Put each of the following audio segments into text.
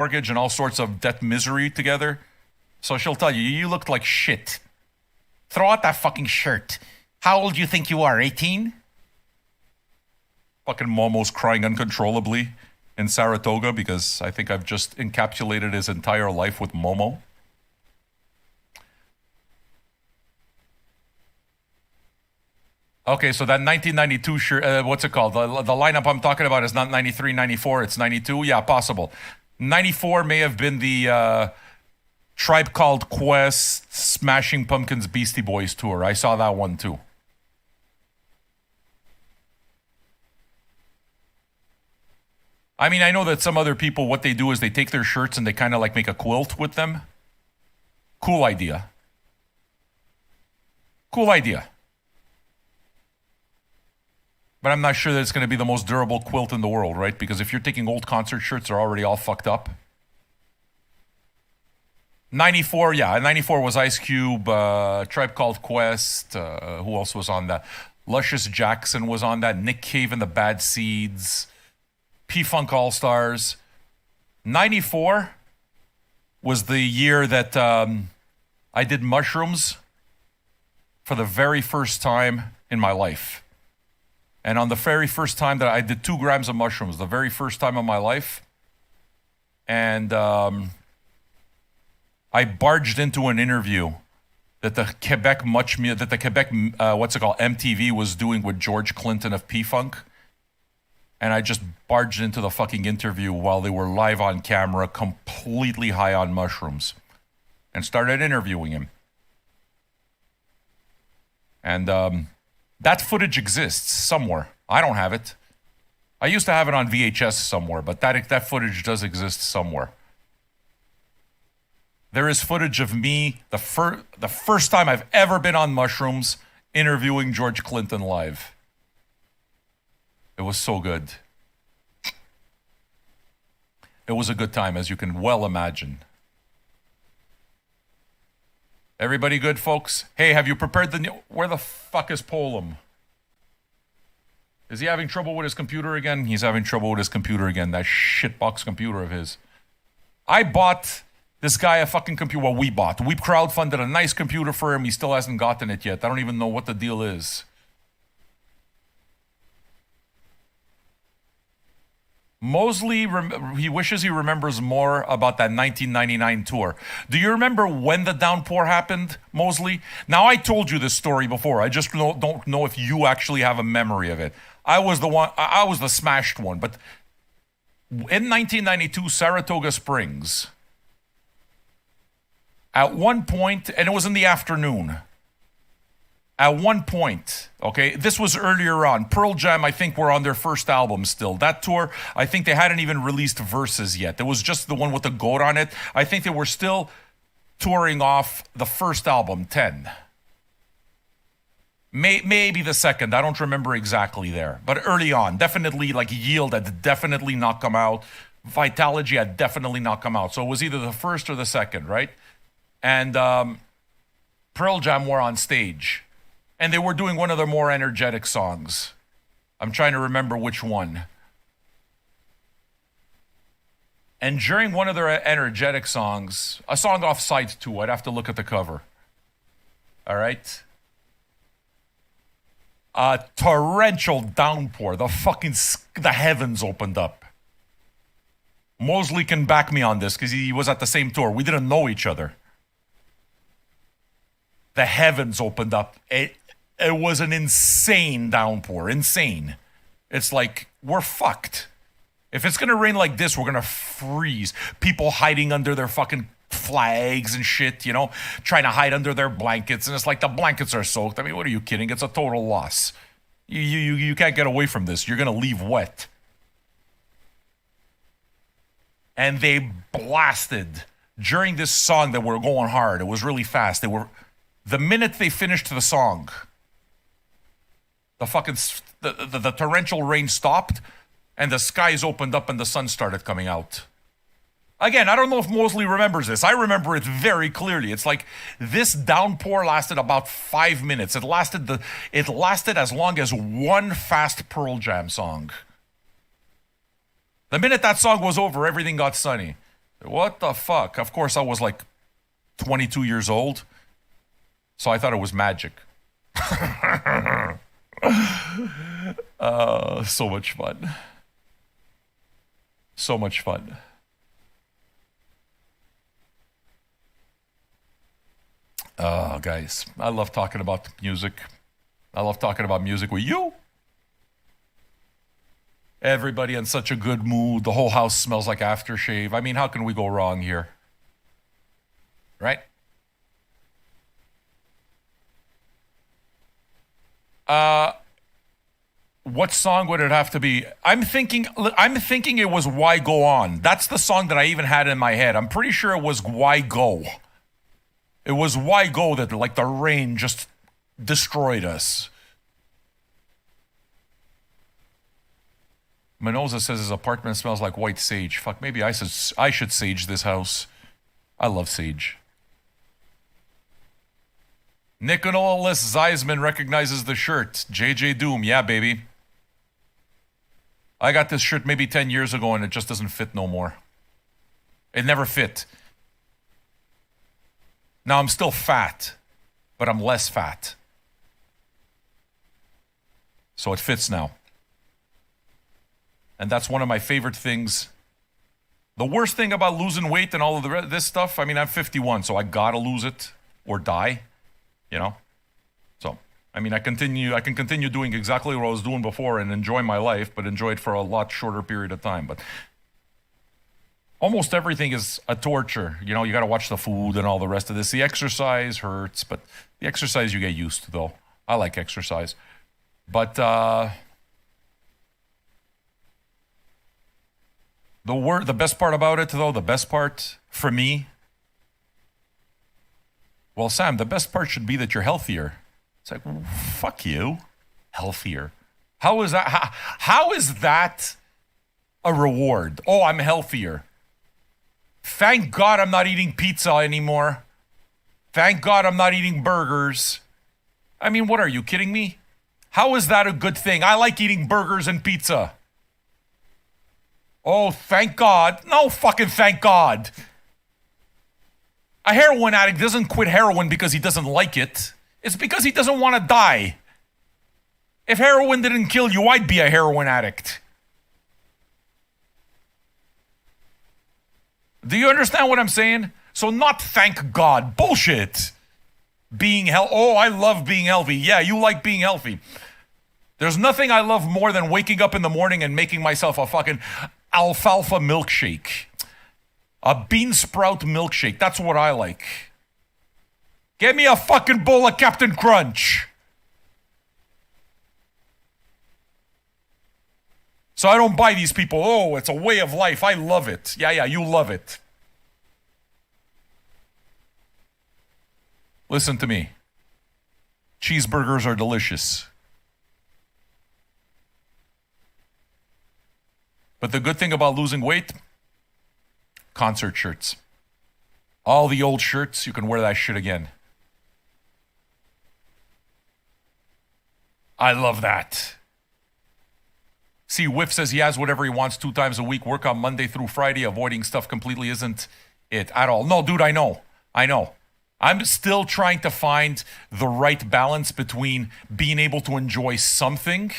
mortgage and all sorts of debt misery together. So she'll tell you, you looked like shit. Throw out that fucking shirt. How old do you think you are, 18? Fucking Momo's crying uncontrollably in Saratoga because I think I've just encapsulated his entire life with Momo. Okay, so that 1992 shirt, what's it called? The lineup I'm talking about is not 93, 94, it's 92? Yeah, possible. 94 may have been the Tribe Called Quest, Smashing Pumpkins, Beastie Boys tour. I saw that one too. I mean, I know that some other people, what they do is they take their shirts and they kind of like make a quilt with them. Cool idea. Cool idea. But I'm not sure that it's going to be the most durable quilt in the world, right? Because if you're taking old concert shirts, they're already all fucked up. 94, yeah. 94 was Ice Cube, Tribe Called Quest. Who else was on that? Luscious Jackson was on that. Nick Cave and the Bad Seeds. P-Funk All-Stars. 94 was the year that I did mushrooms for the very first time in my life. And on the very first time that I did 2 grams of mushrooms, the very first time of my life. And I barged into an interview that the Quebec MTV was doing with George Clinton of P-Funk. And I just barged into the fucking interview while they were live on camera, completely high on mushrooms, and started interviewing him. And that footage exists somewhere. I don't have it. I used to have it on VHS somewhere, but that footage does exist somewhere. There is footage of me, the first time I've ever been on mushrooms, interviewing George Clinton live. It was so good. It was a good time, as you can well imagine. Everybody good, folks? Hey, have you prepared where the fuck is Polam? Is he having trouble with his computer again? He's having trouble with his computer again, that shitbox computer of his. I bought this guy a fucking computer. Well, we crowdfunded a nice computer for him. He still hasn't gotten it yet. I don't even know what the deal is. Mosley, he wishes he remembers more about that 1999 tour. Do you remember when the downpour happened, Mosley? Now, I told you this story before. I just don't know if you actually have a memory of it. I was the smashed one. But in 1992, Saratoga Springs, at one point, and it was in the afternoon, at one point, okay, this was earlier on. Pearl Jam, I think, were on their first album still. That tour, I think they hadn't even released Verses yet. It was just the one with the goat on it. I think they were still touring off the first album, 10. Maybe the second. I don't remember exactly there. But early on, definitely, like Yield had definitely not come out. Vitalogy had definitely not come out. So it was either the first or the second, right? And Pearl Jam were on stage. And they were doing one of their more energetic songs. I'm trying to remember which one. And during one of their energetic songs, a song off side 2, I'd have to look at the cover. All right? A torrential downpour. The heavens opened up. Mosley can back me on this because he was at the same tour. We didn't know each other. The heavens opened up. It was an insane downpour. Insane. It's like, we're fucked. If it's going to rain like this, we're going to freeze. People hiding under their fucking flags and shit, you know, trying to hide under their blankets. And it's like the blankets are soaked. I mean, what are you kidding? It's a total loss. You can't get away from this. You're going to leave wet. And they blasted during this song that were going hard. It was really fast. The minute they finished the song, the torrential rain stopped and the skies opened up and the sun started coming out. Again, I don't know if Mosley remembers this. I remember it very clearly. It's like this downpour lasted about 5 minutes. It lasted as long as one fast Pearl Jam song. The minute that song was over, everything got sunny. What the fuck? Of course, I was like 22 years old, so I thought it was magic. So much fun. So much fun. Guys, I love talking about music. I love talking about music with you. Everybody in such a good mood. The whole house smells like aftershave. I mean, how can we go wrong here? Right? What song would it have to be? I'm thinking it was Why Go On. That's the song that I even had in my head. I'm pretty sure it was Why Go. It was Why Go that like the rain just destroyed us. Menoza says his apartment smells like white sage. Fuck, maybe I should sage this house. I love sage. Nicholas Zeisman recognizes the shirt. JJ Doom, yeah, baby. I got this shirt maybe 10 years ago and it just doesn't fit no more. It never fit. Now I'm still fat, but I'm less fat. So it fits now. And that's one of my favorite things. The worst thing about losing weight and all of this stuff, I mean, I'm 51, so I gotta lose it or die, you know? So, I mean, I can continue doing exactly what I was doing before and enjoy my life, but enjoy it for a lot shorter period of time. But almost everything is a torture. You know, you gotta watch the food and all the rest of this. The exercise hurts, but the exercise you get used to, though. I like exercise. But, the best part about it, though, the best part for me, well, Sam, the best part should be that you're healthier. It's like, fuck you, healthier. How is that? How is that a reward? Oh, I'm healthier. Thank God I'm not eating pizza anymore. Thank God I'm not eating burgers. I mean, what are you kidding me? How is that a good thing? I like eating burgers and pizza. Oh, thank God. No fucking thank God. A heroin addict doesn't quit heroin because he doesn't like it. It's because he doesn't want to die. If heroin didn't kill you, I'd be a heroin addict. Do you understand what I'm saying? So not thank God. Bullshit. Oh, I love being healthy. Yeah, you like being healthy. There's nothing I love more than waking up in the morning and making myself a fucking alfalfa milkshake. A bean sprout milkshake. That's what I like. Get me a fucking bowl of Captain Crunch. So I don't buy these people. Oh, it's a way of life. I love it. Yeah, you love it. Listen to me. Cheeseburgers are delicious. But the good thing about losing weight, concert shirts. All the old shirts, you can wear that shit again. I love that. See, Whiff says he has whatever he wants 2 times a week. Work on Monday through Friday. Avoiding stuff completely isn't it at all. No, dude, I know. I'm still trying to find the right balance between being able to enjoy something.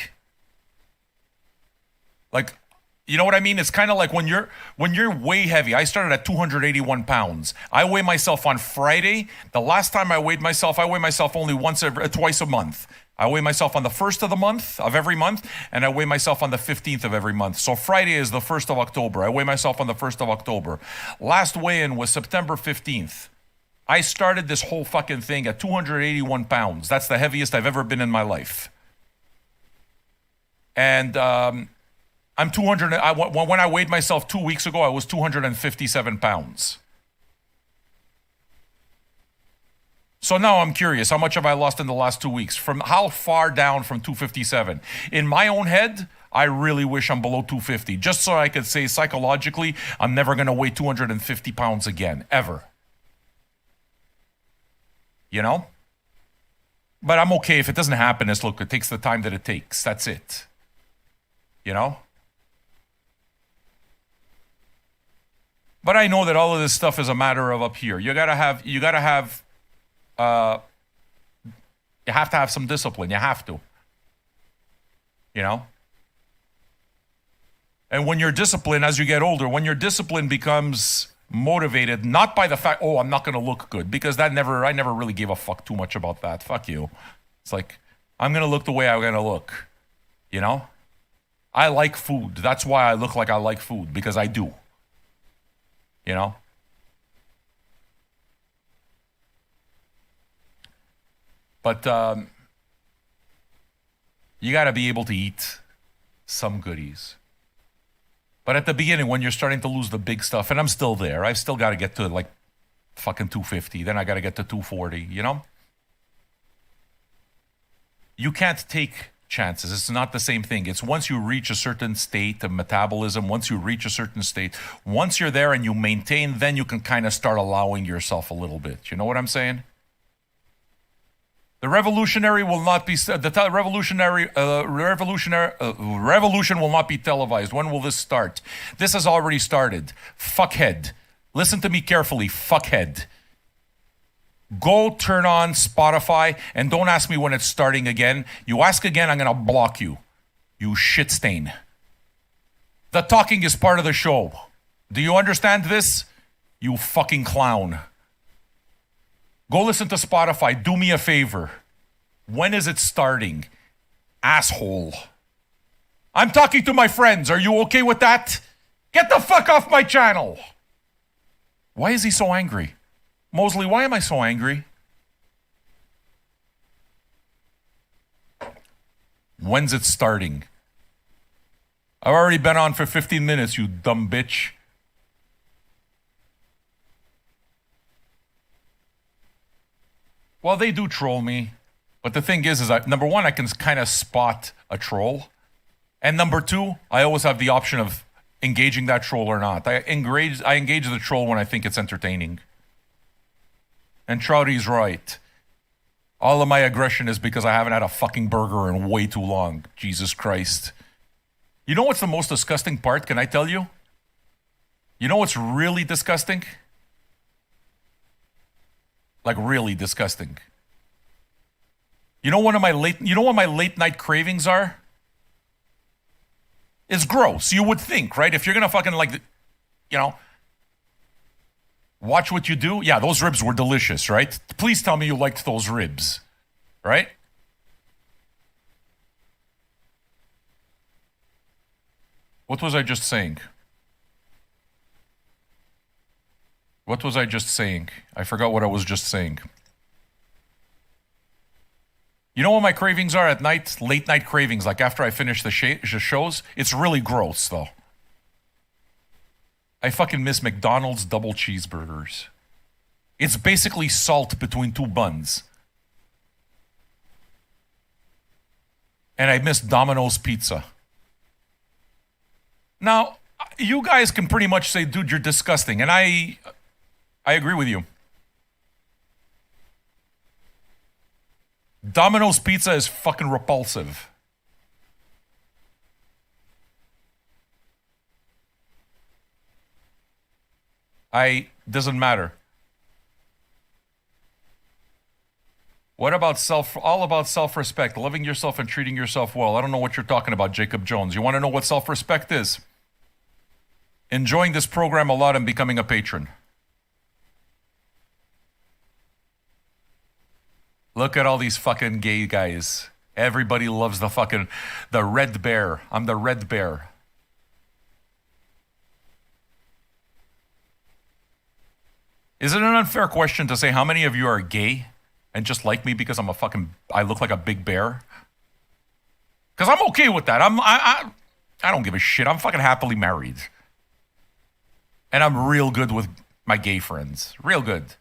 Like, you know what I mean? It's kind of like when you're way heavy. I started at 281 pounds. I weigh myself on Friday. The last time I weighed myself only twice a month. I weigh myself on the 1st of every month, and I weigh myself on the 15th of every month. So Friday is the 1st of October. I weigh myself on the 1st of October. Last weigh-in was September 15th. I started this whole fucking thing at 281 pounds. That's the heaviest I've ever been in my life. And I'm 200. When I weighed myself 2 weeks ago, I was 257 pounds. So now I'm curious, how much have I lost in the last 2 weeks? From how far down from 257? In my own head, I really wish I'm below 250, just so I could say psychologically, I'm never going to weigh 250 pounds again, ever. You know? But I'm okay if it doesn't happen. Look, it takes the time that it takes. That's it. You know? But I know that all of this stuff is a matter of up here. You have to have some discipline. You have to. You know? And when you're disciplined, as you get older, when your discipline becomes motivated, not by the fact, oh, I'm not going to look good, because I never really gave a fuck too much about that. Fuck you. It's like, I'm going to look the way I'm going to look. You know? I like food. That's why I look like I like food, because I do. You know? But you got to be able to eat some goodies. But at the beginning, when you're starting to lose the big stuff, and I'm still there, I still got to get to like fucking 250. Then I got to get to 240, you know? You can't take chances. It's not the same thing. It's once you reach a certain state of metabolism, once you're there and you maintain, then you can kind of start allowing yourself a little bit. You know what I'm saying? The revolution will not be televised. When will this start? This has already started. Fuckhead. Listen to me carefully. Fuckhead. Go turn on Spotify and don't ask me when it's starting again. You ask again, I'm going to block you. You shit stain. The talking is part of the show. Do you understand this? You fucking clown. Go listen to Spotify. Do me a favor. When is it starting? Asshole. I'm talking to my friends. Are you okay with that? Get the fuck off my channel. Why is he so angry? Mosley, why am I so angry? When's it starting? I've already been on for 15 minutes, you dumb bitch. Well, they do troll me. But the thing is number one, I can kind of spot a troll. And number two, I always have the option of engaging that troll or not. I engage the troll when I think it's entertaining. And Trouty's right. All of my aggression is because I haven't had a fucking burger in way too long. Jesus Christ. You know what's the most disgusting part? Can I tell you? You know what's really disgusting? Like really disgusting. You know what my late night cravings are? It's gross. You would think, right? If you're gonna fucking watch what you do. Yeah, those ribs were delicious, right? Please tell me you liked those ribs, right? What was I just saying? I forgot what I was just saying. You know what my cravings are at night? Late night cravings, like after I finish the shows. It's really gross, though. I fucking miss McDonald's double cheeseburgers. It's basically salt between two buns. And I miss Domino's pizza. Now, you guys can pretty much say, dude, you're disgusting. And I agree with you. Domino's pizza is fucking repulsive. Doesn't matter. What about all about self-respect, loving yourself and treating yourself well? I don't know what you're talking about, Jacob Jones. You want to know what self-respect is? Enjoying this program a lot and becoming a patron. Look at all these fucking gay guys. Everybody loves the red bear. I'm the red bear. Is it an unfair question to say how many of you are gay and just like me because I look like a big bear? Because I'm okay with that. I don't give a shit. I'm fucking happily married. And I'm real good with my gay friends. Real good.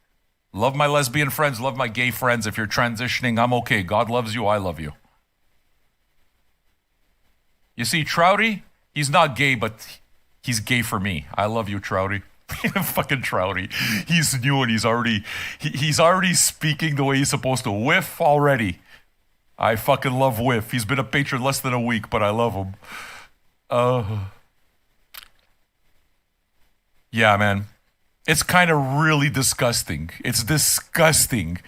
Love my lesbian friends, love my gay friends. If you're transitioning, I'm okay. God loves you, I love you. You see, Trouty, he's not gay, but he's gay for me. I love you, Trouty. Fucking Trouty. He's new and he's already speaking the way he's supposed to. Whiff already. I fucking love Whiff. He's been a patron less than a week, but I love him. Yeah, man. It's kind of really disgusting. It's disgusting.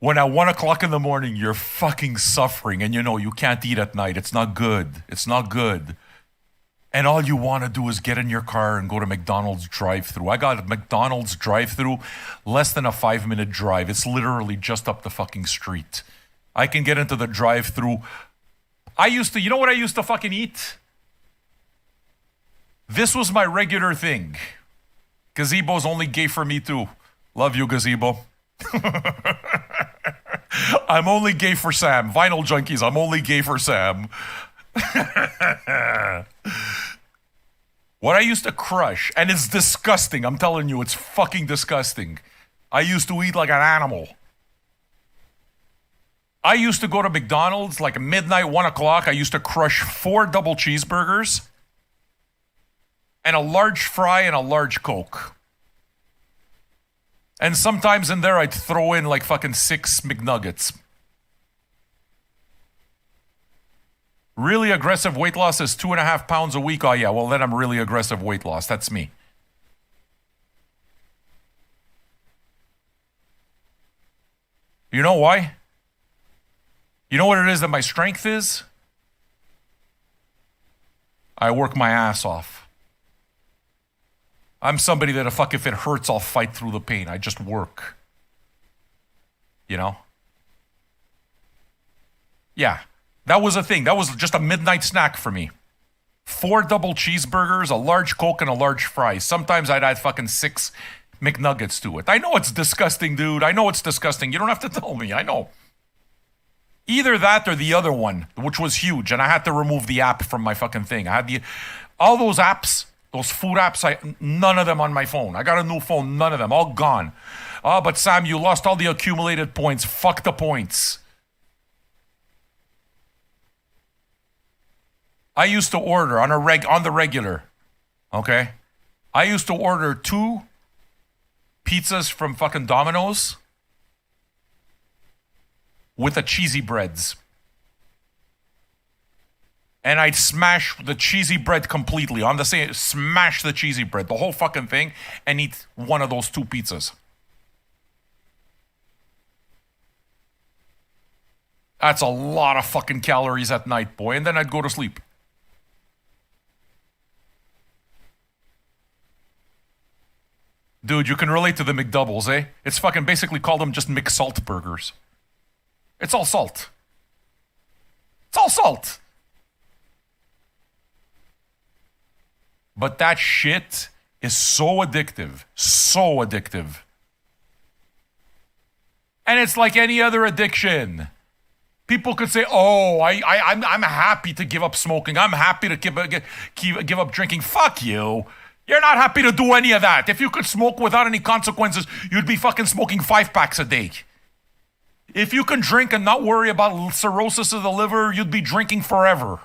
When at 1 o'clock in the morning you're fucking suffering and you know you can't eat at night. It's not good. It's not good. And all you want to do is get in your car and go to McDonald's drive-thru. I got a McDonald's drive-thru, less than a 5-minute drive. It's literally just up the fucking street. I can get into the drive-thru. You know what I used to fucking eat? This was my regular thing. Gazebo's only gay for me too. Love you, Gazebo. I'm only gay for Sam. Vinyl Junkies, I'm only gay for Sam. What I used to crush, and it's disgusting, I'm telling you, it's fucking disgusting. I used to eat like an animal. I used to go to McDonald's like midnight, 1 o'clock. I used to crush 4 double cheeseburgers and a large fry and a large Coke. And sometimes in there I'd throw in like fucking 6 McNuggets. Really aggressive weight loss is 2.5 pounds a week. Oh yeah, well then I'm really aggressive weight loss. That's me. You know why? You know what it is that my strength is? I work my ass off. I'm somebody that if it hurts, I'll fight through the pain. I just work. You know? Yeah. That was a thing. That was just a midnight snack for me. 4 double cheeseburgers, a large Coke, and a large fry. Sometimes I'd add fucking 6 McNuggets to it. I know it's disgusting, dude. I know it's disgusting. You don't have to tell me. I know. Either that or the other one, which was huge, and I had to remove the app from my fucking thing. I had all those apps, those food apps, none of them on my phone. I got a new phone, none of them, all gone. Oh, but Sam, you lost all the accumulated points. Fuck the points. I used to order on the regular, okay? I used to order 2 pizzas from fucking Domino's with the cheesy breads. And I'd smash the cheesy bread completely smash the cheesy bread, the whole fucking thing, and eat one of those 2 pizzas. That's a lot of fucking calories at night, boy, and then I'd go to sleep. Dude, you can relate to the McDoubles, eh? It's fucking basically call them just McSalt burgers. It's all salt. It's all salt. But that shit is so addictive. So addictive. And it's like any other addiction. People could say, oh, I'm happy to give up smoking. I'm happy to give up drinking. Fuck you. You're not happy to do any of that. If you could smoke without any consequences, you'd be fucking smoking 5 packs a day. If you can drink and not worry about cirrhosis of the liver, you'd be drinking forever.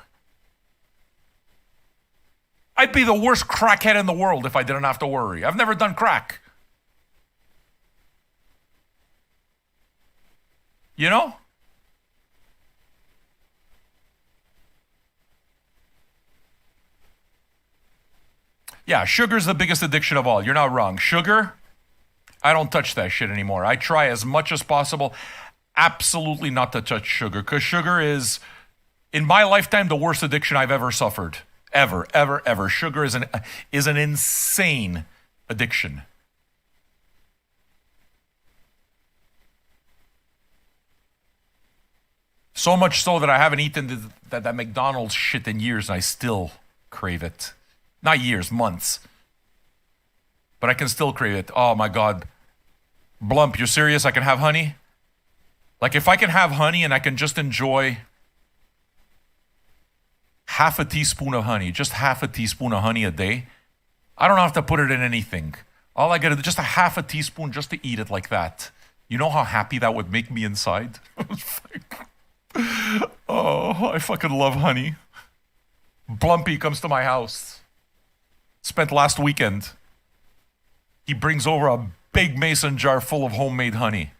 I'd be the worst crackhead in the world if I didn't have to worry. I've never done crack. You know? Yeah, sugar's the biggest addiction of all. You're not wrong. Sugar, I don't touch that shit anymore. I try as much as possible absolutely not to touch sugar, because sugar is, in my lifetime, the worst addiction I've ever suffered. Ever, ever, ever. Sugar is an insane addiction. So much so that I haven't eaten that McDonald's shit in years, and I still crave it. Not years, months. But I can still crave it. Oh my God. Blump, you're serious? I can have honey? Like if I can have honey and I can just enjoy half a teaspoon of honey, just half a teaspoon of honey a day, I don't have to put it in anything. All I gotta do, just a half a teaspoon just to eat it like that. You know how happy that would make me inside? Oh, I fucking love honey. Blumpy comes to my house. Spent last weekend. He brings over a big mason jar full of homemade honey.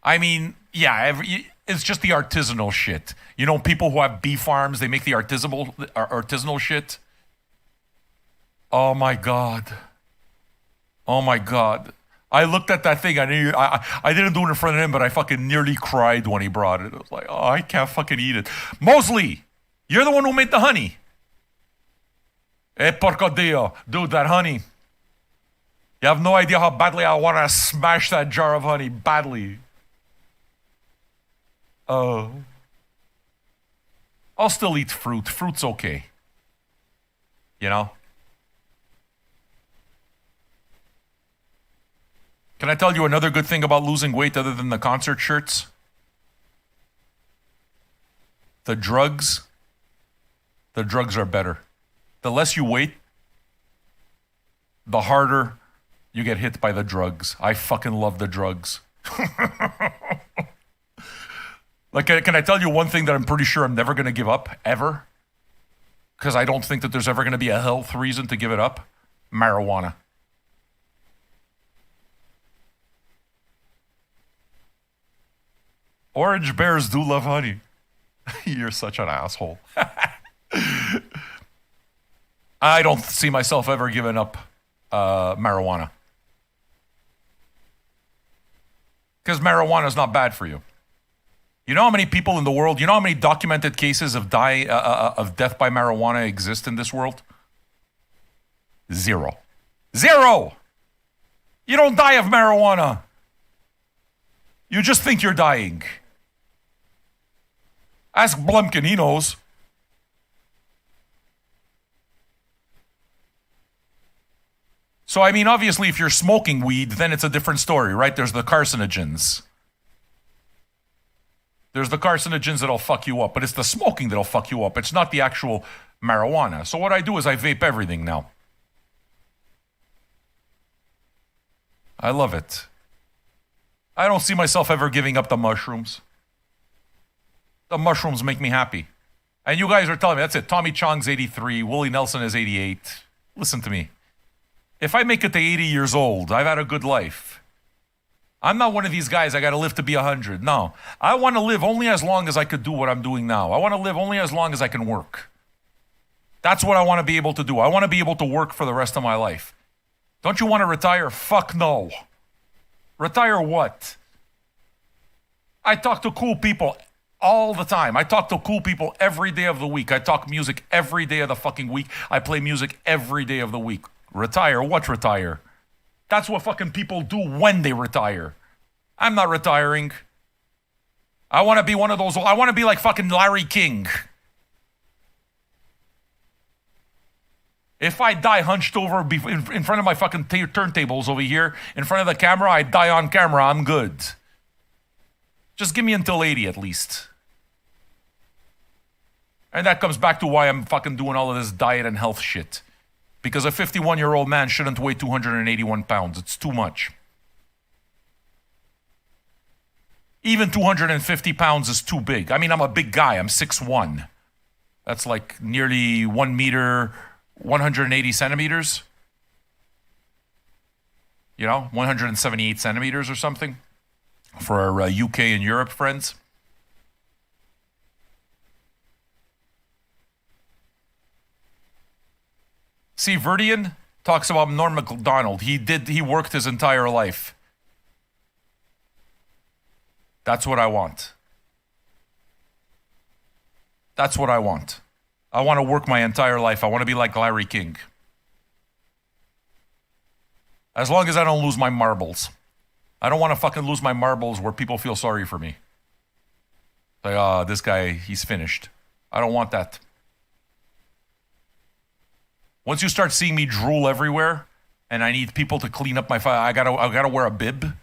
I mean, yeah, it's just the artisanal shit. You know, people who have bee farms, they make the artisanal shit. Oh my God. Oh my God. I looked at that thing. I didn't do it in front of him, but I fucking nearly cried when he brought it. I was like, oh, I can't fucking eat it. Mosley, you're the one who made the honey. Eh, porco dio. Dude, that honey. You have no idea how badly I want to smash that jar of honey. Badly. Oh. I'll still eat fruit. Fruit's okay. You know? Can I tell you another good thing about losing weight other than the concert shirts? The drugs are better. The less you wait, the harder you get hit by the drugs. I fucking love the drugs. Like, can I tell you one thing that I'm pretty sure I'm never going to give up, ever? Because I don't think that there's ever going to be a health reason to give it up. Marijuana. Orange bears do love honey. You're such an asshole. I don't see myself ever giving up marijuana. Because marijuana is not bad for you. You know how many people in the world, you know how many documented cases of death by marijuana exist in this world? 0. 0! You don't die of marijuana. You just think you're dying. Ask Blumpkin, he knows. So, I mean, obviously, if you're smoking weed, then it's a different story, right? There's the carcinogens. There's the carcinogens that'll fuck you up, but it's the smoking that'll fuck you up. It's not the actual marijuana. So what I do is I vape everything now. I love it. I don't see myself ever giving up the mushrooms. The mushrooms make me happy. And you guys are telling me, that's it. Tommy Chong's 83. Willie Nelson is 88. Listen to me. If I make it to 80 years old, I've had a good life. I'm not one of these guys, I got to live to be 100. No. I want to live only as long as I could do what I'm doing now. I want to live only as long as I can work. That's what I want to be able to do. I want to be able to work for the rest of my life. Don't you want to retire? Fuck no. Retire what? I talk to cool people all the time. I talk to cool people every day of the week. I talk music every day of the fucking week. I play music every day of the week. Retire? What retire? That's what fucking people do when they retire. I'm not retiring. I want to be one of those. I want to be like fucking Larry King. If I die hunched over in front of my fucking turntables over here, in front of the camera, I die on camera. I'm good. Just give me until 80 at least. And that comes back to why I'm fucking doing all of this diet and health shit. Because a 51-year-old man shouldn't weigh 281 pounds. It's too much. Even 250 pounds is too big. I mean, I'm a big guy. I'm 6'1". That's like nearly 1 meter, 180 centimeters. You know, 178 centimeters or something for our UK and Europe friends. See, Verdian talks about Norm MacDonald. He worked his entire life. That's what I want. That's what I want. I want to work my entire life. I want to be like Larry King. As long as I don't lose my marbles. I don't want to fucking lose my marbles where people feel sorry for me. Like, this guy, he's finished. I don't want that. Once you start seeing me drool everywhere, and I need people to clean up my file, I gotta wear a bib.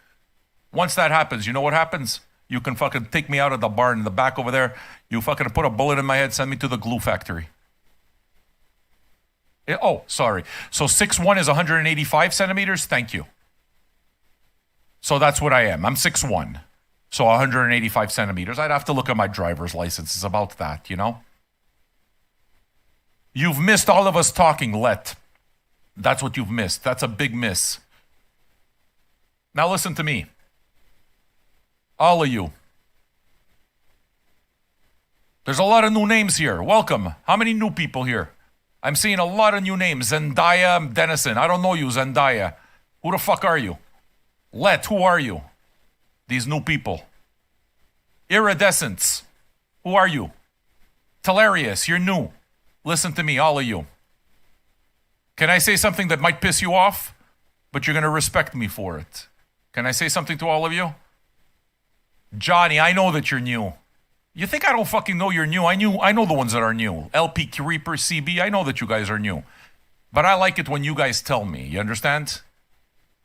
Once that happens, you know what happens? You can fucking take me out of the barn in the back over there. You fucking put a bullet in my head, send me to the glue factory. Sorry. So 6'1" is 185 centimeters? Thank you. So that's what I am. I'm 6'1". So 185 centimeters. I'd have to look at my driver's license. It's about that, you know? You've missed all of us talking, Let. That's what you've missed. That's a big miss. Now listen to me. All of you. There's a lot of new names here. Welcome. How many new people here? I'm seeing a lot of new names. Zendaya Dennison. I don't know you, Zendaya. Who the fuck are you? Who are you? These new people. Iridescence. Who are you? Telarius, you're new. Listen to me, all of you. Can I say something that might piss you off? But you're going to respect me for it. Can I say something to all of you? Johnny, I know that you're new. You think I don't fucking know you're new? I know the ones that are new. LP Reaper, CB, I know that you guys are new. But I like it when you guys tell me. You understand?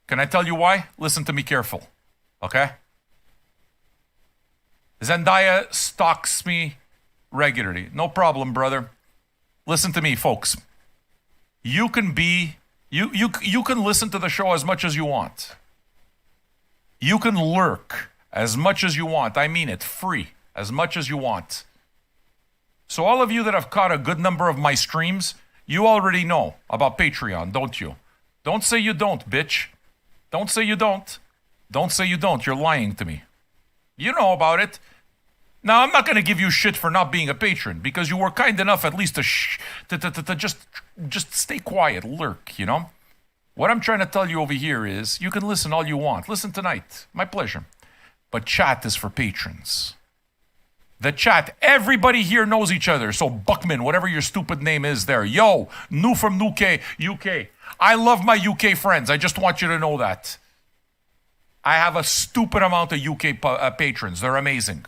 Can I tell you why? Listen to me careful. Okay? Zendaya stalks me regularly. No problem, brother. Listen to me, folks. You can listen to the show as much as you want. You can lurk as much as you want. I mean it, free, as much as you want. So all of you that have caught a good number of my streams, you already know about Patreon, don't you? Don't say you don't, bitch. Don't say you don't. Don't say you don't. You're lying to me. You know about it. Now, I'm not going to give you shit for not being a patron because you were kind enough at least to just stay quiet, lurk, you know? What I'm trying to tell you over here is you can listen all you want. Listen tonight. My pleasure. But chat is for patrons. The chat, everybody here knows each other. So Buckman, whatever your stupid name is there. Yo, new from UK. I love my UK friends. I just want you to know that. I have a stupid amount of UK patrons. They're amazing.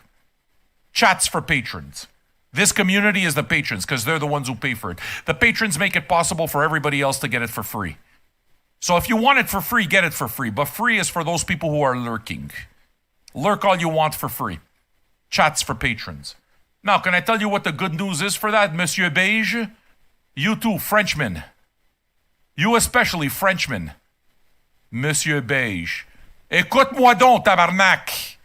Chat's for patrons. This community is the patrons because they're the ones who pay for it. The patrons make it possible for everybody else to get it for free. So if you want it for free, get it for free. But free is for those people who are lurking. Lurk all you want for free. Chat's for patrons. Now, can I tell you what the good news is for that, Monsieur Beige? You too, Frenchman. You especially, Frenchman. Monsieur Beige. Écoute-moi donc, tabarnak.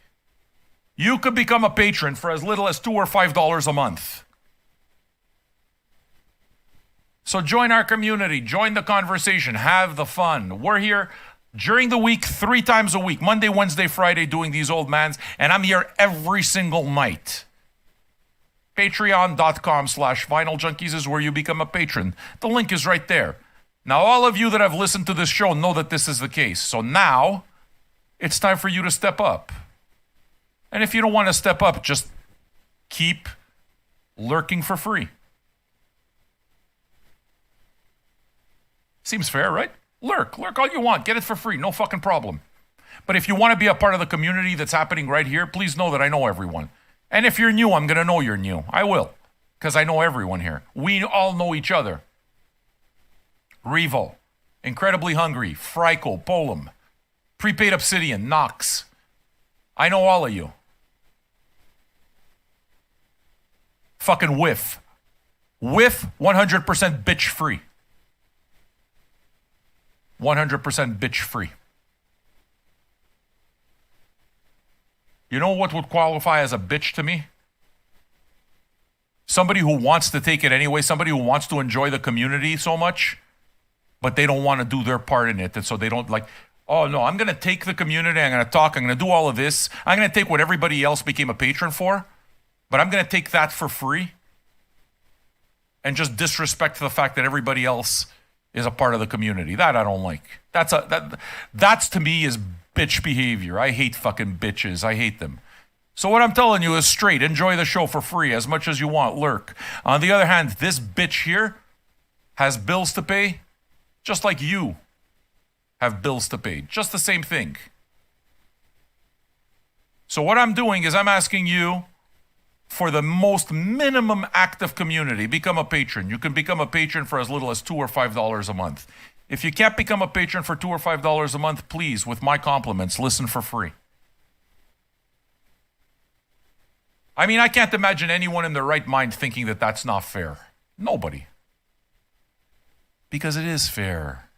You could become a patron for as little as $2 or $5 a month. So join our community, join the conversation, have the fun. We're here during the week, 3 times a week, Monday, Wednesday, Friday, doing these old mans, and I'm here every single night. Patreon.com/Vinyl Junkies is where you become a patron. The link is right there. Now, all of you that have listened to this show know that this is the case. So now, it's time for you to step up. And if you don't want to step up, just keep lurking for free. Seems fair, right? Lurk all you want. Get it for free. No fucking problem. But if you want to be a part of the community that's happening right here, please know that I know everyone. And if you're new, I'm going to know you're new. I will. Because I know everyone here. We all know each other. Revo. Incredibly Hungry. Frico. Polum. Prepaid Obsidian. Knox. I know all of you. Fucking Whiff. Whiff, 100% bitch free. 100% bitch free. You know what would qualify as a bitch to me? Somebody who wants to take it anyway, somebody who wants to enjoy the community so much, but they don't want to do their part in it. And so they don't like, oh no, I'm going to take the community, I'm going to talk, I'm going to do all of this. I'm going to take what everybody else became a patron for, but I'm going to take that for free and just disrespect the fact that everybody else is a part of the community. That I don't like. That's to me is bitch behavior. I hate fucking bitches. I hate them. So what I'm telling you is straight. Enjoy the show for free as much as you want. Lurk. On the other hand, this bitch here has bills to pay just like you have bills to pay. Just the same thing. So what I'm doing is I'm asking you for the most minimum active community, become a patron. You can become a patron for as little as $2 or $5 a month. If you can't become a patron for $2 or $5 a month, please, with my compliments, listen for free. I mean, I can't imagine anyone in their right mind thinking that that's not fair. Nobody. Because it is fair.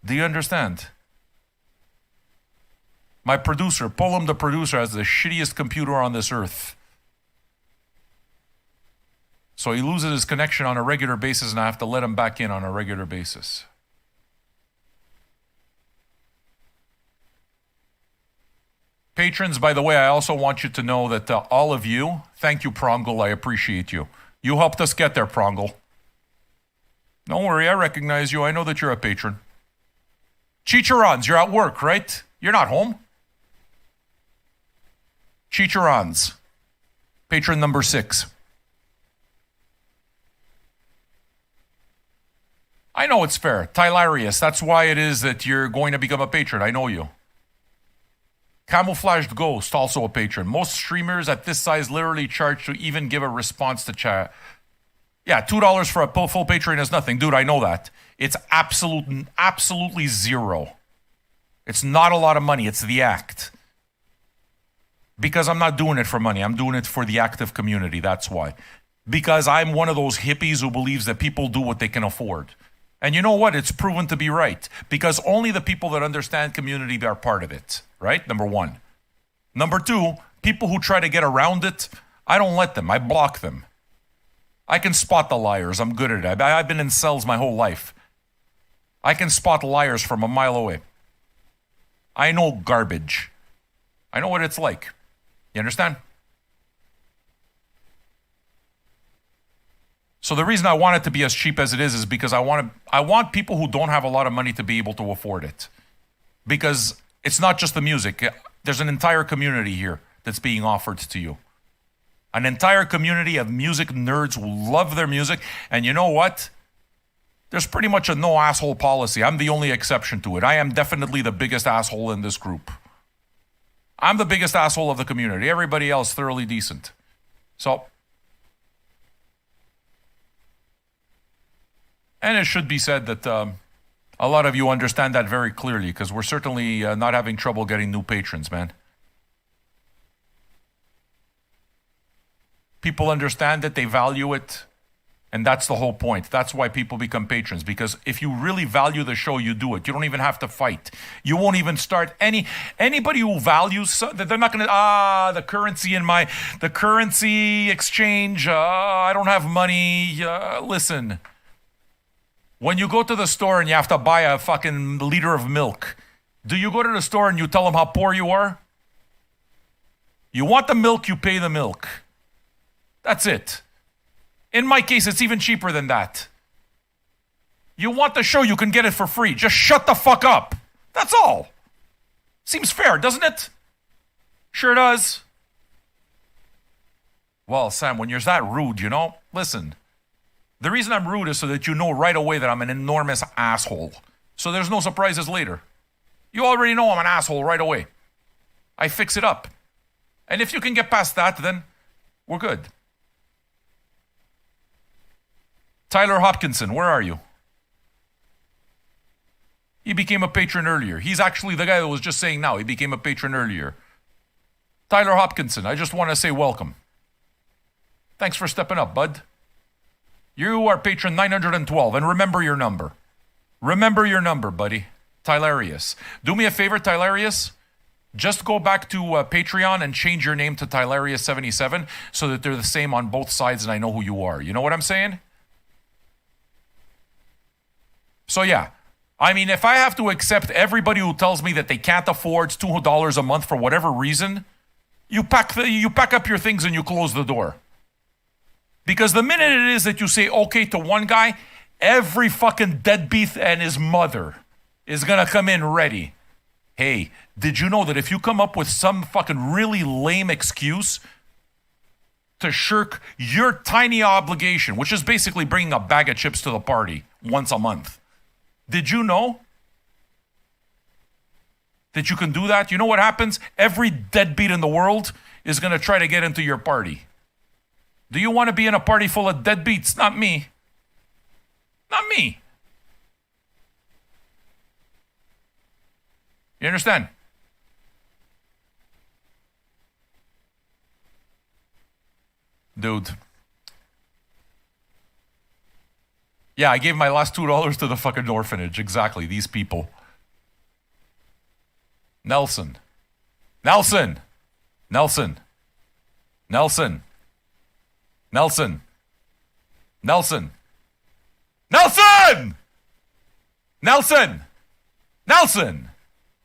Do you understand? My producer, Pullum the producer, has the shittiest computer on this earth. So he loses his connection on a regular basis and I have to let him back in on a regular basis. Patrons, by the way, I also want you to know that all of you, thank you, Prongle, I appreciate you. You helped us get there, Prongle. Don't worry, I recognize you. I know that you're a patron. Chicharrons, you're at work, right? You're not home. Chicharrons. Patron number 6. I know it's fair. Tylarius, that's why it is that you're going to become a patron. I know you. Camouflaged Ghost, also a patron. Most streamers at this size literally charge to even give a response to chat. Yeah, $2 for a full patron is nothing. Dude, I know that. It's absolutely zero. It's not a lot of money. It's the act. Because I'm not doing it for money. I'm doing it for the active community. That's why. Because I'm one of those hippies who believes that people do what they can afford. And you know what? It's proven to be right. Because only the people that understand community are part of it. Right? Number 1. Number 2, people who try to get around it, I don't let them. I block them. I can spot the liars. I'm good at it. I've been in cells my whole life. I can spot liars from a mile away. I know garbage. I know what it's like. You understand? So the reason I want it to be as cheap as it is because I want people who don't have a lot of money to be able to afford it. Because it's not just the music. There's an entire community here that's being offered to you. An entire community of music nerds who love their music. And you know what? There's pretty much a no asshole policy. I'm the only exception to it. I am definitely the biggest asshole in this group. I'm the biggest asshole of the community. Everybody else thoroughly decent. So, and it should be said that a lot of you understand that very clearly because we're certainly not having trouble getting new patrons, man. People understand that, they value it, and that's the whole point. That's why people become patrons, because if you really value the show, you do it. You don't even have to fight. You won't even start anybody who values, they're not going to, the currency exchange, I don't have money. Listen, when you go to the store and you have to buy a fucking liter of milk, do you go to the store and you tell them how poor you are? You want the milk, you pay the milk. That's it. In my case, it's even cheaper than that. You want the show, you can get it for free. Just shut the fuck up. That's all. Seems fair, doesn't it? Sure does. Well, Sam, when you're that rude, listen. The reason I'm rude is so that you know right away that I'm an enormous asshole. So there's no surprises later. You already know I'm an asshole right away. I fix it up. And if you can get past that, then we're good. Tyler Hopkinson, where are you? He became a patron earlier. He's actually the guy that was just saying now. He became a patron earlier. Tyler Hopkinson, I just want to say welcome. Thanks for stepping up, bud. You are patron 912, and remember your number. Remember your number, buddy. Tylarius. Do me a favor, Tylarius. Just go back to Patreon and change your name to Tylarius77 so that they're the same on both sides and I know who you are. You know what I'm saying? So yeah, I mean, if I have to accept everybody who tells me that they can't afford $2 a month for whatever reason, you pack up your things and you close the door. Because the minute it is that you say okay to one guy, every fucking deadbeat and his mother is gonna come in ready. Hey, did you know that if you come up with some fucking really lame excuse to shirk your tiny obligation, which is basically bringing a bag of chips to the party once a month, did you know that you can do that? You know what happens? Every deadbeat in the world is going to try to get into your party. Do you want to be in a party full of deadbeats? Not me. Not me. You understand? Dude. Yeah, I gave my last $2 to the fucking orphanage. Exactly, these people. Nelson. Nelson. Nelson. Nelson. Nelson. Nelson. Nelson! Nelson! Nelson!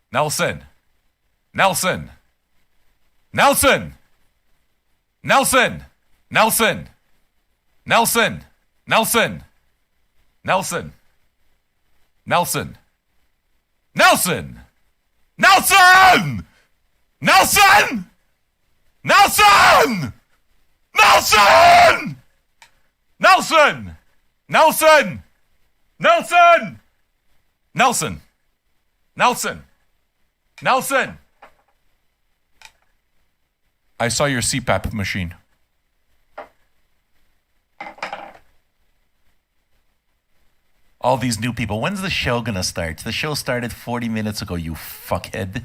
Nelson! Nelson! Nelson! Nelson! Nelson! Nelson! Nelson! Nelson. Nelson. Nelson. Nelson. Nelson. Nelson. Nelson. Nelson. Nelson. Nelson. Nelson. Nelson. Nelson. I saw your CPAP machine. All these new people. When's the show gonna start? The show started 40 minutes ago, you fuckhead.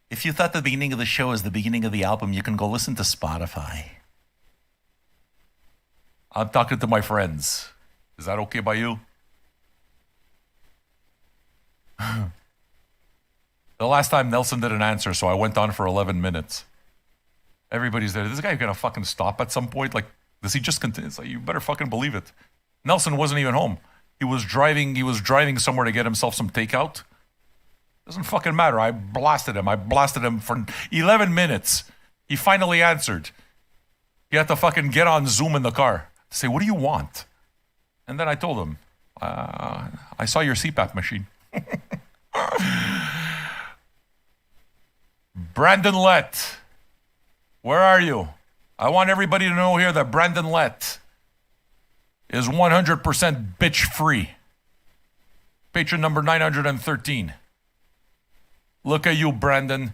If you thought the beginning of the show is the beginning of the album, you can go listen to Spotify. I'm talking to my friends. Is that okay by you? The last time Nelson didn't answer, so I went on for 11 minutes. Everybody's there. This guy gonna fucking stop at some point? Like, does he just continue? It's like, you better fucking believe it. Nelson wasn't even home. He was driving somewhere to get himself some takeout. Doesn't fucking matter. I blasted him for 11 minutes. He finally answered. He had to fucking get on Zoom in the car. Say, what do you want? And then I told him, I saw your CPAP machine. Brandon Lett, where are you? I want everybody to know here that Brandon Lett is 100% bitch free. Patron number 913. Look at you, Brandon.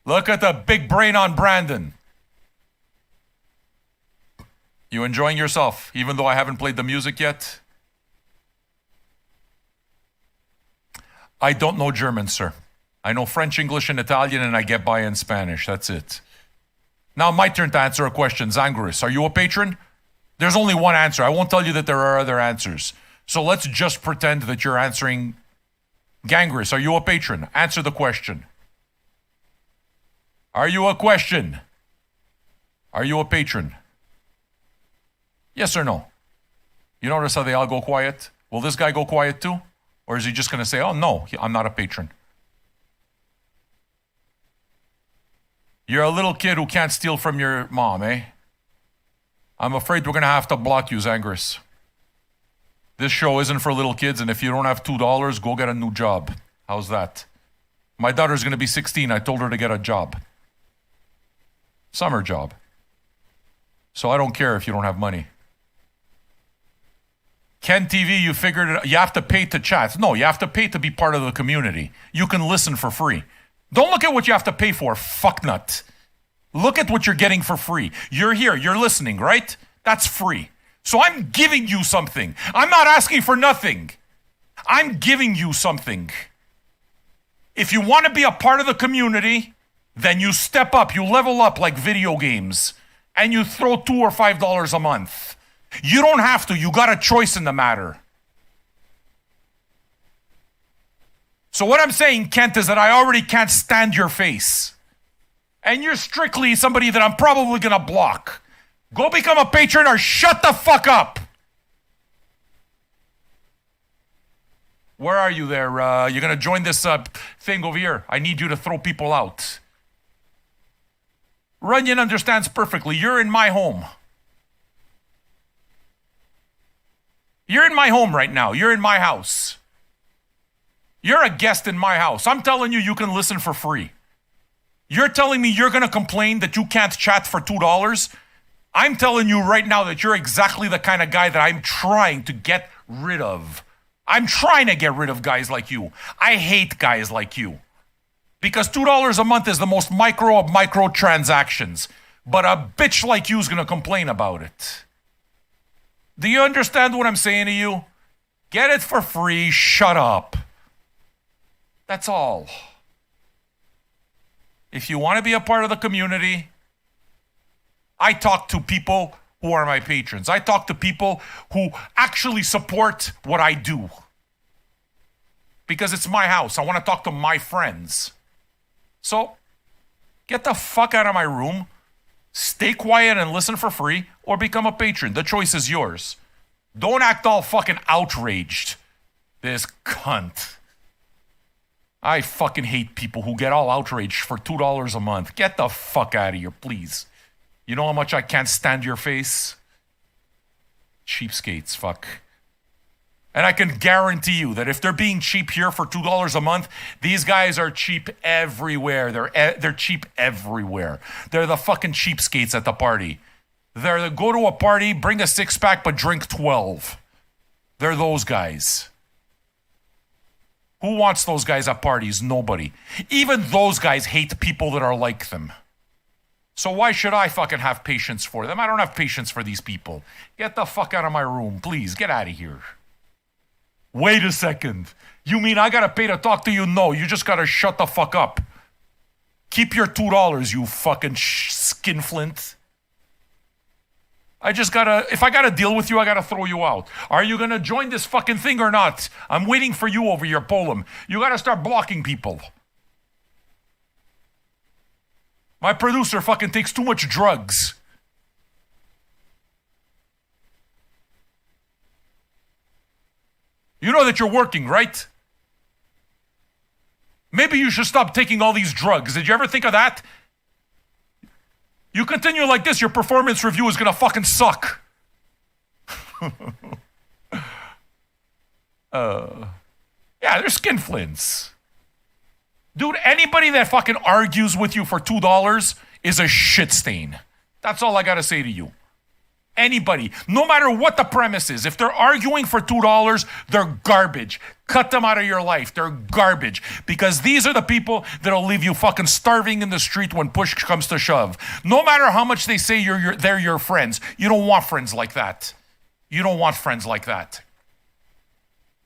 Look at the big brain on Brandon. You enjoying yourself, even though I haven't played the music yet? I don't know German, sir. I know French, English, and Italian, and I get by in Spanish. That's it. Now my turn to answer a question. Zangris, are you a patron? There's only one answer. I won't tell you that there are other answers. So let's just pretend that you're answering. Gangris, are you a patron? Answer the question. Are you a question? Are you a patron? Yes or no? You notice how they all go quiet? Will this guy go quiet too? Or is he just going to say, oh no, I'm not a patron? You're a little kid who can't steal from your mom, eh? I'm afraid we're going to have to block you, Zangris. This show isn't for little kids, and if you don't have $2, go get a new job. How's that? My daughter's going to be 16. I told her to get a job. Summer job. So I don't care if you don't have money. Ken TV, you figured it. You have to pay to chat. No, you have to pay to be part of the community. You can listen for free. Don't look at what you have to pay for, fucknut. Look at what you're getting for free. You're here, you're listening, right? That's free. So I'm giving you something. I'm not asking for nothing. I'm giving you something. If you want to be a part of the community, then you step up, you level up like video games, and you throw $2 or $5 a month. You don't have to. You got a choice in the matter. So what I'm saying, Kent, is that I already can't stand your face. And you're strictly somebody that I'm probably going to block. Go become a patron or shut the fuck up. Where are you there? You're going to join this thing over here. I need you to throw people out. Runyon understands perfectly. You're in my home. You're in my home right now. You're in my house. You're a guest in my house. I'm telling you, you can listen for free. You're telling me you're going to complain that you can't chat for $2? I'm telling you right now that you're exactly the kind of guy that I'm trying to get rid of. I'm trying to get rid of guys like you. I hate guys like you. Because $2 a month is the most micro of micro transactions. But a bitch like you is going to complain about it. Do you understand what I'm saying to you? Get it for free. Shut up. That's all. If you want to be a part of the community, I talk to people who are my patrons. I talk to people who actually support what I do. Because it's my house. I want to talk to my friends. So, get the fuck out of my room, stay quiet and listen for free, or become a patron. The choice is yours. Don't act all fucking outraged. This cunt. I fucking hate people who get all outraged for $2 a month. Get the fuck out of here, please. You know how much I can't stand your face? Cheapskates, fuck. And I can guarantee you that if they're being cheap here for $2 a month, these guys are cheap everywhere. They're cheap everywhere. They're the fucking cheapskates at the party. They're the go to a party, bring a 6-pack, but drink 12. They're those guys. Who wants those guys at parties? Nobody. Even those guys hate people that are like them. So why should I fucking have patience for them? I don't have patience for these people. Get the fuck out of my room, please. Get out of here. Wait a second. You mean I gotta pay to talk to you? No, you just gotta shut the fuck up. Keep your $2, you fucking skinflint. If I gotta deal with you, I gotta throw you out. Are you gonna join this fucking thing or not? I'm waiting for you over here, Polam. You gotta start blocking people. My producer fucking takes too much drugs. You know that you're working, right? Maybe you should stop taking all these drugs. Did you ever think of that? You continue like this, your performance review is gonna fucking suck. Yeah, they're skinflints. Dude, anybody that fucking argues with you for $2 is a shit stain. That's all I gotta say to you. Anybody, no matter what the premise is, if they're arguing for $2, they're garbage. Cut them out of your life. They're garbage. Because these are the people that'll leave you fucking starving in the street when push comes to shove. No matter how much they say they're your friends, you don't want friends like that. You don't want friends like that.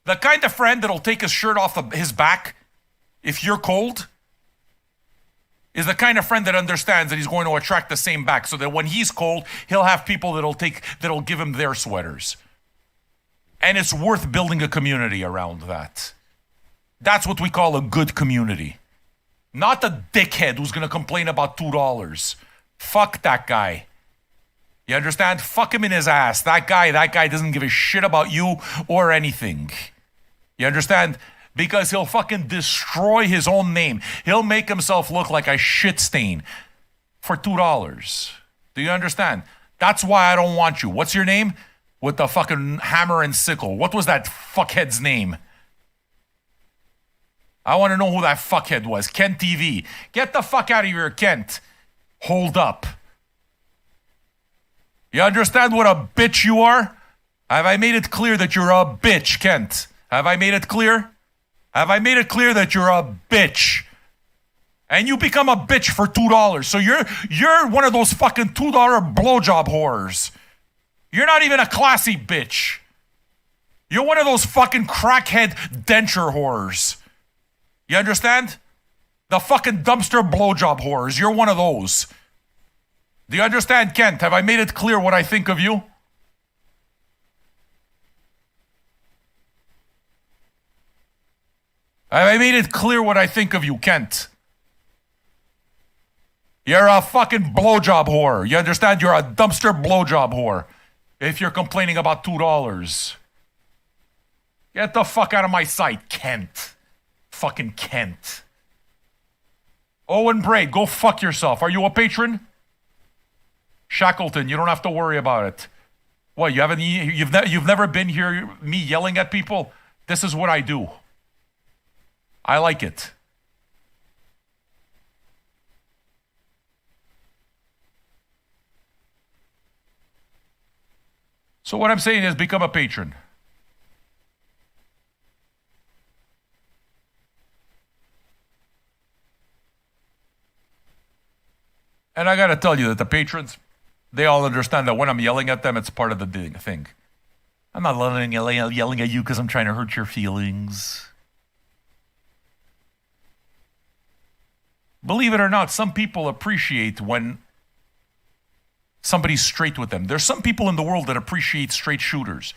The kind of friend that'll take his shirt off his back if you're cold is the kind of friend that understands that he's going to attract the same back, so that when he's cold, he'll have people that'll give him their sweaters. And it's worth building a community around that. That's what we call a good community. Not the dickhead who's going to complain about $2. Fuck that guy. You understand? Fuck him in his ass. That guy doesn't give a shit about you or anything. You understand? Because he'll fucking destroy his own name. He'll make himself look like a shit stain for $2. Do you understand? That's why I don't want you. What's your name? With the fucking hammer and sickle. What was that fuckhead's name? I want to know who that fuckhead was. Kent TV. Get the fuck out of here, Kent. Hold up. You understand what a bitch you are? Have I made it clear that you're a bitch, Kent? Have I made it clear? Have I made it clear that you're a bitch? And you become a bitch for $2. So you're one of those fucking $2 blowjob whores. You're not even a classy bitch. You're one of those fucking crackhead denture whores. You understand? The fucking dumpster blowjob whores. You're one of those. Do you understand, Kent? Have I made it clear what I think of you? I made it clear what I think of you, Kent. You're a fucking blowjob whore. You understand? You're a dumpster blowjob whore. If you're complaining about $2. Get the fuck out of my sight, Kent. Fucking Kent. Owen Braid, go fuck yourself. Are you a patron? Shackleton, you don't have to worry about it. What, you've never been here, me yelling at people? This is what I do. I like it. So what I'm saying is become a patron. And I got to tell you that the patrons, they all understand that when I'm yelling at them, it's part of the thing. I'm not yelling at you because I'm trying to hurt your feelings. Believe it or not, some people appreciate when somebody's straight with them. There's some people in the world that appreciate straight shooters.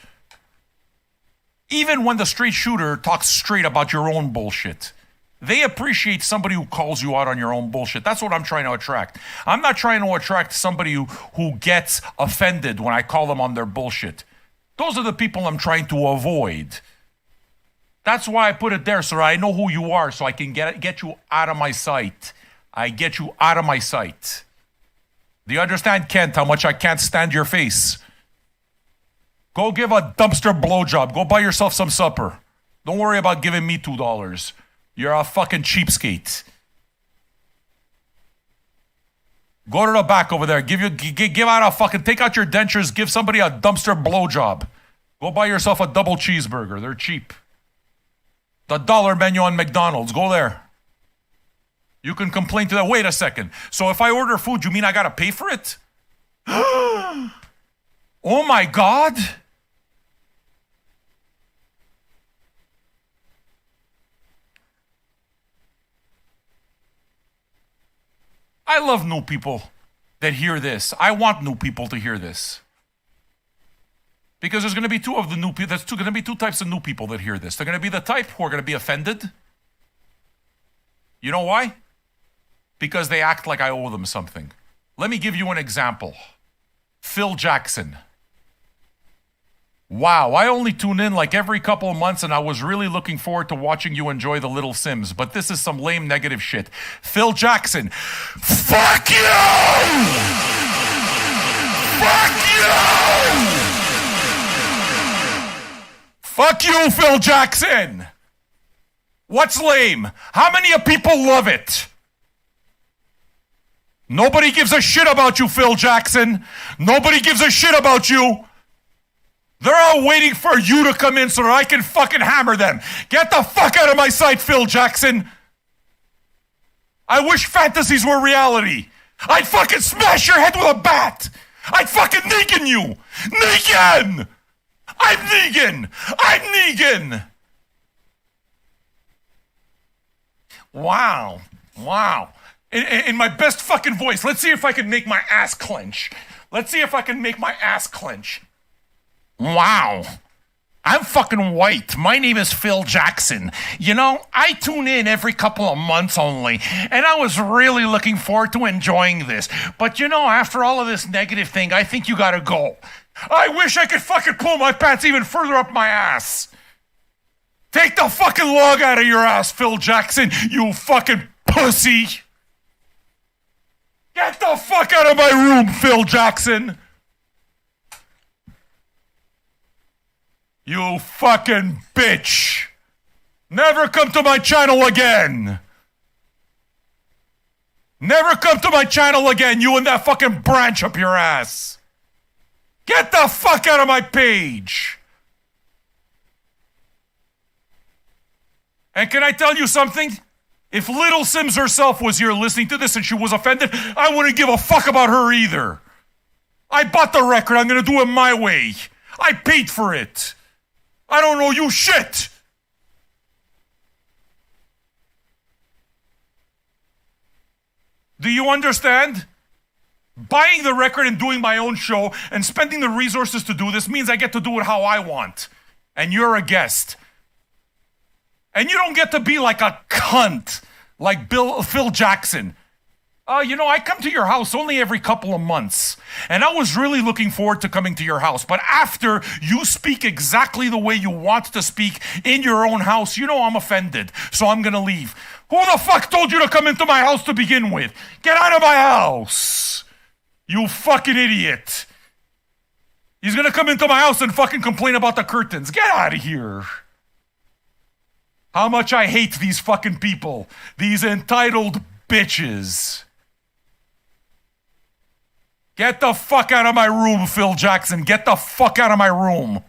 Even when the straight shooter talks straight about your own bullshit. They appreciate somebody who calls you out on your own bullshit. That's what I'm trying to attract. I'm not trying to attract somebody who gets offended when I call them on their bullshit. Those are the people I'm trying to avoid. That's why I put it there, so I know who you are, so I can get you out of my sight. I get you out of my sight. Do you understand, Kent, how much I can't stand your face? Go give a dumpster blowjob. Go buy yourself some supper. Don't worry about giving me $2. You're a fucking cheapskate. Go to the back over there. Give out a fucking, take out your dentures. Give somebody a dumpster blowjob. Go buy yourself a double cheeseburger. They're cheap. The $1 menu on McDonald's. Go there. You can complain to that. Wait a second. So if I order food, you mean I gotta pay for it? Oh my God. I love new people that hear this. I want new people to hear this. Because there's going to be two of the new people. There's going to be two types of new people that hear this. They're going to be the type who are going to be offended. You know why? Because they act like I owe them something. Let me give you an example. Phil Jackson. Wow, I only tune in like every couple of months and I was really looking forward to watching you enjoy the Little Simz, but this is some lame negative shit. Phil Jackson, fuck you! Fuck you! Fuck you, Phil Jackson! What's lame? How many of people love it? Nobody gives a shit about you, Phil Jackson. Nobody gives a shit about you. They're all waiting for you to come in so that I can fucking hammer them. Get the fuck out of my sight, Phil Jackson. I wish fantasies were reality. I'd fucking smash your head with a bat. I'd fucking Negan you. Negan! I'm Negan. I'm Negan. Wow. Wow. In my best fucking voice, let's see if I can make my ass clench. Let's see if I can make my ass clench. Wow. I'm fucking white. My name is Phil Jackson. You know, I tune in every couple of months only, and I was really looking forward to enjoying this. But you know, after all of this negative thing, I think you gotta go. I wish I could fucking pull my pants even further up my ass. Take the fucking log out of your ass, Phil Jackson, you fucking pussy. Get the fuck out of my room, Phil Jackson. You fucking bitch! Never come to my channel again! Never come to my channel again, you and that fucking branch up your ass! Get the fuck out of my page! And can I tell you something? If Little Simz herself was here listening to this and she was offended, I wouldn't give a fuck about her either. I bought the record, I'm gonna do it my way. I paid for it. I don't owe you shit! Do you understand? Buying the record and doing my own show and spending the resources to do this means I get to do it how I want. And you're a guest. And you don't get to be like a cunt like Phil Jackson. You know, I come to your house only every couple of months, and I was really looking forward to coming to your house. But after you speak exactly the way you want to speak in your own house, you know I'm offended, so I'm gonna leave. Who the fuck told you to come into my house to begin with? Get out of my house! You fucking idiot! He's gonna come into my house and fucking complain about the curtains. Get out of here! How much I hate these fucking people. These entitled bitches. Get the fuck out of my room, Phil Jackson. Get the fuck out of my room.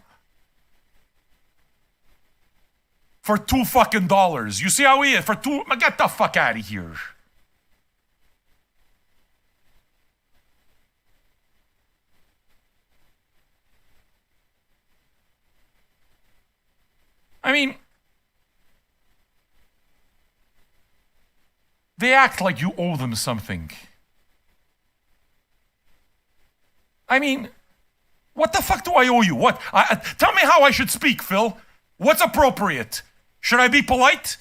For $2 fucking. You see how he is? For two, get the fuck out of here. I mean, they act like you owe them something. I mean, what the fuck do I owe you? What? Tell me how I should speak, Phil. What's appropriate? Should I be polite?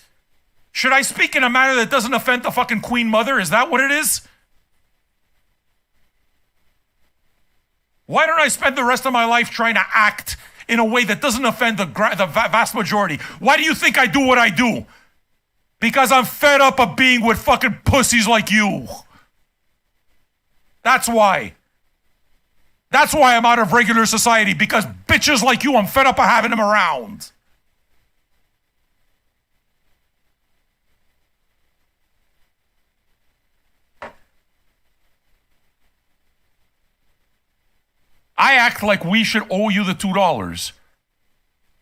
Should I speak in a manner that doesn't offend the fucking Queen Mother? Is that what it is? Why don't I spend the rest of my life trying to act in a way that doesn't offend the vast majority? Why do you think I do what I do? Because I'm fed up of being with fucking pussies like you. That's why. That's why I'm out of regular society, because bitches like you, I'm fed up of having them around. I act like we should owe you the $2.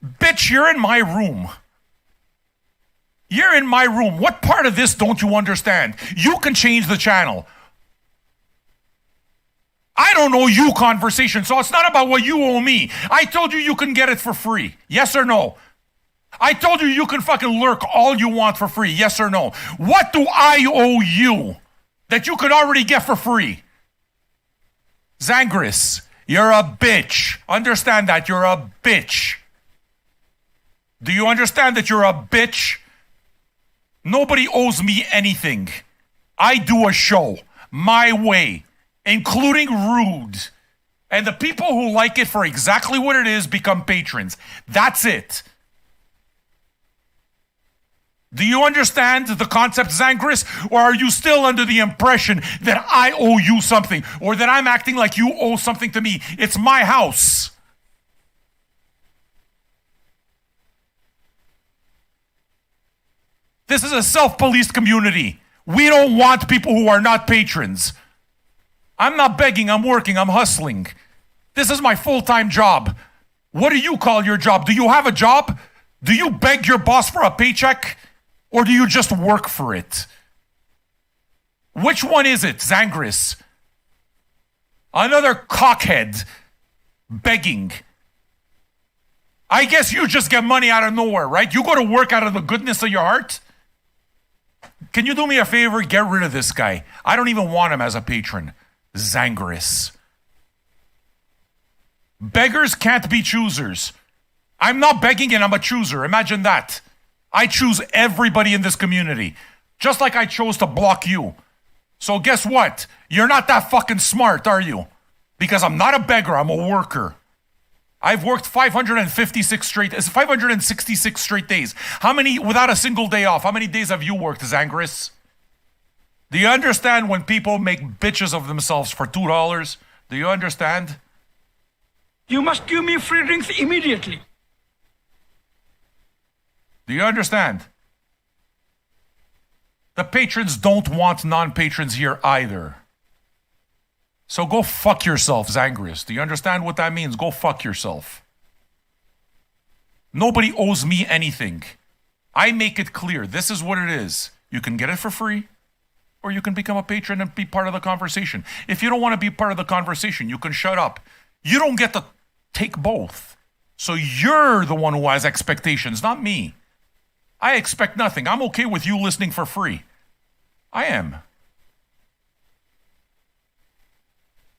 Bitch, you're in my room. You're in my room. What part of this don't you understand? You can change the channel. I don't owe you conversation, so it's not about what you owe me. I told you you can get it for free. Yes or no? I told you you can fucking lurk all you want for free. Yes or no? What do I owe you that you could already get for free? Zangris, you're a bitch. Understand that. You're a bitch. Do you understand that you're a bitch? Nobody owes me anything. I do a show my way, including Rude. And the people who like it for exactly what it is become patrons. That's it. Do you understand the concept, Zangris? Or are you still under the impression that I owe you something? Or that I'm acting like you owe something to me? It's my house. This is a self-policed community. We don't want people who are not patrons. I'm not begging, I'm working, I'm hustling. This is my full-time job. What do you call your job? Do you have a job? Do you beg your boss for a paycheck? Or do you just work for it? Which one is it, Zangris? Another cockhead begging. I guess you just get money out of nowhere, right? You go to work out of the goodness of your heart? Can you do me a favor? Get rid of this guy. I don't even want him as a patron. Zangris. Beggars can't be choosers. I'm not begging and I'm a chooser. Imagine that. I choose everybody in this community. Just like I chose to block you. So guess what? You're not that fucking smart, are you? Because I'm not a beggar, I'm a worker. I've worked 566 straight days. How many without a single day off? How many days have you worked, Zangris? Do you understand when people make bitches of themselves for $2? Do you understand? You must give me free drinks immediately. Do you understand? The patrons don't want non-patrons here either. So go fuck yourself, Zangris. Do you understand what that means? Go fuck yourself. Nobody owes me anything. I make it clear. This is what it is. You can get it for free, or you can become a patron and be part of the conversation. If you don't want to be part of the conversation, you can shut up. You don't get to take both. So you're the one who has expectations, not me. I expect nothing. I'm okay with you listening for free. I am.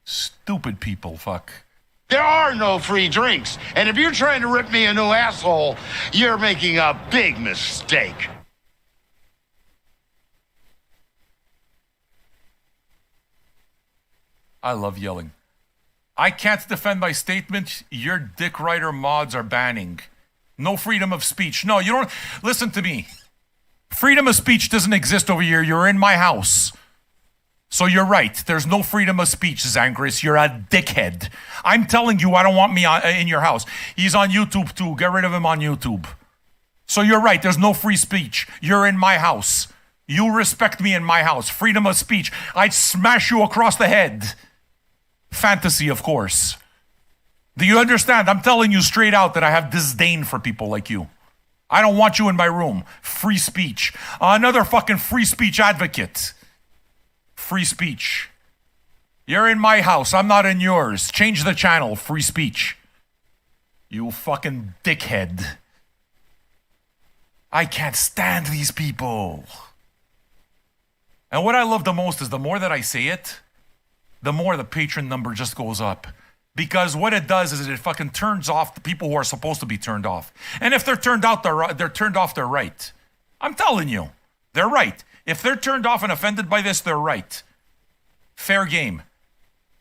Stupid people, fuck. There are no free drinks. And if you're trying to rip me a new asshole, you're making a big mistake. I love yelling. I can't defend my statement. Your dick rider mods are banning. No freedom of speech. No, you don't. Listen to me. Freedom of speech doesn't exist over here. You're in my house. So you're right. There's no freedom of speech, Zangris. You're a dickhead. I'm telling you, I don't want me in your house. He's on YouTube too. Get rid of him on YouTube. So you're right. There's no free speech. You're in my house. You respect me in my house. Freedom of speech. I'd smash you across the head. Fantasy, of course. Do you understand? I'm telling you straight out that I have disdain for people like you. I don't want you in my room. Free speech. Another fucking free speech advocate. Free speech. You're in my house. I'm not in yours. Change the channel. Free speech. You fucking dickhead. I can't stand these people. And what I love the most is the more that I say it, the more the patron number just goes up. Because what it does is it fucking turns off the people who are supposed to be turned off. And if they're turned off, they're right. I'm telling you, they're right. If they're turned off and offended by this, they're right. Fair game.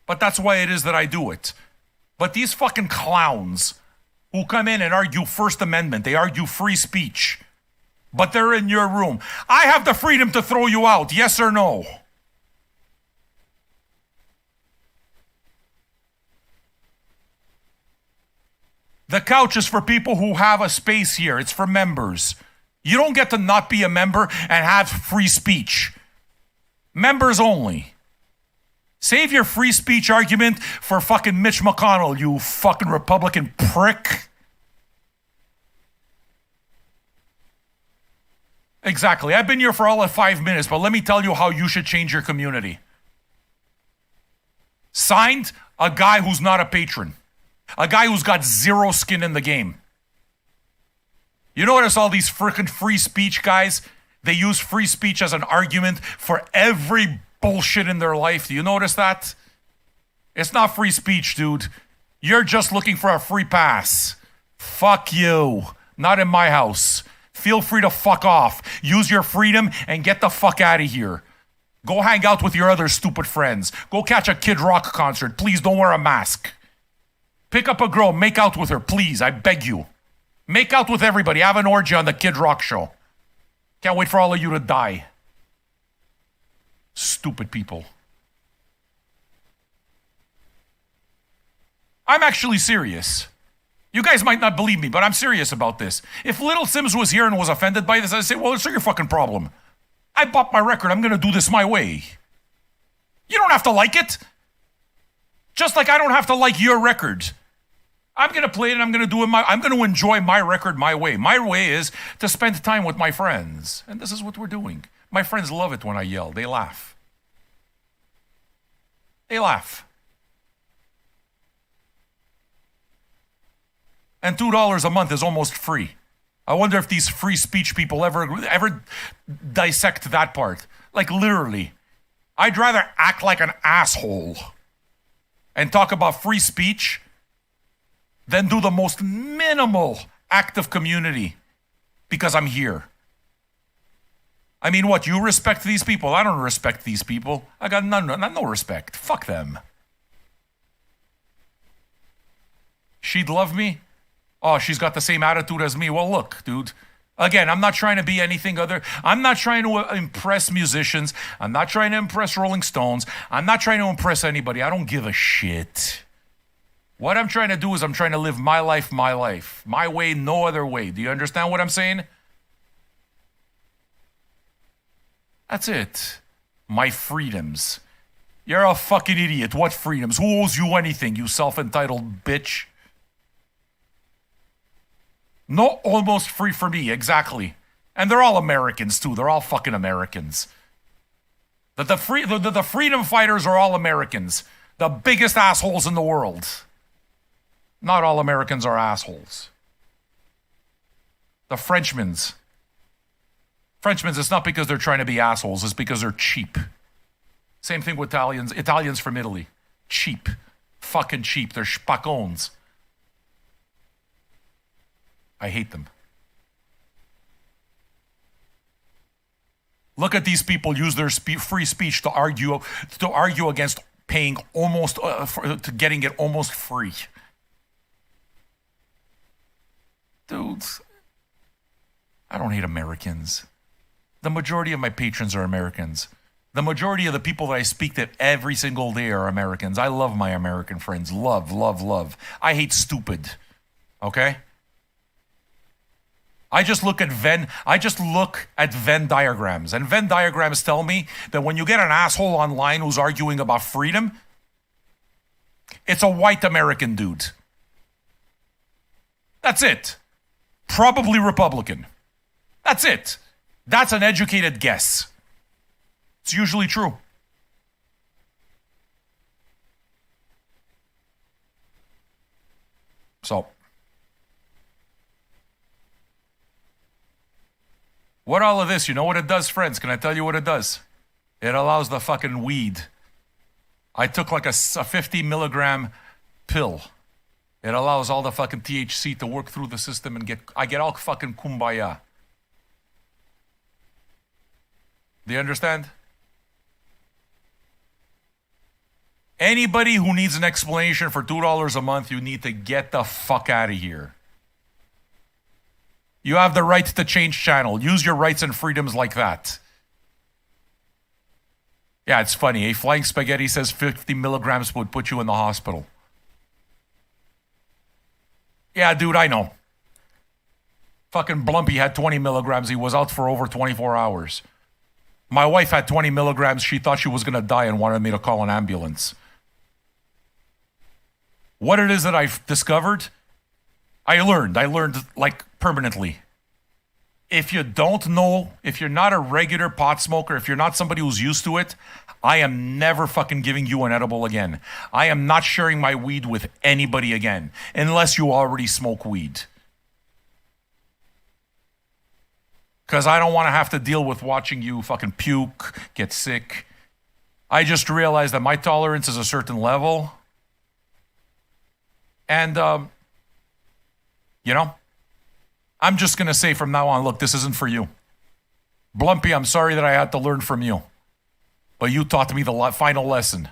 But that's why it is that I do it. But these fucking clowns who come in and argue First Amendment, they argue free speech, but they're in your room. I have the freedom to throw you out, yes or no? The couch is for people who have a space here. It's for members. You don't get to not be a member and have free speech. Members only. Save your free speech argument for fucking Mitch McConnell, you fucking Republican prick. Exactly. I've been here for all of 5 minutes, but let me tell you how you should change your community. Signed, a guy who's not a patron. A guy who's got zero skin in the game. You notice all these freaking free speech guys? They use free speech as an argument for every bullshit in their life. Do you notice that? It's not free speech, dude. You're just looking for a free pass. Fuck you. Not in my house. Feel free to fuck off. Use your freedom and get the fuck out of here. Go hang out with your other stupid friends. Go catch a Kid Rock concert. Please don't wear a mask. Pick up a girl. Make out with her. Please, I beg you. Make out with everybody. Have an orgy on the Kid Rock show. Can't wait for all of you to die. Stupid people. I'm actually serious. You guys might not believe me, but I'm serious about this. If Little Simz was here and was offended by this, I'd say, well, it's not your fucking problem. I bought my record. I'm going to do this my way. You don't have to like it. Just like I don't have to like your record. I'm going to play it and I'm going to enjoy my record my way. My way is to spend time with my friends. And this is what we're doing. My friends love it when I yell. They laugh. They laugh. And $2 a month is almost free. I wonder if these free speech people ever dissect that part. Like literally. I'd rather act like an asshole and talk about free speech than do the most minimal act of community because I'm here. I mean, what, you respect these people? I don't respect these people. I got no respect. Fuck them. She'd love me? Oh, she's got the same attitude as me. Well, look, dude. Again, I'm not trying to be anything other. I'm not trying to impress musicians. I'm not trying to impress Rolling Stones. I'm not trying to impress anybody. I don't give a shit. What I'm trying to do is I'm trying to live my life. My way, no other way. Do you understand what I'm saying? That's it. My freedoms. You're a fucking idiot. What freedoms? Who owes you anything, you self-entitled bitch? No, almost free for me, exactly. And they're all Americans, too. They're all fucking Americans. The freedom fighters are all Americans. The biggest assholes in the world. Not all Americans are assholes. The Frenchmans, it's not because they're trying to be assholes. It's because they're cheap. Same thing with Italians. Italians from Italy. Cheap. Fucking cheap. They're spaccons. I hate them. Look at these people use their free speech to argue against paying almost to getting it almost free. Dudes, I don't hate Americans. The majority of my patrons are Americans. The majority of the people that I speak to every single day are Americans. I love my American friends. Love, love, love. I hate stupid. Okay? I just look at Venn diagrams. And Venn diagrams tell me that when you get an asshole online who's arguing about freedom, it's a white American dude. That's it. Probably Republican. That's it. That's an educated guess. It's usually true. So, what all of this, you know what it does, friends? Can I tell you what it does? It allows the fucking weed. I took like a 50 milligram pill. It allows all the fucking THC to work through the system and I get all fucking kumbaya. Do you understand? Anybody who needs an explanation for $2 a month, you need to get the fuck out of here. You have the right to change channel. Use your rights and freedoms like that. Yeah, it's funny. Flying Spaghetti says 50 milligrams would put you in the hospital. Yeah, dude, I know. Fucking Blumpy had 20 milligrams. He was out for over 24 hours. My wife had 20 milligrams. She thought she was going to die and wanted me to call an ambulance. What it is that I've discovered, I learned like permanently. If you don't know, if you're not a regular pot smoker, if you're not somebody who's used to it, I am never fucking giving you an edible again. I am not sharing my weed with anybody again, unless you already smoke weed. Because I don't want to have to deal with watching you fucking puke, get sick. I just realized that my tolerance is a certain level. And, I'm just going to say from now on, look, this isn't for you. Blumpy, I'm sorry that I had to learn from you. But you taught me the final lesson.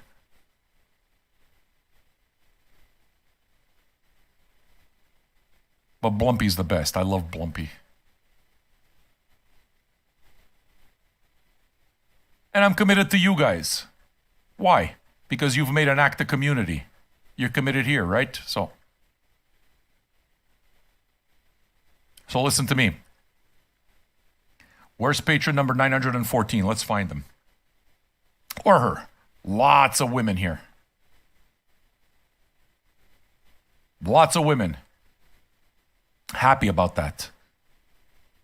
But Blumpy's the best. I love Blumpy. And I'm committed to you guys. Why? Because you've made an act of community. You're committed here, right? So listen to me. Where's patron number 914? Let's find him. Or her. Lots of women here. Lots of women. Happy about that.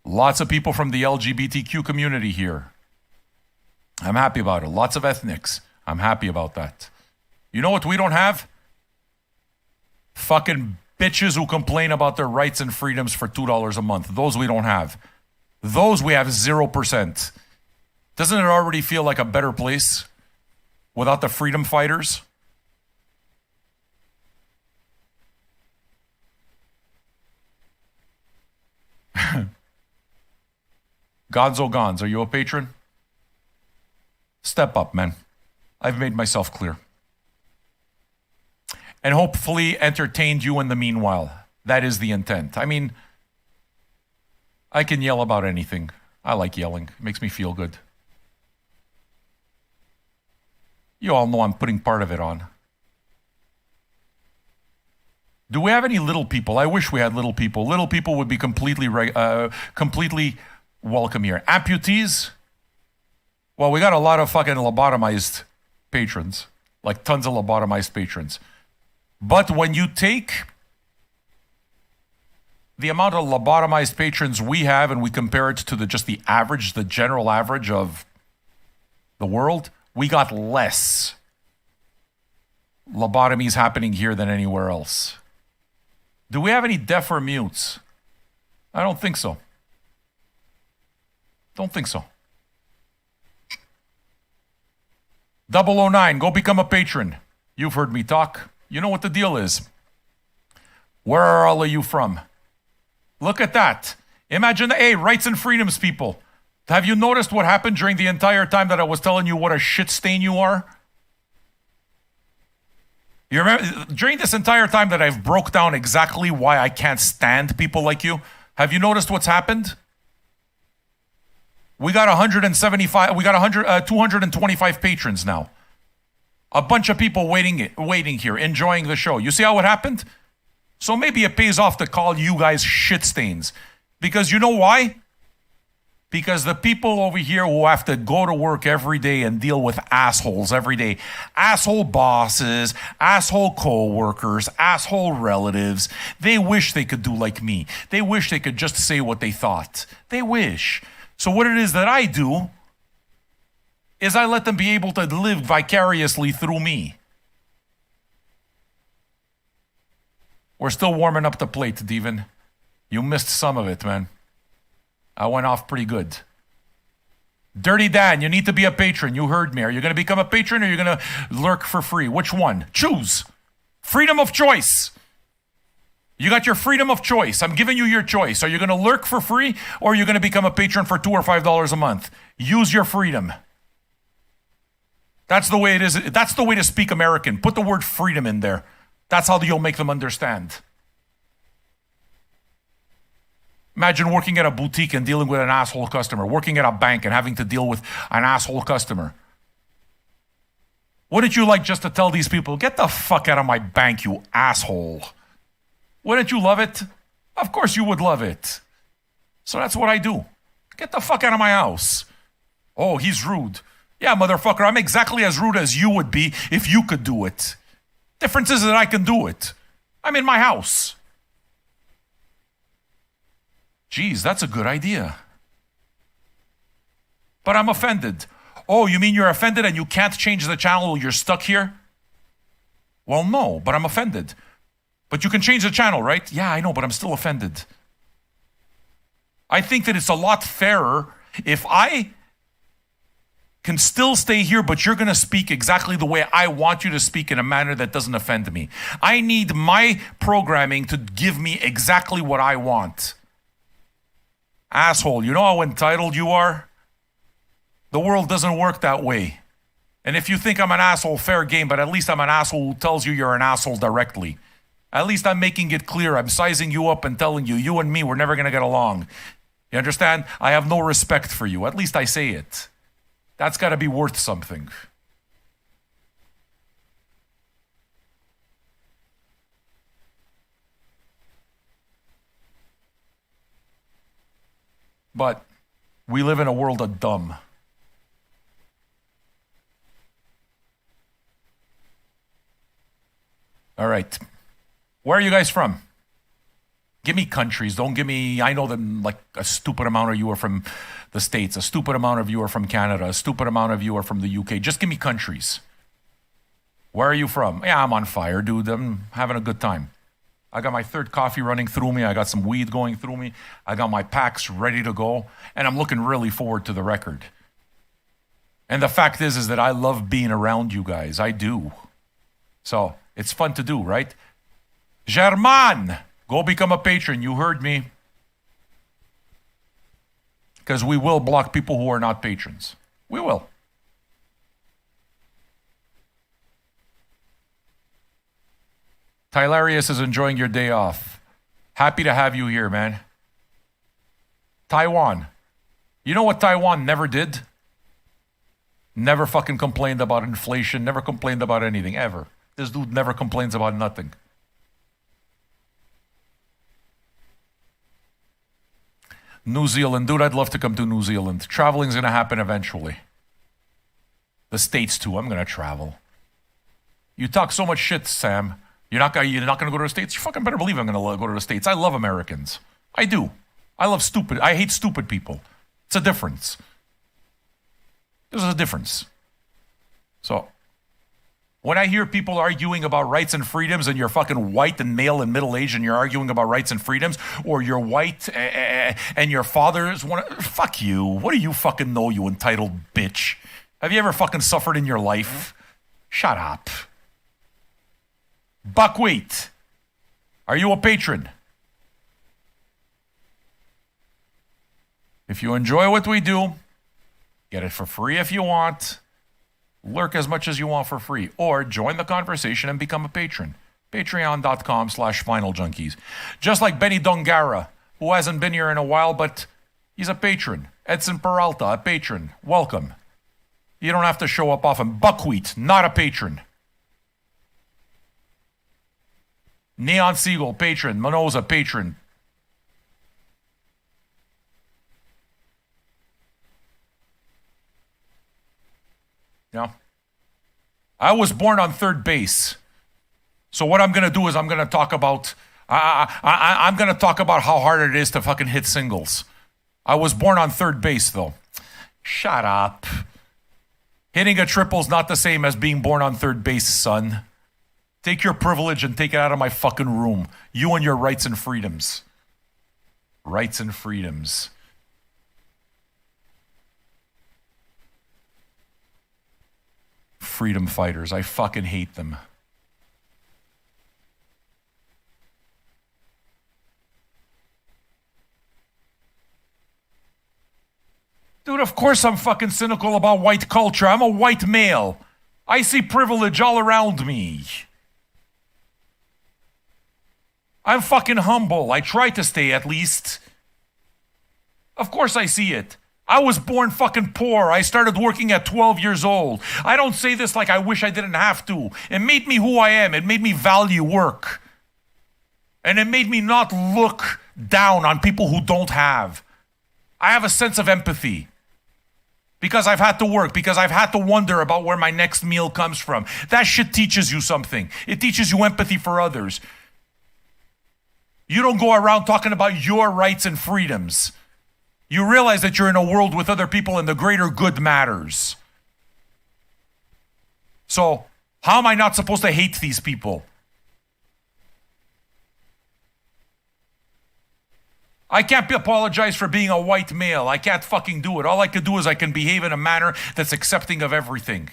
Lots of people from the LGBTQ community here. I'm happy about it. Lots of ethnics. I'm happy about that. You know what we don't have? Fucking bitches who complain about their rights and freedoms for $2 a month. Those we don't have. Those we have 0%. Doesn't it already feel like a better place without the freedom fighters? Gonzo Gons, are you a patron? Step up, man. I've made myself clear. And hopefully entertained you in the meanwhile. That is the intent. I mean, I can yell about anything. I like yelling. It makes me feel good. You all know I'm putting part of it on. Do we have any little people? I wish we had little people. Little people would be completely welcome here. Amputees? Well, we got a lot of fucking lobotomized patrons. Like tons of lobotomized patrons. But when you take the amount of lobotomized patrons we have and we compare it to the average, the general average of the world, we got less lobotomies happening here than anywhere else. Do we have any deaf or mutes? I don't think so. Don't think so. 009, go become a patron. You've heard me talk. You know what the deal is. Where are all of you from? Look at that. Imagine, hey, rights and freedoms people. Have you noticed what happened during the entire time that I was telling you what a shit stain you are? You remember, during this entire time that I've broke down exactly why I can't stand people like you, have you noticed what's happened? We got 225 patrons now. A bunch of people waiting here, enjoying the show. You see how it happened? So maybe it pays off to call you guys shit stains. Because you know why? Because the people over here who have to go to work every day and deal with assholes every day, asshole bosses, asshole co-workers, asshole relatives, they wish they could do like me. They wish they could just say what they thought. They wish. So what it is that I do is I let them be able to live vicariously through me. We're still warming up the plate, Devin. You missed some of it, man. I went off pretty good. Dirty Dan, you need to be a patron. You heard me. Are you going to become a patron or are you going to lurk for free? Which one? Choose. Freedom of choice. You got your freedom of choice. I'm giving you your choice. Are you going to lurk for free or are you going to become a patron for $2 or $5 a month? Use your freedom. That's the way it is. That's the way to speak American. Put the word freedom in there. That's how you'll make them understand. Imagine working at a boutique and dealing with an asshole customer, working at a bank and having to deal with an asshole customer. Wouldn't you like just to tell these people, get the fuck out of my bank, you asshole? Wouldn't you love it? Of course you would love it. So that's what I do. Get the fuck out of my house. Oh, he's rude. Yeah, motherfucker, I'm exactly as rude as you would be if you could do it. Difference is that I can do it. I'm in my house. Geez, that's a good idea. But I'm offended. Oh, you mean you're offended and you can't change the channel, you're stuck here? Well, no, but I'm offended. But you can change the channel, right? Yeah, I know, but I'm still offended. I think that it's a lot fairer if I can still stay here, but you're going to speak exactly the way I want you to speak in a manner that doesn't offend me. I need my programming to give me exactly what I want. Asshole, you know how entitled you are? The world doesn't work that way. And if you think I'm an asshole, fair game, but at least I'm an asshole who tells you you're an asshole directly. At least I'm making it clear. I'm sizing you up and telling you, you and me, we're never going to get along. You understand? I have no respect for you. At least I say it. That's got to be worth something. But we live in a world of dumb. All right. Where are you guys from? Give me countries. Don't give me, I know that like a stupid amount of you are from the States. A stupid amount of you are from Canada. A stupid amount of you are from the UK. Just give me countries. Where are you from? Yeah, I'm on fire, dude. I'm having a good time. I got my third coffee running through me. I got some weed going through me. I got my packs ready to go. And I'm looking really forward to the record. And the fact is that I love being around you guys. I do. So it's fun to do, right? German, go become a patron. You heard me. Because we will block people who are not patrons. We will. Tylarius is enjoying your day off. Happy to have you here, man. Taiwan. You know what Taiwan never did? Never fucking complained about inflation. Never complained about anything, ever. This dude never complains about nothing. New Zealand. Dude, I'd love to come to New Zealand. Traveling's going to happen eventually. The States, too. I'm going to travel. You talk so much shit, Sam. You're not going to go to the States? You fucking better believe I'm going to go to the States. I love Americans. I do. I hate stupid people. It's a difference. There's a difference. So, when I hear people arguing about rights and freedoms and you're fucking white and male and middle-aged and you're arguing about rights and freedoms, or you're white and your father's one, fuck you. What do you fucking know, you entitled bitch? Have you ever fucking suffered in your life? Shut up. Buckwheat, are you a patron? If you enjoy what we do, get it for free if you want. Lurk as much as you want for free. Or join the conversation and become a patron. Patreon.com/FinalJunkies. Just like Benny Dongara, who hasn't been here in a while, but he's a patron. Edson Peralta, a patron. Welcome. You don't have to show up often. Buckwheat, not a patron. Neon Siegel, patron. Manoza, patron. Yeah. I was born on third base. So what I'm going to do is I'm going to talk about I'm going to talk about how hard it is to fucking hit singles. I was born on third base though. Shut up. Hitting a triple is not the same as being born on third base, son. Take your privilege and take it out of my fucking room. You and your rights and freedoms. Rights and freedoms. Freedom fighters. I fucking hate them. Dude, of course I'm fucking cynical about white culture. I'm a white male. I see privilege all around me. I'm fucking humble. I try to stay at least. Of course I see it. I was born fucking poor. I started working at 12 years old. I don't say this like I wish I didn't have to. It made me who I am. It made me value work. And it made me not look down on people who don't have. I have a sense of empathy. Because I've had to work, because I've had to wonder about where my next meal comes from. That shit teaches you something. It teaches you empathy for others. You don't go around talking about your rights and freedoms. You realize that you're in a world with other people and the greater good matters. So, how am I not supposed to hate these people? I can't apologize for being a white male. I can't fucking do it. All I can do is I can behave in a manner that's accepting of everything.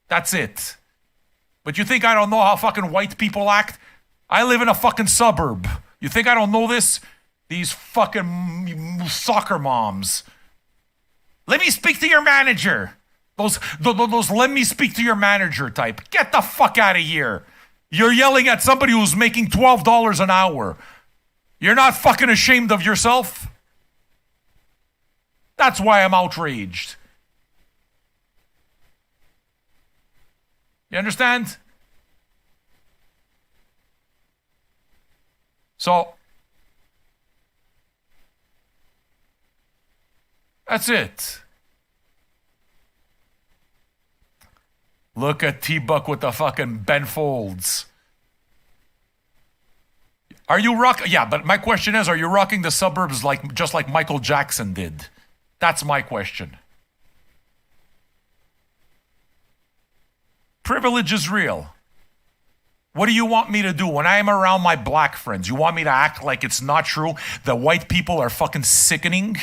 That's it. But you think I don't know how fucking white people act? I live in a fucking suburb. You think I don't know this? These fucking soccer moms. Let me speak to your manager. Those let me speak to your manager type. Get the fuck out of here. You're yelling at somebody who's making $12 an hour. You're not fucking ashamed of yourself? That's why I'm outraged. You understand? So, that's it. Look at T-Buck with the fucking Ben Folds. Are you rocking? Yeah, but my question is, are you rocking the suburbs just like Michael Jackson did? That's my question. Privilege is real. What do you want me to do when I am around my black friends? You want me to act like it's not true that white people are fucking sickening?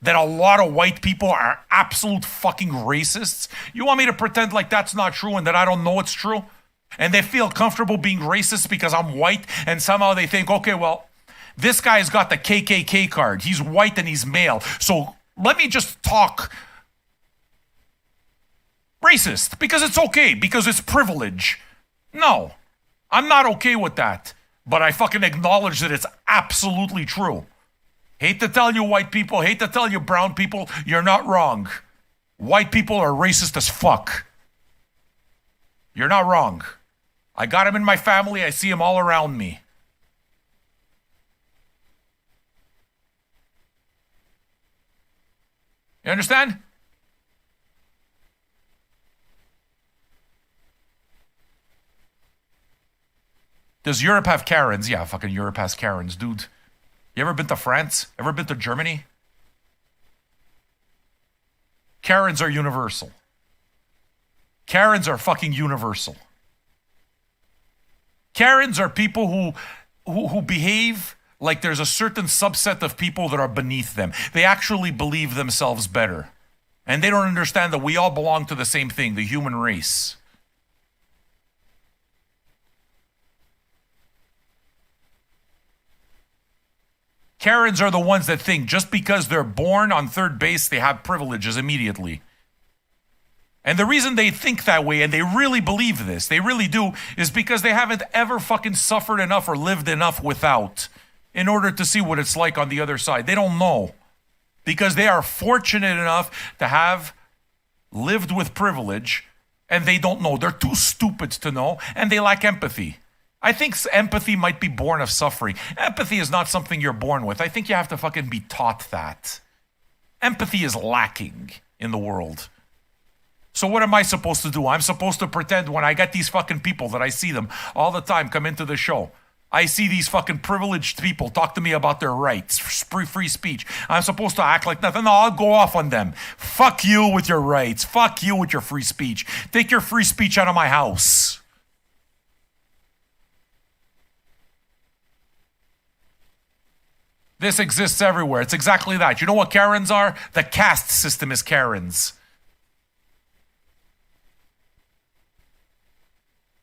That a lot of white people are absolute fucking racists? You want me to pretend like that's not true and that I don't know it's true? And they feel comfortable being racist because I'm white, and somehow they think, okay, well, this guy's got the KKK card. He's white and he's male. So let me just talk racist because it's okay, because it's privilege. No, I'm not okay with that. But I fucking acknowledge that it's absolutely true. Hate to tell you white people, hate to tell you brown people, you're not wrong. White people are racist as fuck. You're not wrong. I got him in my family. I see him all around me. You understand? Does Europe have Karens? Yeah, fucking Europe has Karens, dude. You ever been to France? Ever been to Germany? Karens are universal. Karens are fucking universal. Karens are people who behave like there's a certain subset of people that are beneath them. They actually believe themselves better. And they don't understand that we all belong to the same thing, the human race. Karens are the ones that think just because they're born on third base, they have privileges immediately. And the reason they think that way, and they really believe this, they really do, is because they haven't ever fucking suffered enough or lived enough without in order to see what it's like on the other side. They don't know. Because they are fortunate enough to have lived with privilege, and they don't know. They're too stupid to know, and they lack empathy. I think empathy might be born of suffering. Empathy is not something you're born with. I think you have to fucking be taught that. Empathy is lacking in the world. So what am I supposed to do? I'm supposed to pretend when I get these fucking people that I see them all the time come into the show. I see these fucking privileged people talk to me about their rights, free speech. I'm supposed to act like nothing. No, I'll go off on them. Fuck you with your rights. Fuck you with your free speech. Take your free speech out of my house. This exists everywhere. It's exactly that. You know what Karens are? The caste system is Karens.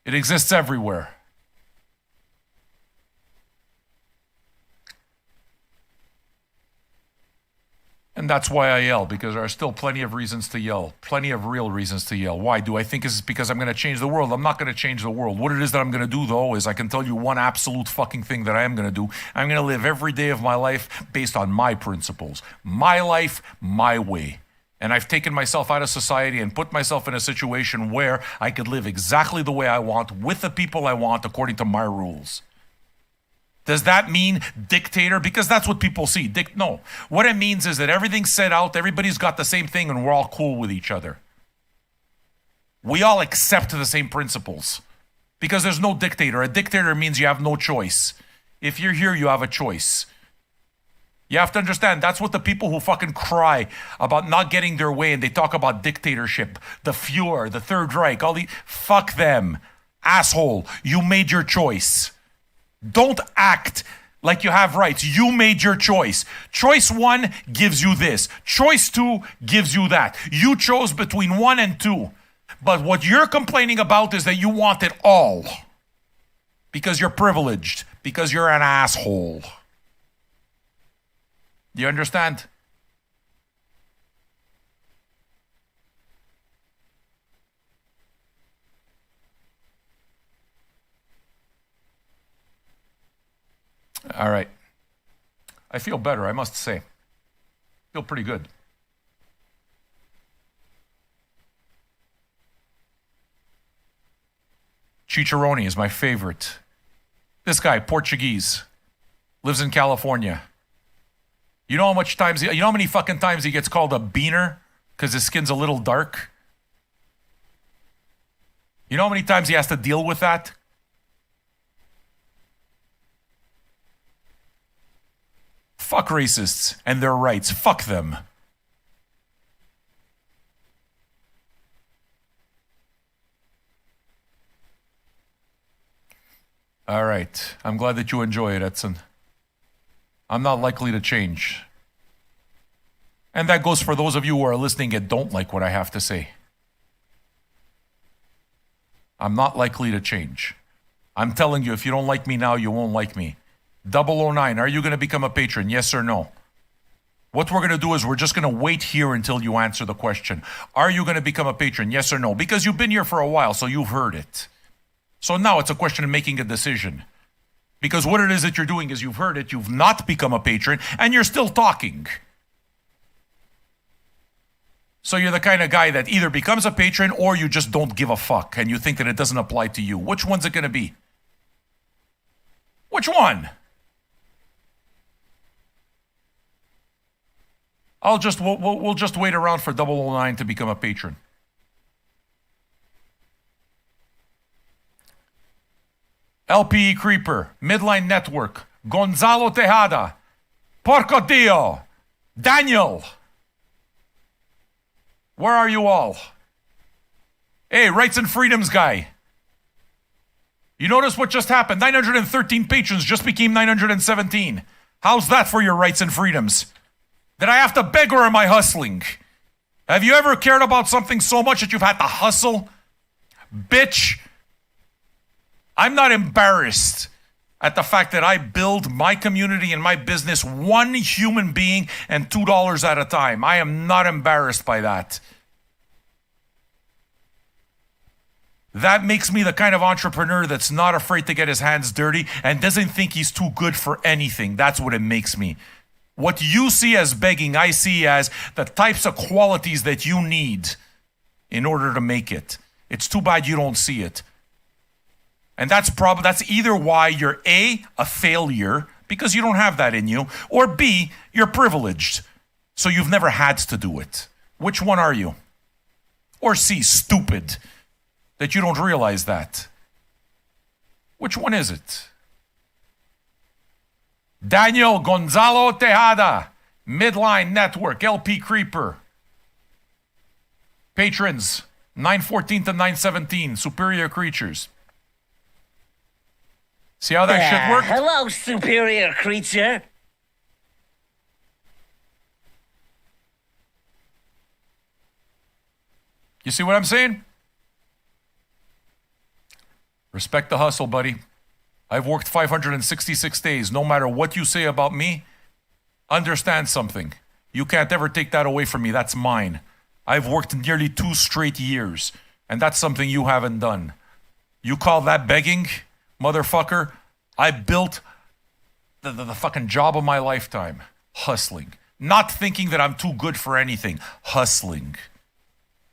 It exists everywhere. And that's why I yell, because there are still plenty of reasons to yell. Plenty of real reasons to yell. Why? Do I think it's because I'm going to change the world? I'm not going to change the world. What it is that I'm going to do, though, is I can tell you one absolute fucking thing that I am going to do. I'm going to live every day of my life based on my principles. My life, my way. And I've taken myself out of society and put myself in a situation where I could live exactly the way I want, with the people I want, according to my rules. Does that mean dictator? Because that's what people see. No. What it means is that everything's set out, everybody's got the same thing, and we're all cool with each other. We all accept the same principles. Because there's no dictator. A dictator means you have no choice. If you're here, you have a choice. You have to understand, that's what the people who fucking cry about not getting their way and they talk about dictatorship, the Fuhrer, the Third Reich, fuck them. Asshole, you made your choice. Don't act like you have rights. You made your choice. Choice 1 gives you this. Choice 2 gives you that. You chose between 1 and 2. But what you're complaining about is that you want it all. Because you're privileged. Because you're an asshole. Do you understand? All right. I feel better, I must say. Feel pretty good. Chicharroni is my favorite. This guy, Portuguese, lives in California. You know how many fucking times he gets called a beaner because his skin's a little dark? You know how many times he has to deal with that? Fuck racists and their rights. Fuck them. All right. I'm glad that you enjoy it, Edson. I'm not likely to change. And that goes for those of you who are listening and don't like what I have to say. I'm not likely to change. I'm telling you, if you don't like me now, you won't like me. 009, are you going to become a patron? Yes or no? What we're going to do is we're just going to wait here until you answer the question. Are you going to become a patron? Yes or no? Because you've been here for a while, so you've heard it. So now it's a question of making a decision. Because what it is that you're doing is you've heard it, you've not become a patron, and you're still talking. So you're the kind of guy that either becomes a patron or you just don't give a fuck and you think that it doesn't apply to you. Which one's it going to be? Which one? We'll just wait around for 009 to become a patron. LPE Creeper, Midline Network, Gonzalo Tejada, Porco Dio, Daniel. Where are you all? Hey, Rights and Freedoms guy. You notice what just happened? 913 patrons just became 917. How's that for your rights and freedoms? Did I have to beg or am I hustling? Have you ever cared about something so much that you've had to hustle? Bitch. I'm not embarrassed at the fact that I build my community and my business one human being and $2 at a time. I am not embarrassed by that. That makes me the kind of entrepreneur that's not afraid to get his hands dirty and doesn't think he's too good for anything. That's what it makes me. What you see as begging, I see as the types of qualities that you need in order to make it. It's too bad you don't see it. And that's either why you're A, a failure, because you don't have that in you, or B, you're privileged, so you've never had to do it. Which one are you? Or C, stupid, that you don't realize that. Which one is it? Daniel Gonzalo Tejada, Midline Network, LP Creeper. Patrons, 914 to 917, Superior Creatures. See how that shit worked? Hello, superior creature. You see what I'm saying? Respect the hustle, buddy. I've worked 566 days. No matter what you say about me, understand something. You can't ever take that away from me. That's mine. I've worked nearly 2 straight years, and that's something you haven't done. You call that begging? Motherfucker, I built the fucking job of my lifetime. Hustling. Not thinking that I'm too good for anything. Hustling.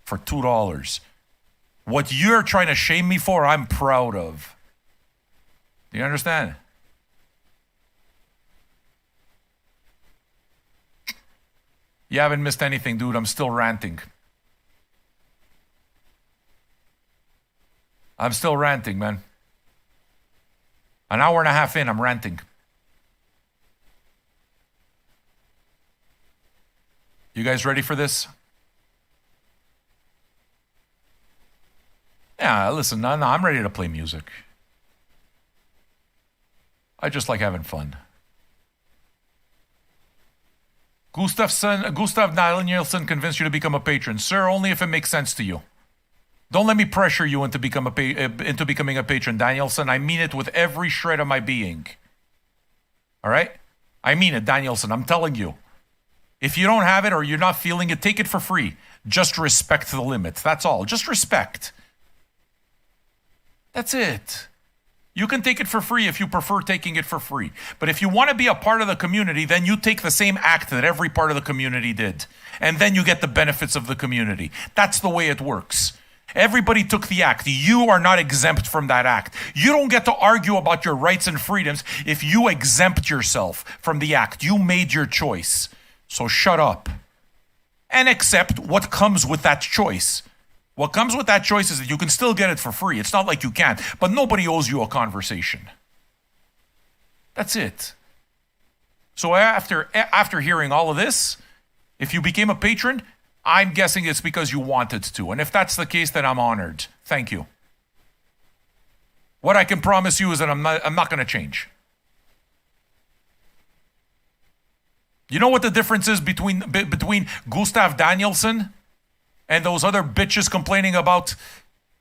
For $2. What you're trying to shame me for, I'm proud of. Do you understand? You haven't missed anything, dude. I'm still ranting. I'm still ranting, man. An hour and a half in, I'm ranting. You guys ready for this? Yeah, listen, no, I'm ready to play music. I just like having fun. Gustav Danielson convinced you to become a patron. Sir, only if it makes sense to you. Don't let me pressure you into becoming a patron, Danielson. I mean it with every shred of my being. All right? I mean it, Danielson. I'm telling you. If you don't have it or you're not feeling it, take it for free. Just respect the limits. That's all. Just respect. That's it. You can take it for free if you prefer taking it for free. But if you want to be a part of the community, then you take the same act that every part of the community did. And then you get the benefits of the community. That's the way it works. Everybody took the act. You are not exempt from that act. You don't get to argue about your rights and freedoms if you exempt yourself from the act. You made your choice. So shut up. And accept what comes with that choice. What comes with that choice is that you can still get it for free. It's not like you can't, but nobody owes you a conversation. That's it. So after hearing all of this, if you became a patron, I'm guessing it's because you wanted to. And if that's the case, then I'm honored. Thank you. What I can promise you is that I'm not going to change. You know what the difference is between Gustav Danielson and those other bitches complaining about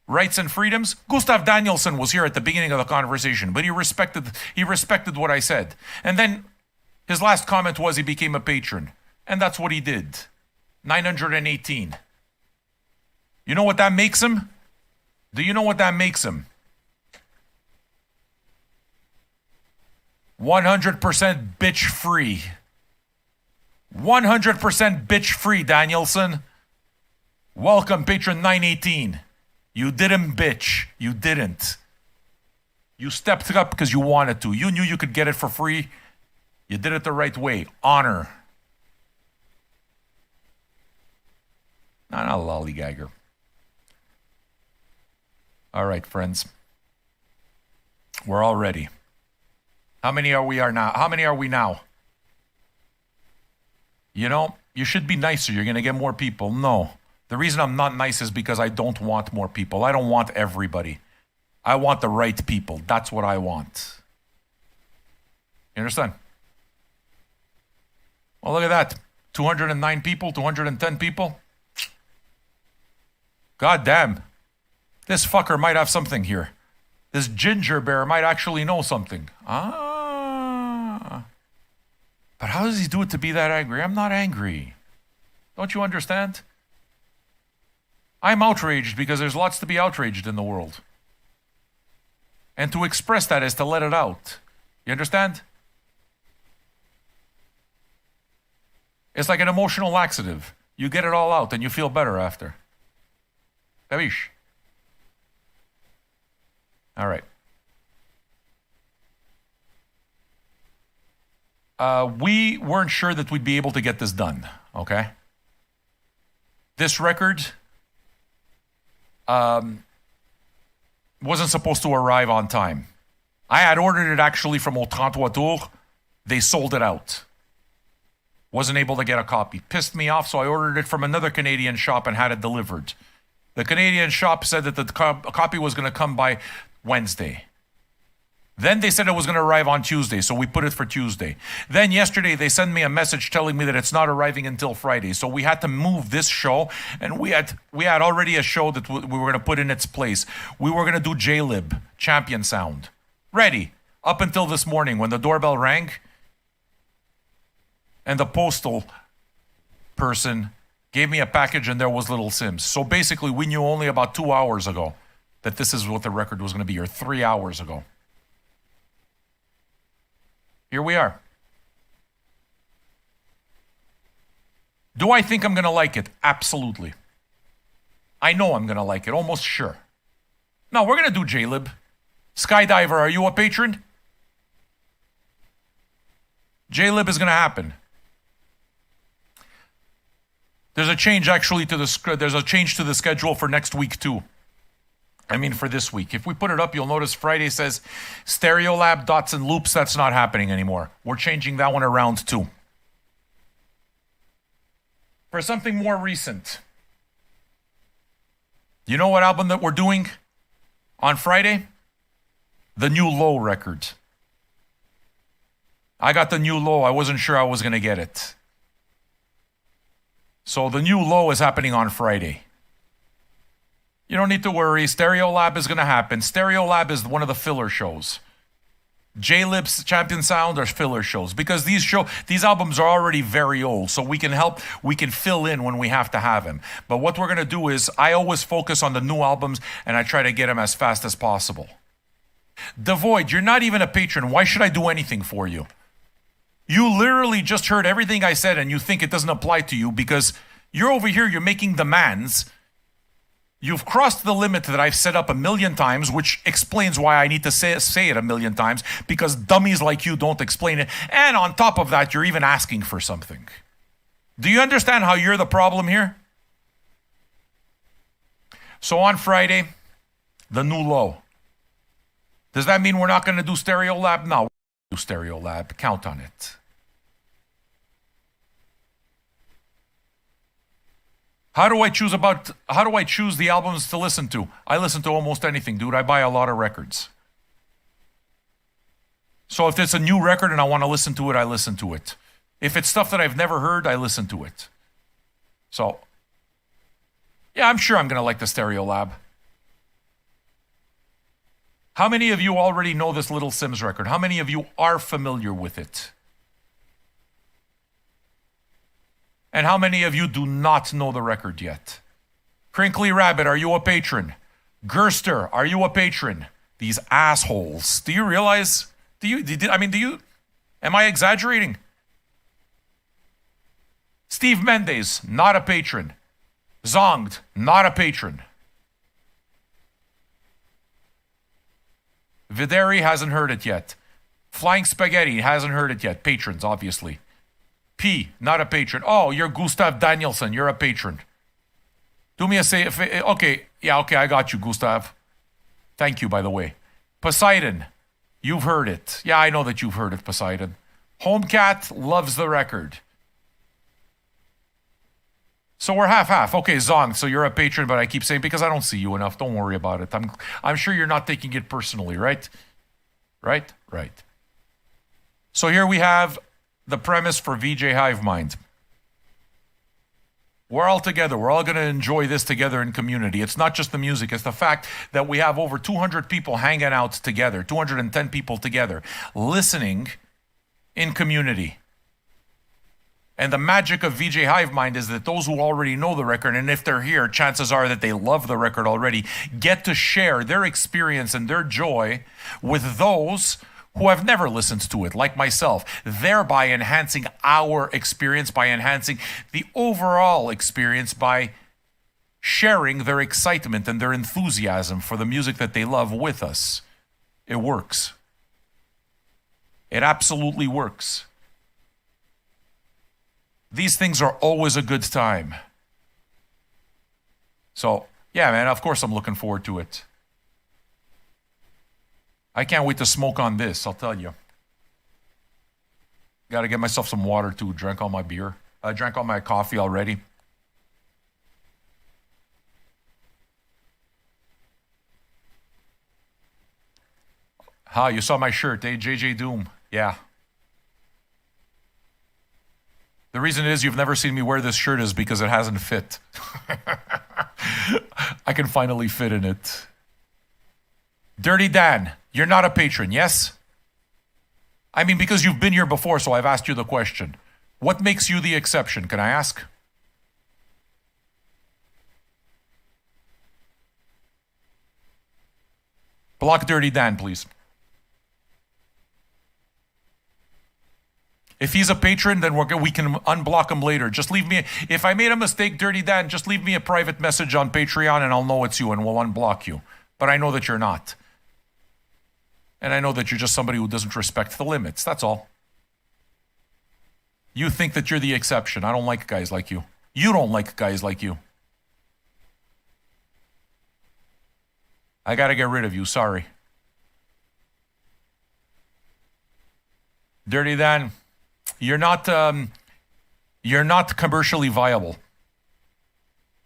rights and freedoms? Gustav Danielson was here at the beginning of the conversation, but he respected what I said. And then his last comment was he became a patron. And that's what he did. 918. You know what that makes him? Do you know what that makes him? 100% bitch free. 100% bitch free, Danielson. Welcome, patron 918. You didn't bitch. You didn't. You stepped up because you wanted to. You knew you could get it for free. You did it the right way. Honor. Not a lollygagger. All right, friends. We're all ready. How many are we now? You know, you should be nicer. You're going to get more people. No. The reason I'm not nice is because I don't want more people. I don't want everybody. I want the right people. That's what I want. You understand? Well, look at that. 209 people, 210 people. God damn. This fucker might have something here. This ginger bear might actually know something. But how does he do it to be that angry? I'm not angry. Don't you understand? I'm outraged because there's lots to be outraged in the world. And to express that is to let it out. You understand? It's like an emotional laxative. You get it all out and you feel better after. Kavish? All right. We weren't sure that we'd be able to get this done, okay? This record wasn't supposed to arrive on time. I had ordered it actually from Au 33 Tours. They sold it out. Wasn't able to get a copy. Pissed me off, so I ordered it from another Canadian shop and had it delivered. The Canadian shop said that the copy was going to come by Wednesday. Then they said it was going to arrive on Tuesday, so we put it for Tuesday. Then yesterday they sent me a message telling me that it's not arriving until Friday. So we had to move this show, and we had already a show that we were going to put in its place. We were going to do J-Lib, Champion Sound. Ready. Up until this morning when the doorbell rang and the postal person gave me a package and there was Little Simz. So basically we knew only about 2 hours ago that this is what the record was going to be, or 3 hours ago. Here we are. Do I think I'm going to like it? Absolutely. I know I'm going to like it, almost sure. No, we're going to do J-Lib. Skydiver, are you a patron? J-Lib is going to happen. There's a change actually to the schedule for next week too. I mean for this week. If we put it up, you'll notice Friday says Stereolab, Dots and Loops. That's not happening anymore. We're changing that one around too. For something more recent. You know what album that we're doing on Friday? The New Low record. I got the New Low. I wasn't sure I was going to get it. So the New Low is happening on Friday. You don't need to worry. Stereolab is going to happen. Stereolab is one of the filler shows. J-Lib's Champion Sound are filler shows because these albums are already very old, so we can fill in when we have to have them. But what we're going to do is I always focus on the new albums and I try to get them as fast as possible. Devoid, you're not even a patron. Why should I do anything for you? You literally just heard everything I said and you think it doesn't apply to you because you're over here, you're making demands. You've crossed the limit that I've set up 1,000,000 times, which explains why I need to say it 1,000,000 times, because dummies like you don't explain it. And on top of that, you're even asking for something. Do you understand how you're the problem here? So on Friday, the New Low. Does that mean we're not going to do Stereolab? No, we'll do Stereolab. Count on it. How do I choose the albums to listen to? I listen to almost anything, dude. I buy a lot of records. So if it's a new record and I want to listen to it, I listen to it. If it's stuff that I've never heard, I listen to it. So, yeah, I'm sure I'm going to like the Stereolab. How many of you already know this Little Simz record? How many of you are familiar with it? And how many of you do not know the record yet? Crinkly Rabbit, are you a patron? Gerster, are you a patron? These assholes. Do you realize? Am I exaggerating? Steve Mendes, not a patron. Zonged, not a patron. Videri hasn't heard it yet. Flying Spaghetti hasn't heard it yet. Patrons, obviously. P, not a patron. Oh, you're Gustav Danielson. You're a patron. Do me a say. Okay, I got you, Gustav. Thank you, by the way. Poseidon, you've heard it. Yeah, I know that you've heard it, Poseidon. Homecat loves the record. So we're half-half. Okay, Zong, so you're a patron, but I keep saying because I don't see you enough. Don't worry about it. I'm sure you're not taking it personally, right? Right. So here we have the premise for VJ Hive Mind. We're all together. We're all going to enjoy this together in community. It's not just the music. It's the fact that we have over 200 people hanging out together, 210 people together, listening in community. And the magic of VJ Hive Mind is that those who already know the record, and if they're here, chances are that they love the record already, get to share their experience and their joy with those who have never listened to it, like myself, thereby enhancing our experience, by enhancing the overall experience, by sharing their excitement and their enthusiasm for the music that they love with us. It works. It absolutely works. These things are always a good time. So, yeah, man, of course I'm looking forward to it. I can't wait to smoke on this, I'll tell you. Got to get myself some water, too. Drank all my beer. I drank all my coffee already. You saw my shirt, eh? JJ Doom. Yeah. The reason is you've never seen me wear this shirt is because it hasn't fit. I can finally fit in it. Dirty Dan, you're not a patron, yes? I mean, because you've been here before, so I've asked you the question. What makes you the exception, can I ask? Block Dirty Dan, please. If he's a patron, then we can unblock him later. Just leave me, if I made a mistake, Dirty Dan, just leave me a private message on Patreon and I'll know it's you and we'll unblock you. But I know that you're not. And I know that you're just somebody who doesn't respect the limits. That's all. You think that you're the exception. I don't like guys like you. You don't like guys like you. I gotta get rid of you, sorry. Dirty Dan, you're not commercially viable.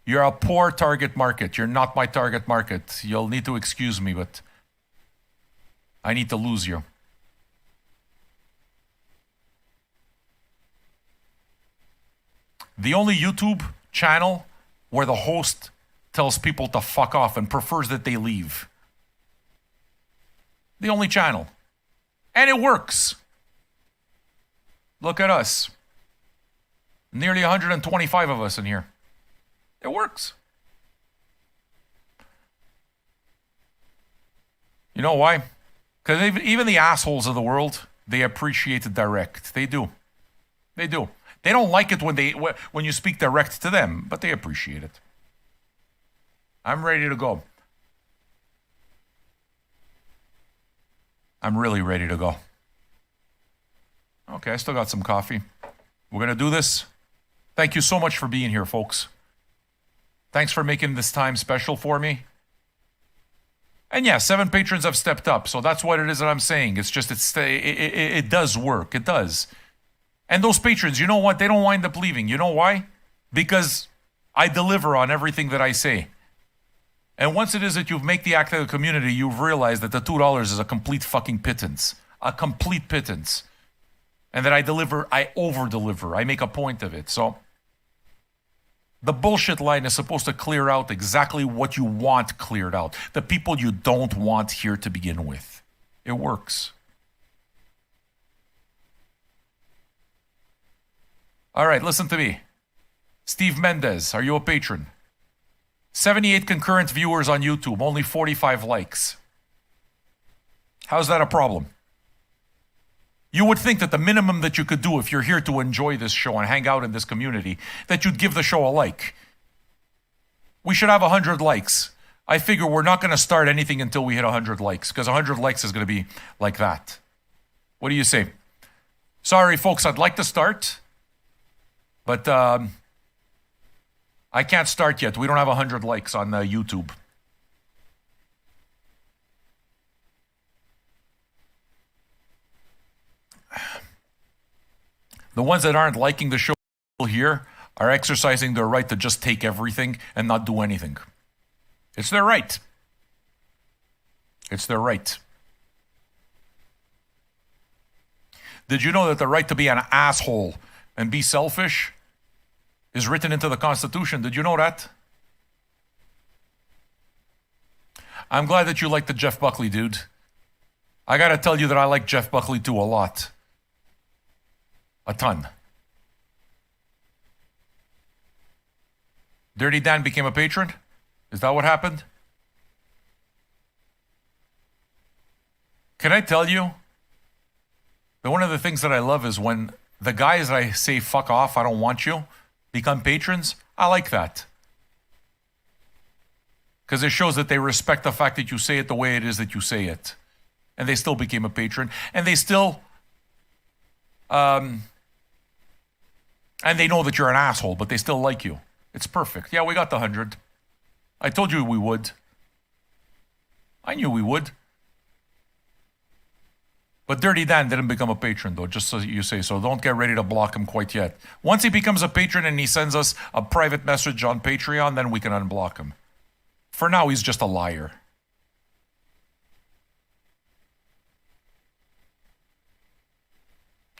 You're a poor target market. You're not my target market. You'll need to excuse me, but I need to lose you. The only YouTube channel where the host tells people to fuck off and prefers that they leave. The only channel. And it works. Look at us. Nearly 125 of us in here. It works. You know why? Because even the assholes of the world, they appreciate it direct. They do. They do. They don't like it when you speak direct to them, but they appreciate it. I'm ready to go. I'm really ready to go. Okay, I still got some coffee. We're going to do this. Thank you so much for being here, folks. Thanks for making this time special for me. And yeah, 7 patrons have stepped up, so that's what it is that I'm saying. It's just, it does work. It does. And those patrons, you know what? They don't wind up leaving. You know why? Because I deliver on everything that I say. And once it is that you've made the act of the community, you've realized that the $2 is a complete fucking pittance. A complete pittance. And that I over-deliver. I make a point of it. So the bullshit line is supposed to clear out exactly what you want cleared out. The people you don't want here to begin with. It works. All right, listen to me. Steve Mendez, are you a patron? 78 concurrent viewers on YouTube, only 45 likes. How's that a problem? You would think that the minimum that you could do if you're here to enjoy this show and hang out in this community, that you'd give the show a like. We should have 100 likes. I figure we're not going to start anything until we hit 100 likes, because 100 likes is going to be like that. What do you say? Sorry, folks, I'd like to start, but I can't start yet. We don't have 100 likes on YouTube. The ones that aren't liking the show here are exercising their right to just take everything and not do anything. It's their right. It's their right. Did you know that the right to be an asshole and be selfish is written into the Constitution? Did you know that? I'm glad that you like the Jeff Buckley, dude. I gotta tell you that I like Jeff Buckley too a lot. A ton. Dirty Dan became a patron? Is that what happened? Can I tell you that one of the things that I love is when the guys that I say fuck off, I don't want you, become patrons? I like that. Because it shows that they respect the fact that you say it the way it is that you say it. And they still became a patron. And they still... and they know that you're an asshole, but they still like you. It's perfect. Yeah, we got the 100. I told you we would. I knew we would. But Dirty Dan didn't become a patron, though, just so you say so. Don't get ready to block him quite yet. Once he becomes a patron and he sends us a private message on Patreon, then we can unblock him. For now, he's just a liar.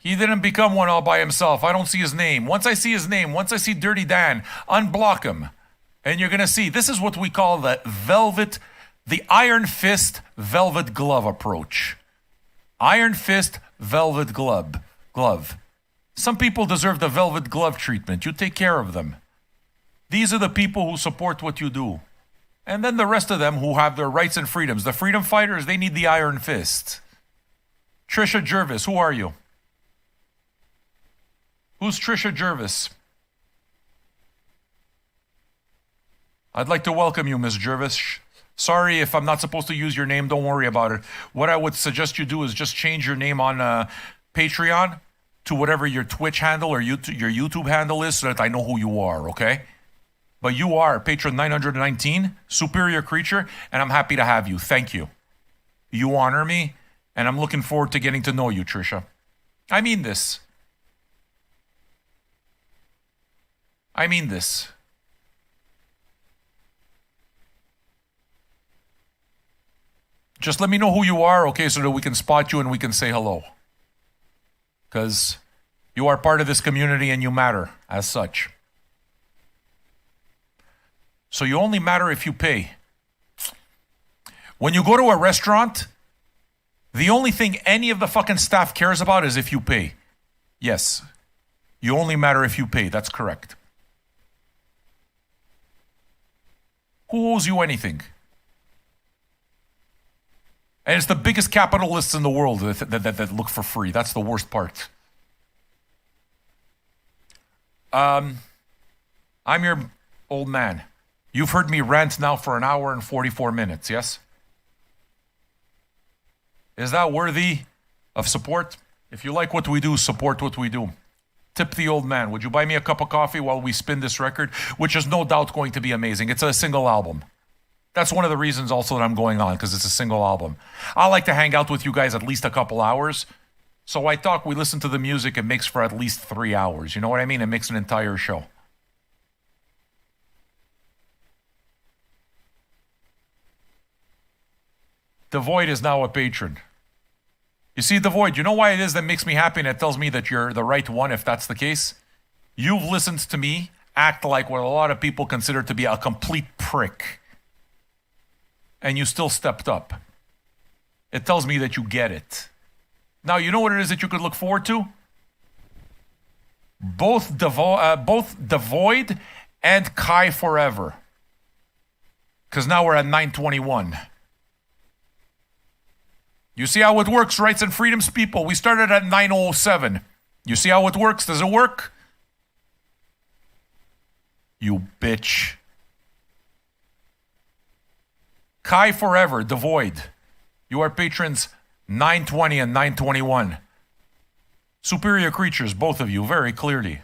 He didn't become one all by himself. I don't see his name. Once I see his name, once I see Dirty Dan, unblock him. And you're going to see, this is what we call the iron fist velvet glove approach. Iron fist velvet glove. Some people deserve the velvet glove treatment. You take care of them. These are the people who support what you do. And then the rest of them who have their rights and freedoms. The freedom fighters, they need the iron fist. Trisha Jervis, who are you? Who's Trisha Jervis? I'd like to welcome you, Ms. Jervis. Sorry if I'm not supposed to use your name. Don't worry about it. What I would suggest you do is just change your name on Patreon to whatever your Twitch handle or your YouTube handle is so that I know who you are, okay? But you are Patron 919, Superior Creature, and I'm happy to have you. Thank you. You honor me, and I'm looking forward to getting to know you, Trisha. I mean this. I mean this. Just let me know who you are, okay, so that we can spot you and we can say hello. Because you are part of this community and you matter as such. So you only matter if you pay. When you go to a restaurant, the only thing any of the fucking staff cares about is if you pay. Yes. You only matter if you pay. That's correct. Who owes you anything? And it's the biggest capitalists in the world that look for free. That's the worst part. I'm your old man. You've heard me rant now for an hour and 44 minutes, yes? Is that worthy of support? If you like what we do, support what we do. Tip the old man. Would you buy me a cup of coffee while we spin this record? Which is no doubt going to be amazing. It's a single album. That's one of the reasons also that I'm going on, because it's a single album. I like to hang out with you guys at least a couple hours. So I thought we listen to the music, it makes for at least 3 hours. You know what I mean? It makes an entire show. The Void is now a patron. You see, The Void, you know why it is that makes me happy and it tells me that you're the right one if that's the case? You've listened to me act like what a lot of people consider to be a complete prick. And you still stepped up. It tells me that you get it. Now, you know what it is that you could look forward to? Both The Void and Kai Forever. Because now we're at 921. You see how it works, rights and freedoms, people? We started at 907. You see how it works? Does it work? You bitch. Kai Forever, The Void. You are patrons 920 and 921. Superior creatures, both of you, very clearly.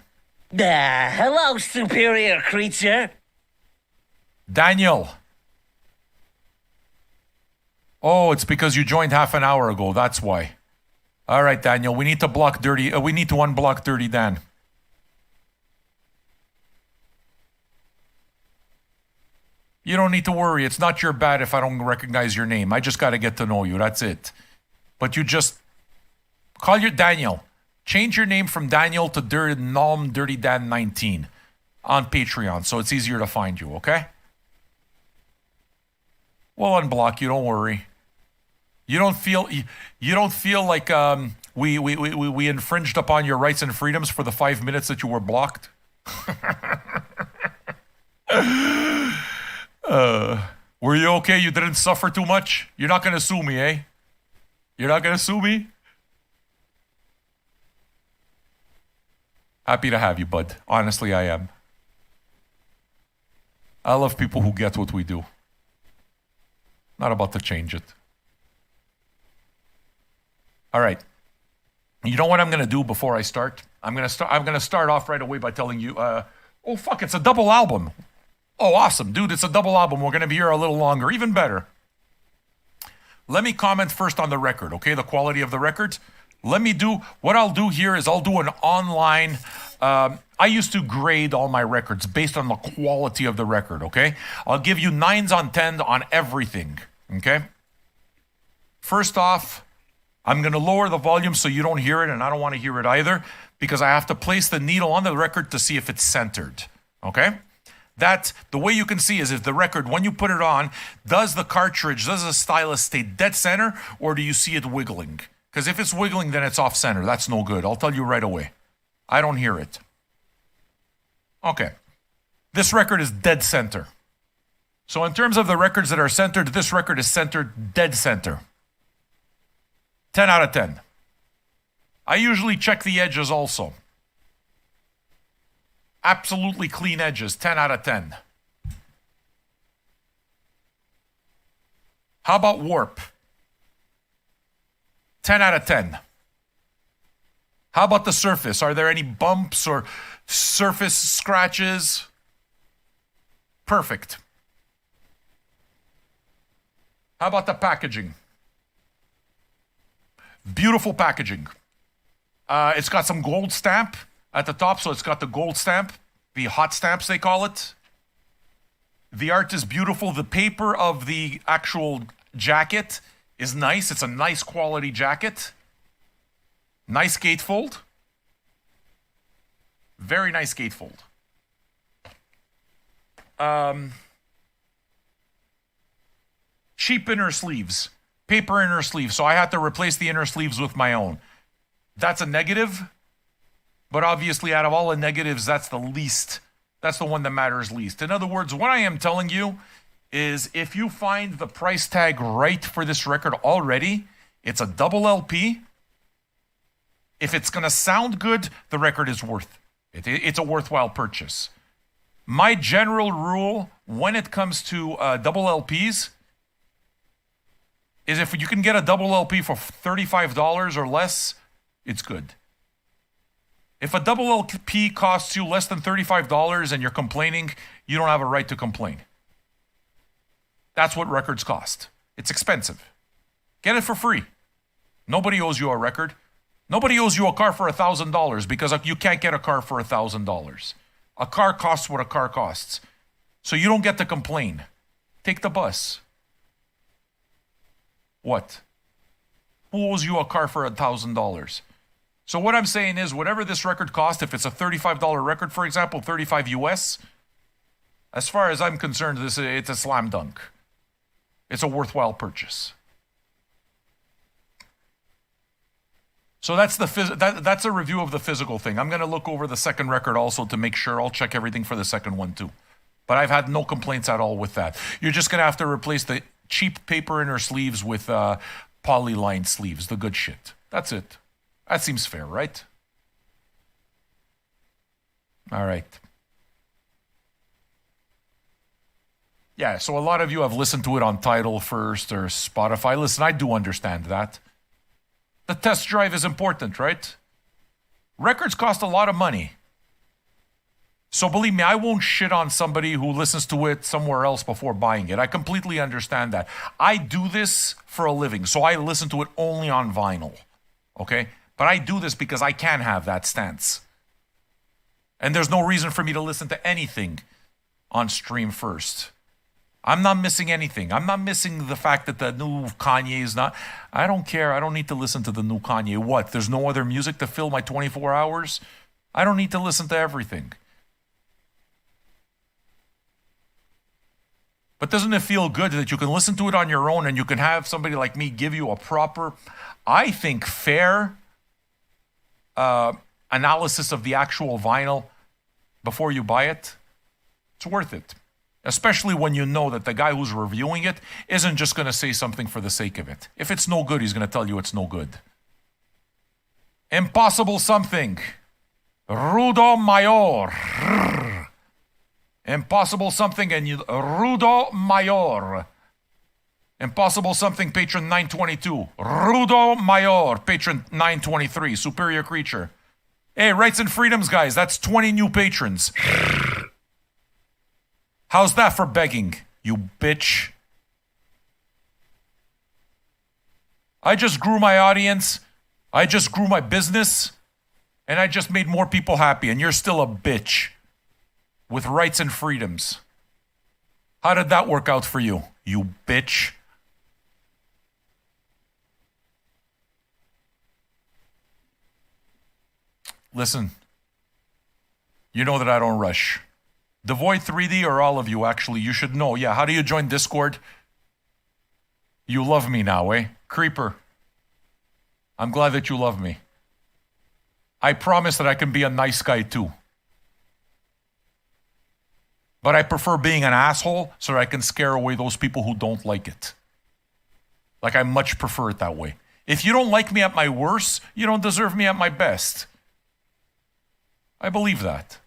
Hello, superior creature. Daniel. Oh, it's because you joined half an hour ago. That's why. All right, Daniel. We need to block Dirty. We need to unblock Dirty Dan. You don't need to worry. It's not your bad if I don't recognize your name. I just got to get to know you. That's it. But you just call your Daniel. Change your name from Daniel to Dirty Dan 19 on Patreon, so it's easier to find you. Okay? We'll unblock you. Don't worry. You don't feel like we infringed upon your rights and freedoms for the 5 minutes that you were blocked. Were you okay? You didn't suffer too much? You're not gonna sue me, eh? You're not gonna sue me? Happy to have you, bud. Honestly, I am. I love people who get what we do. Not about to change it. All right. You know what I'm gonna do before I start? I'm gonna start off right away by telling you. Oh fuck! It's a double album. Oh, awesome, dude! It's a double album. We're gonna be here a little longer. Even better. Let me comment first on the record, okay? The quality of the record. What I'll do here is I'll do an online. I used to grade all my records based on the quality of the record, okay? I'll give you 9s on 10 on everything, okay? First off, I'm going to lower the volume so you don't hear it, and I don't want to hear it either, because I have to place the needle on the record to see if it's centered, okay? The way you can see is if the record, when you put it on, does the stylus stay dead center, or do you see it wiggling? Because if it's wiggling, then it's off center. That's no good. I'll tell you right away. I don't hear it. Okay. This record is dead center. So in terms of the records that are centered, this record is centered dead center. 10 out of 10. I usually check the edges also. Absolutely clean edges, 10 out of 10. How about warp? 10 out of 10. How about the surface? Are there any bumps or surface scratches? Perfect. How about the packaging? Beautiful packaging. It's got some gold stamp at the top, so it's got the gold stamp, the hot stamps they call it. The art is beautiful. The paper of the actual jacket is nice. It's a nice quality jacket. Nice gatefold. Very nice gatefold. Cheap inner sleeves. Paper inner sleeves. So I had to replace the inner sleeves with my own. That's a negative. But obviously, out of all the negatives, that's the least. That's the one that matters least. In other words, what I am telling you is if you find the price tag right for this record already, it's a double LP. If it's going to sound good, the record is worth it. It's a worthwhile purchase. My general rule when it comes to double LPs is if you can get a double LP for $35 or less, it's good. If a double LP costs you less than $35 and you're complaining, you don't have a right to complain. That's what records cost. It's expensive. Get it for free. Nobody owes you a record. Nobody owes you a car for $1,000 because you can't get a car for $1,000. A car costs what a car costs. So you don't get to complain. Take the bus. What? Who owes you a car for $1,000? So what I'm saying is whatever this record costs, if it's a $35 record, for example, 35 US, as far as I'm concerned, it's a slam dunk. It's a worthwhile purchase. So that's that's a review of the physical thing. I'm going to look over the second record also to make sure. I'll check everything for the second one too. But I've had no complaints at all with that. You're just going to have to replace the cheap paper inner sleeves with polyline sleeves, the good shit. That's it. That seems fair, right? All right. Yeah, so a lot of you have listened to it on Tidal first or Spotify. Listen, I do understand that. The test drive is important, right? Records cost a lot of money. So believe me, I won't shit on somebody who listens to it somewhere else before buying it. I completely understand that. I do this for a living, so I listen to it only on vinyl, okay? But I do this because I can have that stance. And there's no reason for me to listen to anything on stream first. I'm not missing anything. I'm not missing the fact that the new Kanye is not. I don't care. I don't need to listen to the new Kanye. What? There's no other music to fill my 24 hours? I don't need to listen to everything. But doesn't it feel good that you can listen to it on your own and you can have somebody like me give you a proper, I think, fair analysis of the actual vinyl before you buy it? It's worth it. Especially when you know that the guy who's reviewing it isn't just going to say something for the sake of it. If it's no good, he's going to tell you it's no good. Impossible something. Rudo Mayor. Impossible something and you... Rudo Mayor. Impossible something, patron 922. Rudo Mayor, patron 923. Superior creature. Hey, rights and freedoms, guys. That's 20 new patrons. How's that for begging, you bitch? I just grew my audience. I just grew my business. And I just made more people happy. And you're still a bitch. With rights and freedoms. How did that work out for you, you bitch? Listen. You know that I don't rush. Devoid 3D or all of you, actually, you should know. Yeah, how do you join Discord? You love me now, eh? Creeper. I'm glad that you love me. I promise that I can be a nice guy too. But I prefer being an asshole so that I can scare away those people who don't like it. Like, I much prefer it that way. If you don't like me at my worst, you don't deserve me at my best. I believe that.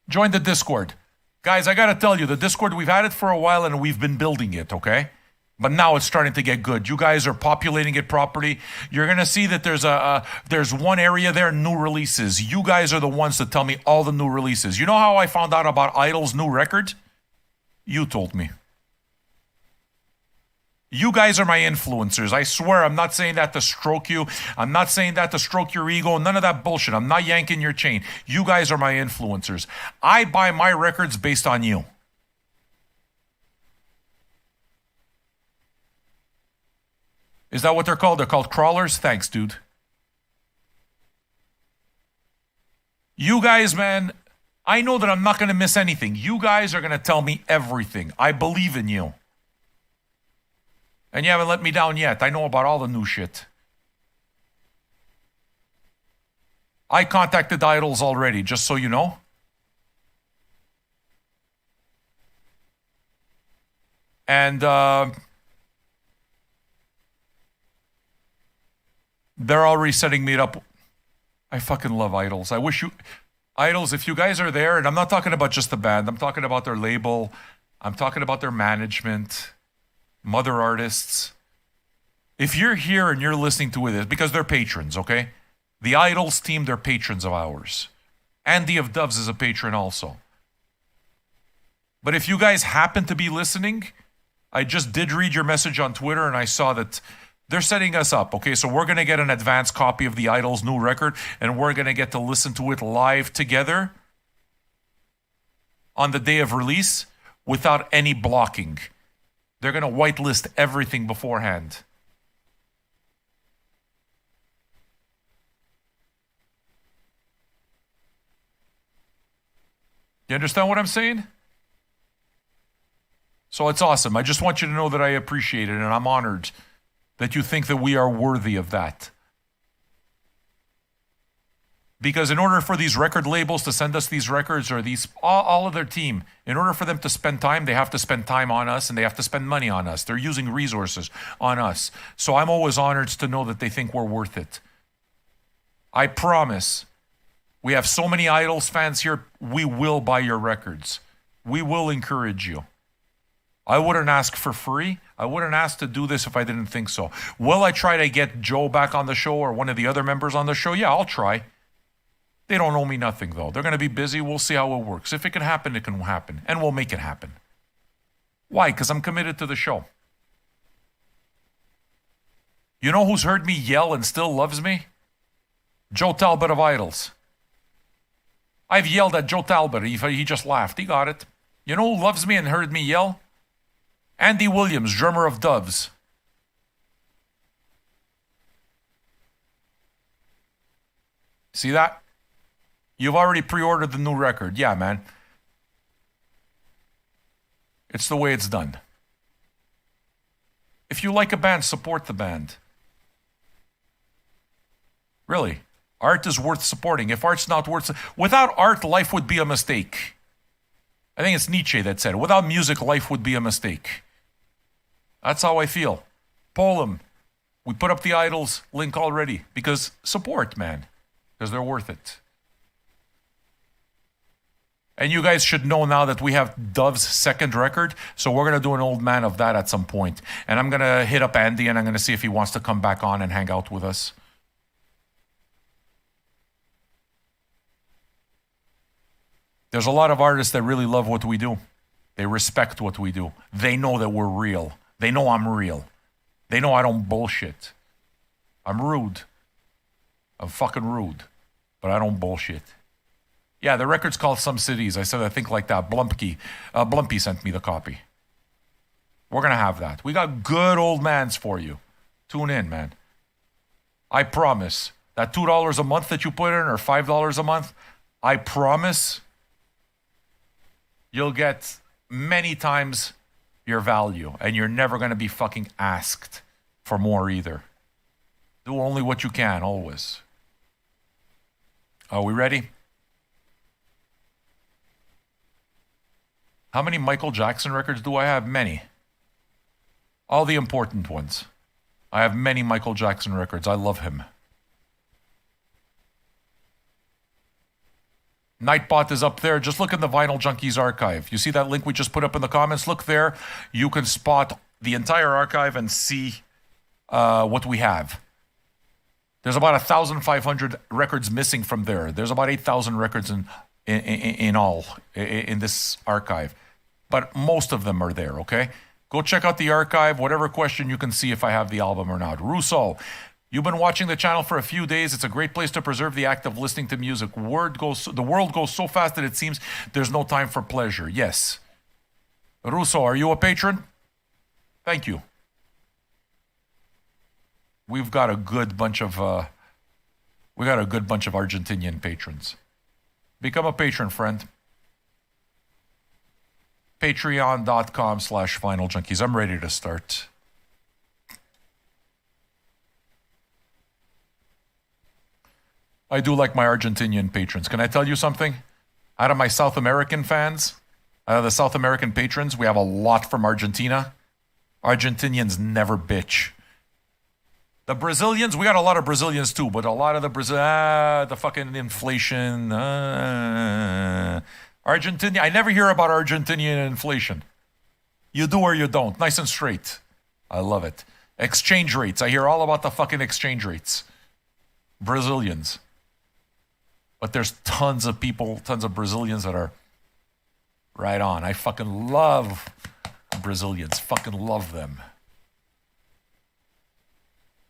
Join the Discord. Guys, I got to tell you, the Discord, we've had it for a while and we've been building it, okay? But now it's starting to get good. You guys are populating it properly. You're going to see that there's one area there, new releases. You guys are the ones that tell me all the new releases. You know how I found out about Idol's new record? You told me. You guys are my influencers. I swear, I'm not saying that to stroke you. I'm not saying that to stroke your ego. None of that bullshit. I'm not yanking your chain. You guys are my influencers. I buy my records based on you. Is that what they're called? They're called crawlers? Thanks, dude. You guys, man, I know that I'm not going to miss anything. You guys are going to tell me everything. I believe in you. And you haven't let me down yet. I know about all the new shit. I contacted Idols already, just so you know. And they're already setting me up. I fucking love Idols. I wish you... Idols, if you guys are there, and I'm not talking about just the band, I'm talking about their label, I'm talking about their management, mother artists. If you're here and you're listening to this, because they're patrons, okay? The Idols team, they're patrons of ours. Andy of Doves is a patron also. But if you guys happen to be listening, I just did read your message on Twitter and I saw that they're setting us up, okay? So we're going to get an advance copy of the Idols' new record and we're going to get to listen to it live together on the day of release without any blocking. They're going to whitelist everything beforehand. You understand what I'm saying? So it's awesome. I just want you to know that I appreciate it and I'm honored that you think that we are worthy of that. Because in order for these record labels to send us these records or these all of their team, in order for them to spend time, they have to spend time on us and they have to spend money on us. They're using resources on us. So I'm always honored to know that they think we're worth it. I promise. We have so many Idols fans here. We will buy your records. We will encourage you. I wouldn't ask for free. I wouldn't ask to do this if I didn't think so. Will I try to get Joe back on the show or one of the other members on the show? Yeah, I'll try. They don't owe me nothing, though. They're going to be busy. We'll see how it works. If it can happen, it can happen. And we'll make it happen. Why? Because I'm committed to the show. You know who's heard me yell and still loves me? Joe Talbot of Idols. I've yelled at Joe Talbot. He just laughed. He got it. You know who loves me and heard me yell? Andy Williams, drummer of Doves. See that? You've already pre-ordered the new record. Yeah, man. It's the way it's done. If you like a band, support the band. Really. Art is worth supporting. If art's not worth... Without art, life would be a mistake. I think it's Nietzsche that said, without music, life would be a mistake. That's how I feel. Poll them. We put up the Idols link already. Because support, man. Because they're worth it. And you guys should know now that we have Dove's second record. So we're going to do an old man of that at some point. And I'm going to hit up Andy and I'm going to see if he wants to come back on and hang out with us. There's a lot of artists that really love what we do. They respect what we do. They know that we're real. They know I'm real. They know I don't bullshit. I'm rude. I'm fucking rude. But I don't bullshit. Yeah, the record's called Some Cities. I said I think like that. Blumpy sent me the copy. We're going to have that. We got good old mans for you. Tune in, man. I promise. That $2 a month that you put in or $5 a month, I promise you'll get many times your value, and you're never going to be fucking asked for more either. Do only what you can, always. Are we ready? How many Michael Jackson records do I have? Many. All the important ones. I have many Michael Jackson records. I love him. Nightbot is up there. Just look in the Vinyl Junkies archive. You see that link we just put up in the comments? Look there. You can spot the entire archive and see what we have. There's about 1,500 records missing from there. There's about 8,000 records in all in this archive. But most of them are there, okay? Go check out the archive. Whatever question, you can see if I have the album or not. Russo, you've been watching the channel for a few days. It's a great place to preserve the act of listening to music. The world goes so fast that it seems there's no time for pleasure. Yes. Russo, are you a patron? Thank you. We've got a good bunch of Argentinian patrons. Become a patron, friend. Patreon.com/FinalJunkies. I'm ready to start. I do like my Argentinian patrons. Can I tell you something? Out of my South American fans, out of the South American patrons, we have a lot from Argentina. Argentinians never bitch. The Brazilians, we got a lot of Brazilians too, but a lot of the fucking inflation. Argentina, I never hear about Argentinian inflation. You do or you don't. Nice and straight. I love it. Exchange rates. I hear all about the fucking exchange rates. Brazilians. But there's tons of people, tons of Brazilians that are right on. I fucking love Brazilians. Fucking love them.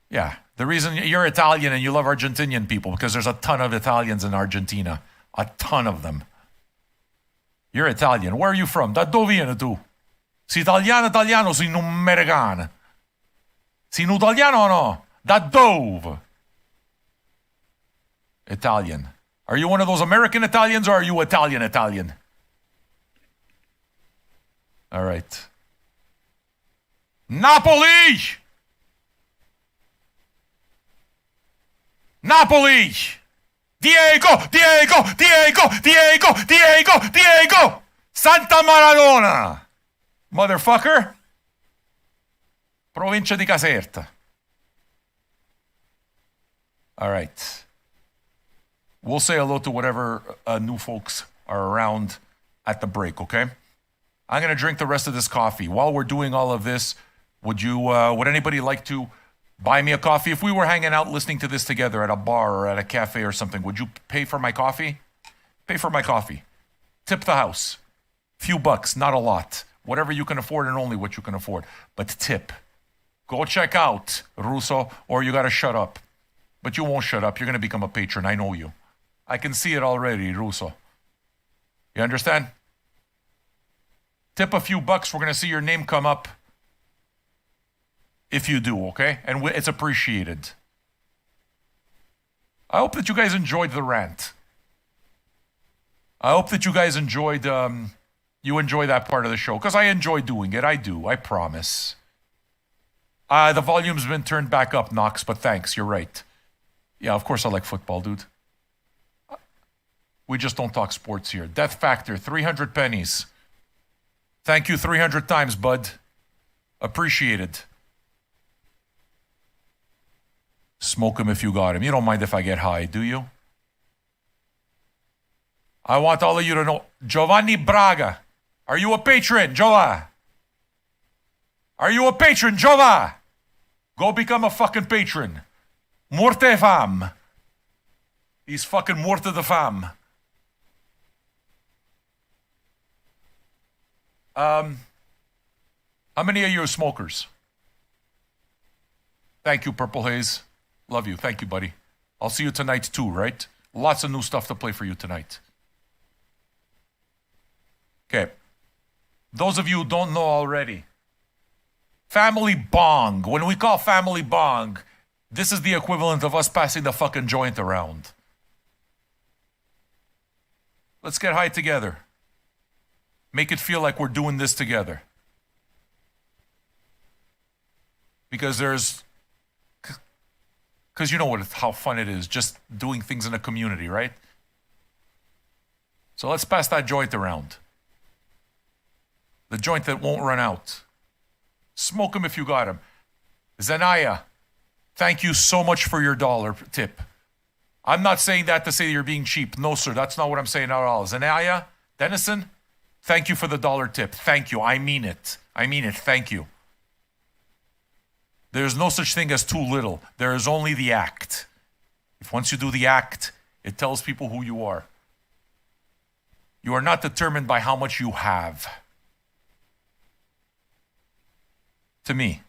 Yeah. The reason you're Italian and you love Argentinian people, because there's a ton of Italians in Argentina. A ton of them. You're Italian. Where are you from? Da dove vieni tu? Sei italiano, sei un americano. Sei un italiano o no? Da dove? Italian. Are you one of those American Italians or are you Italian? All right. Napoli! Diego! Santa Maradona! Motherfucker! Provincia di Caserta. All right. We'll say hello to whatever new folks are around at the break, okay? I'm going to drink the rest of this coffee. While we're doing all of this, would anybody like to buy me a coffee? If we were hanging out listening to this together at a bar or at a cafe or something, would you pay for my coffee? Pay for my coffee. Tip the house. Few bucks, not a lot. Whatever you can afford and only what you can afford. But tip. Go check out Russo, or you got to shut up. But you won't shut up. You're going to become a patron. I know you. I can see it already, Russo. You understand? Tip a few bucks. We're going to see your name come up. If you do, okay? And it's appreciated. I hope that you guys enjoyed the rant. I hope that you guys enjoyed, you enjoy that part of the show. Because I enjoy doing it. I do. I promise. The volume's been turned back up, Knox, but thanks. You're right. Yeah, of course I like football, dude. We just don't talk sports here. Death Factor, 300 pennies. Thank you 300 times, bud. Appreciated. Smoke him if you got him. You don't mind if I get high, do you? I want all of you to know. Giovanni Braga. Are you a patron, Giova? Are you a patron, Giova? Go become a fucking patron. Morte fam. He's fucking morte de fam. How many of you are smokers? Thank you, Purple Haze. Love you. Thank you, buddy. I'll see you tonight too, right? Lots of new stuff to play for you tonight. Okay. Those of you who don't know already, family bong. When we call family bong, this is the equivalent of us passing the fucking joint around. Let's get high together. Make it feel like we're doing this together. Because you know how fun it is just doing things in a community, right? So let's pass that joint around. The joint that won't run out. Smoke them if you got them. Zanaya, thank you so much for your $1 tip. I'm not saying that to say you're being cheap. No, sir, that's not what I'm saying at all. Zanaya, Dennison, thank you for the $1 tip. Thank you. I mean it. Thank you. There's no such thing as too little. There is only the act. If once you do the act, it tells people who you are. You are not determined by how much you have. To me,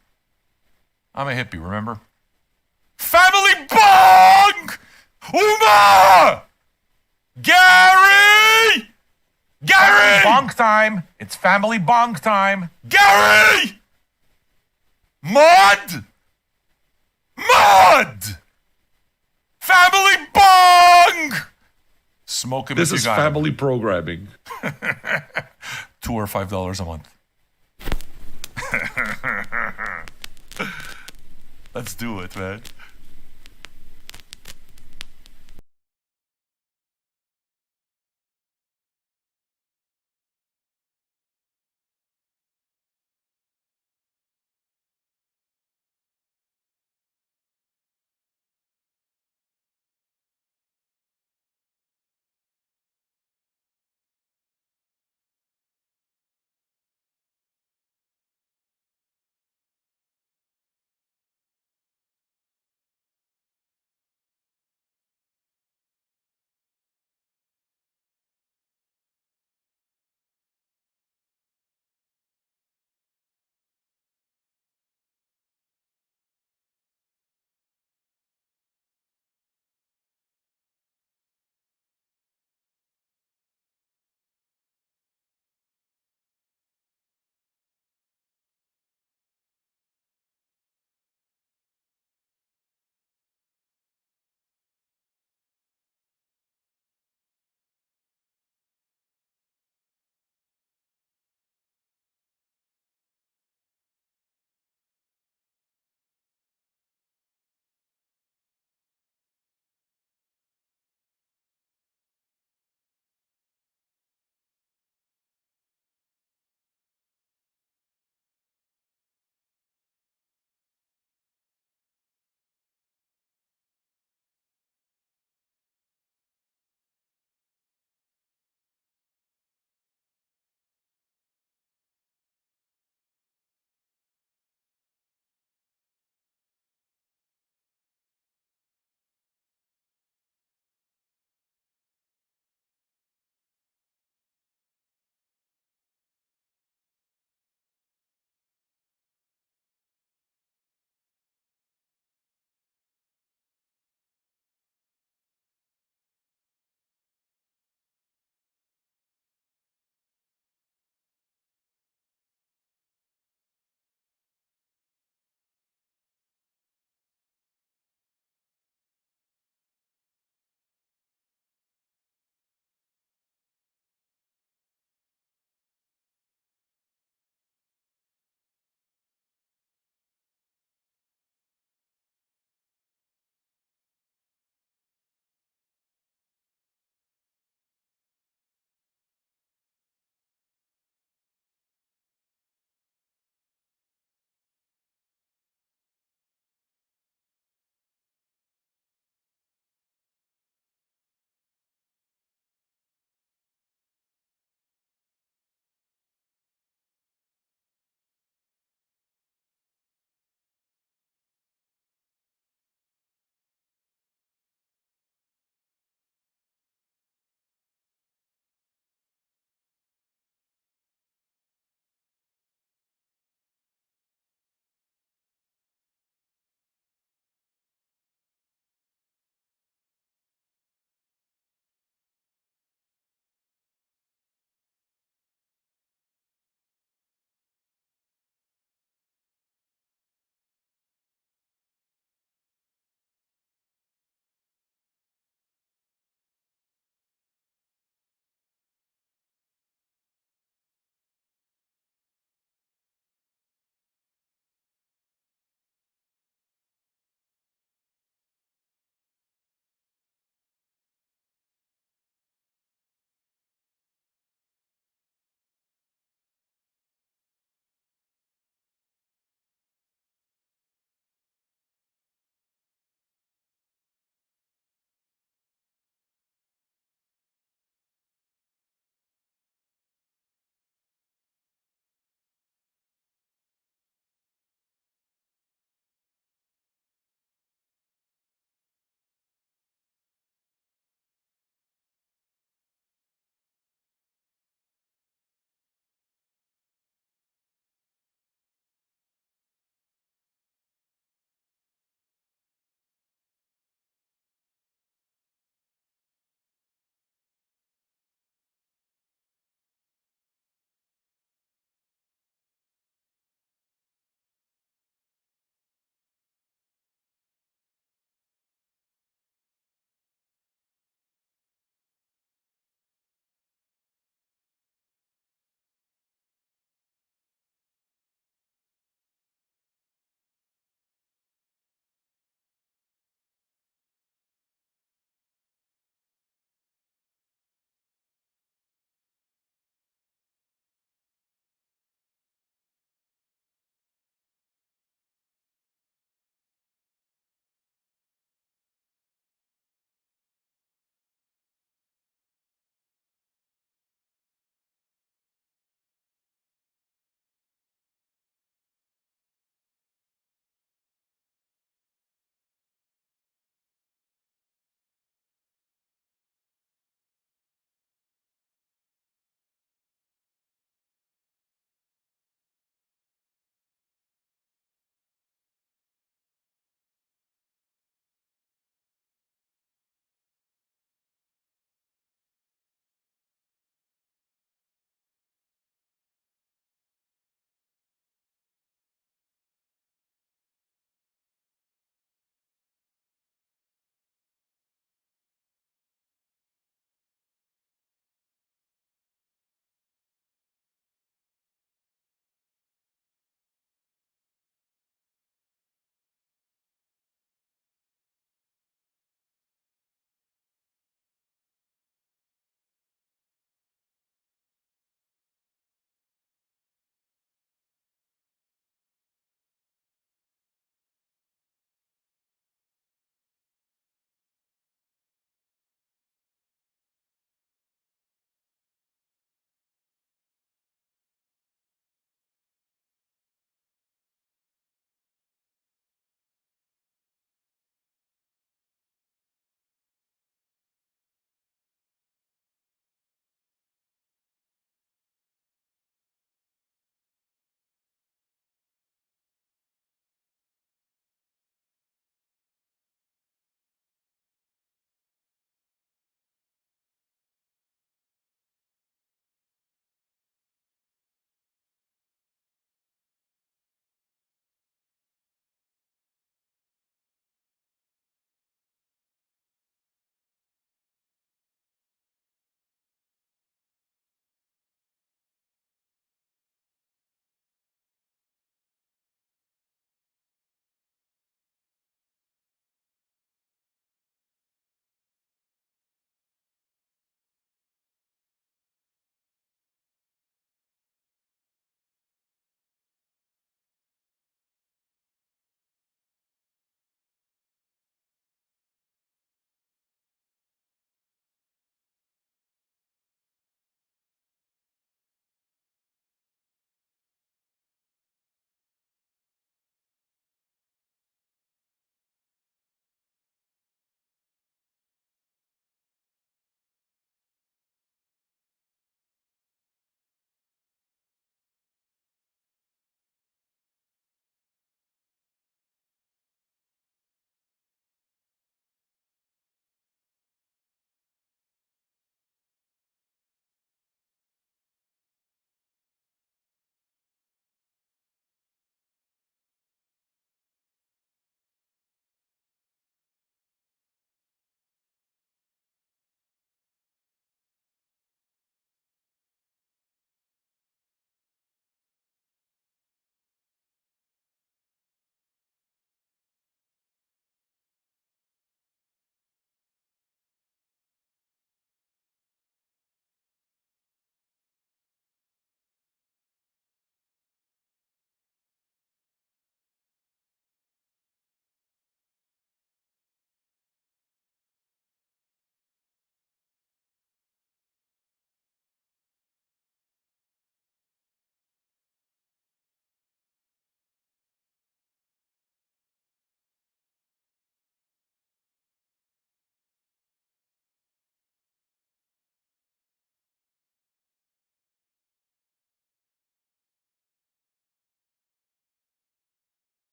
I'm a hippie, remember? Family bong! Uma! Gary! Gary! Bonk time. It's family bonk time. Gary! Mud! Mud! Family bong! Smoke him This if is you got family programming. $2 or $5 a month. Let's do it, man.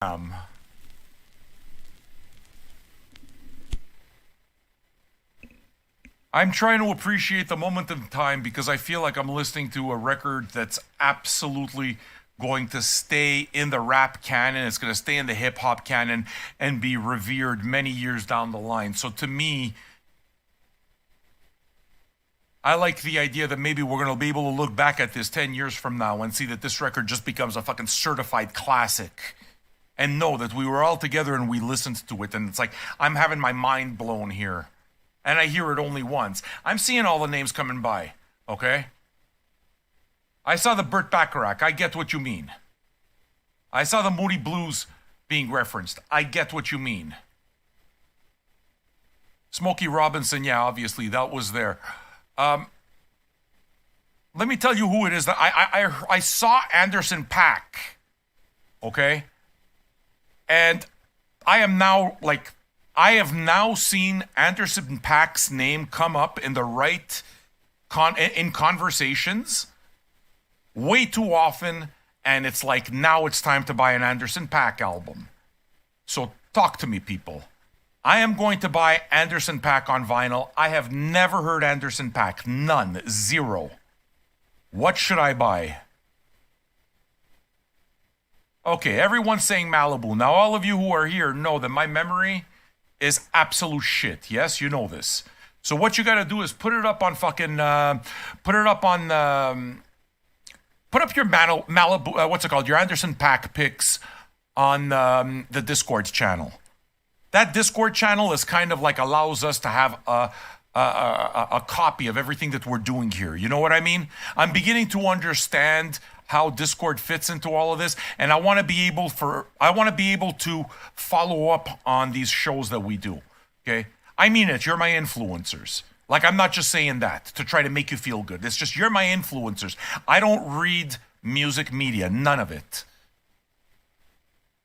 I'm trying to appreciate the moment in time because I feel like I'm listening to a record that's absolutely going to stay in the rap canon. It's going to stay in the hip hop canon and be revered many years down the line. So to me, I like the idea that maybe we're going to be able to look back at this 10 years from now and see that this record just becomes a fucking certified classic. And know that we were all together and we listened to it. And it's like, I'm having my mind blown here. And I hear it only once. I'm seeing all the names coming by, okay? I saw the Burt Bacharach. I get what you mean. I saw the Moody Blues being referenced. I get what you mean. Smokey Robinson, yeah, obviously, that was there. Let me tell you who it is that I saw Anderson Paak, okay? And I have now seen Anderson Paak's name come up in the right in conversations way too often, and it's like now it's time to buy an Anderson Paak album. So talk to me, people. I am going to buy Anderson Paak on vinyl. I have never heard Anderson Paak. None. Zero. What should I buy? Okay, everyone's saying Malibu. Now, all of you who are here know that my memory is absolute shit. Yes, you know this. So what you got to do is put it up on fucking, put up your Malibu, what's it called? Your Anderson Paak pics on the Discord channel. That Discord channel is kind of like allows us to have a copy of everything that we're doing here. You know what I mean? I'm beginning to understand how Discord fits into all of this, and I want to be able to follow up on these shows that we do. Okay? I mean it. You're my influencers. Like, I'm not just saying that to try to make you feel good. It's just you're my influencers. I don't read music media, none of it.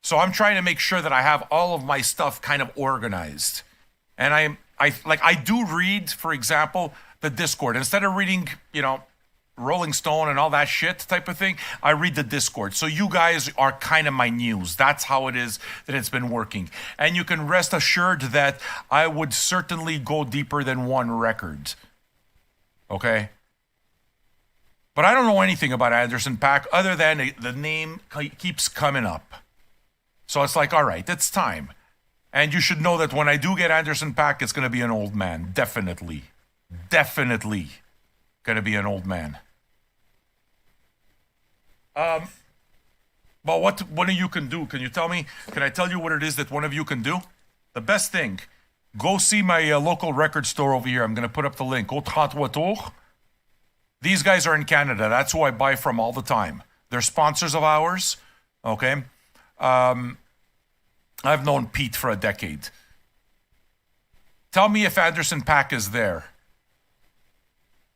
So I'm trying to make sure that I have all of my stuff kind of organized. And I do read, for example, the Discord. Instead of reading, Rolling Stone and all that shit type of thing, I read the Discord. So you guys are kind of my news. That's how it is that it's been working. And you can rest assured that I would certainly go deeper than one record. Okay? But I don't know anything about Anderson Paak other than the name keeps coming up. So it's like, all right, it's time. And you should know that when I do get Anderson Paak, it's going to be an old man. Definitely. Definitely going to be an old man. But what one of you can do? Can you tell me? Can I tell you what it is that one of you can do? The best thing. Go see my local record store over here. I'm going to put up the link. Au 33 Tours. These guys are in Canada. That's who I buy from all the time. They're sponsors of ours. Okay? I've known Pete for a decade. Tell me if Anderson Paak is there.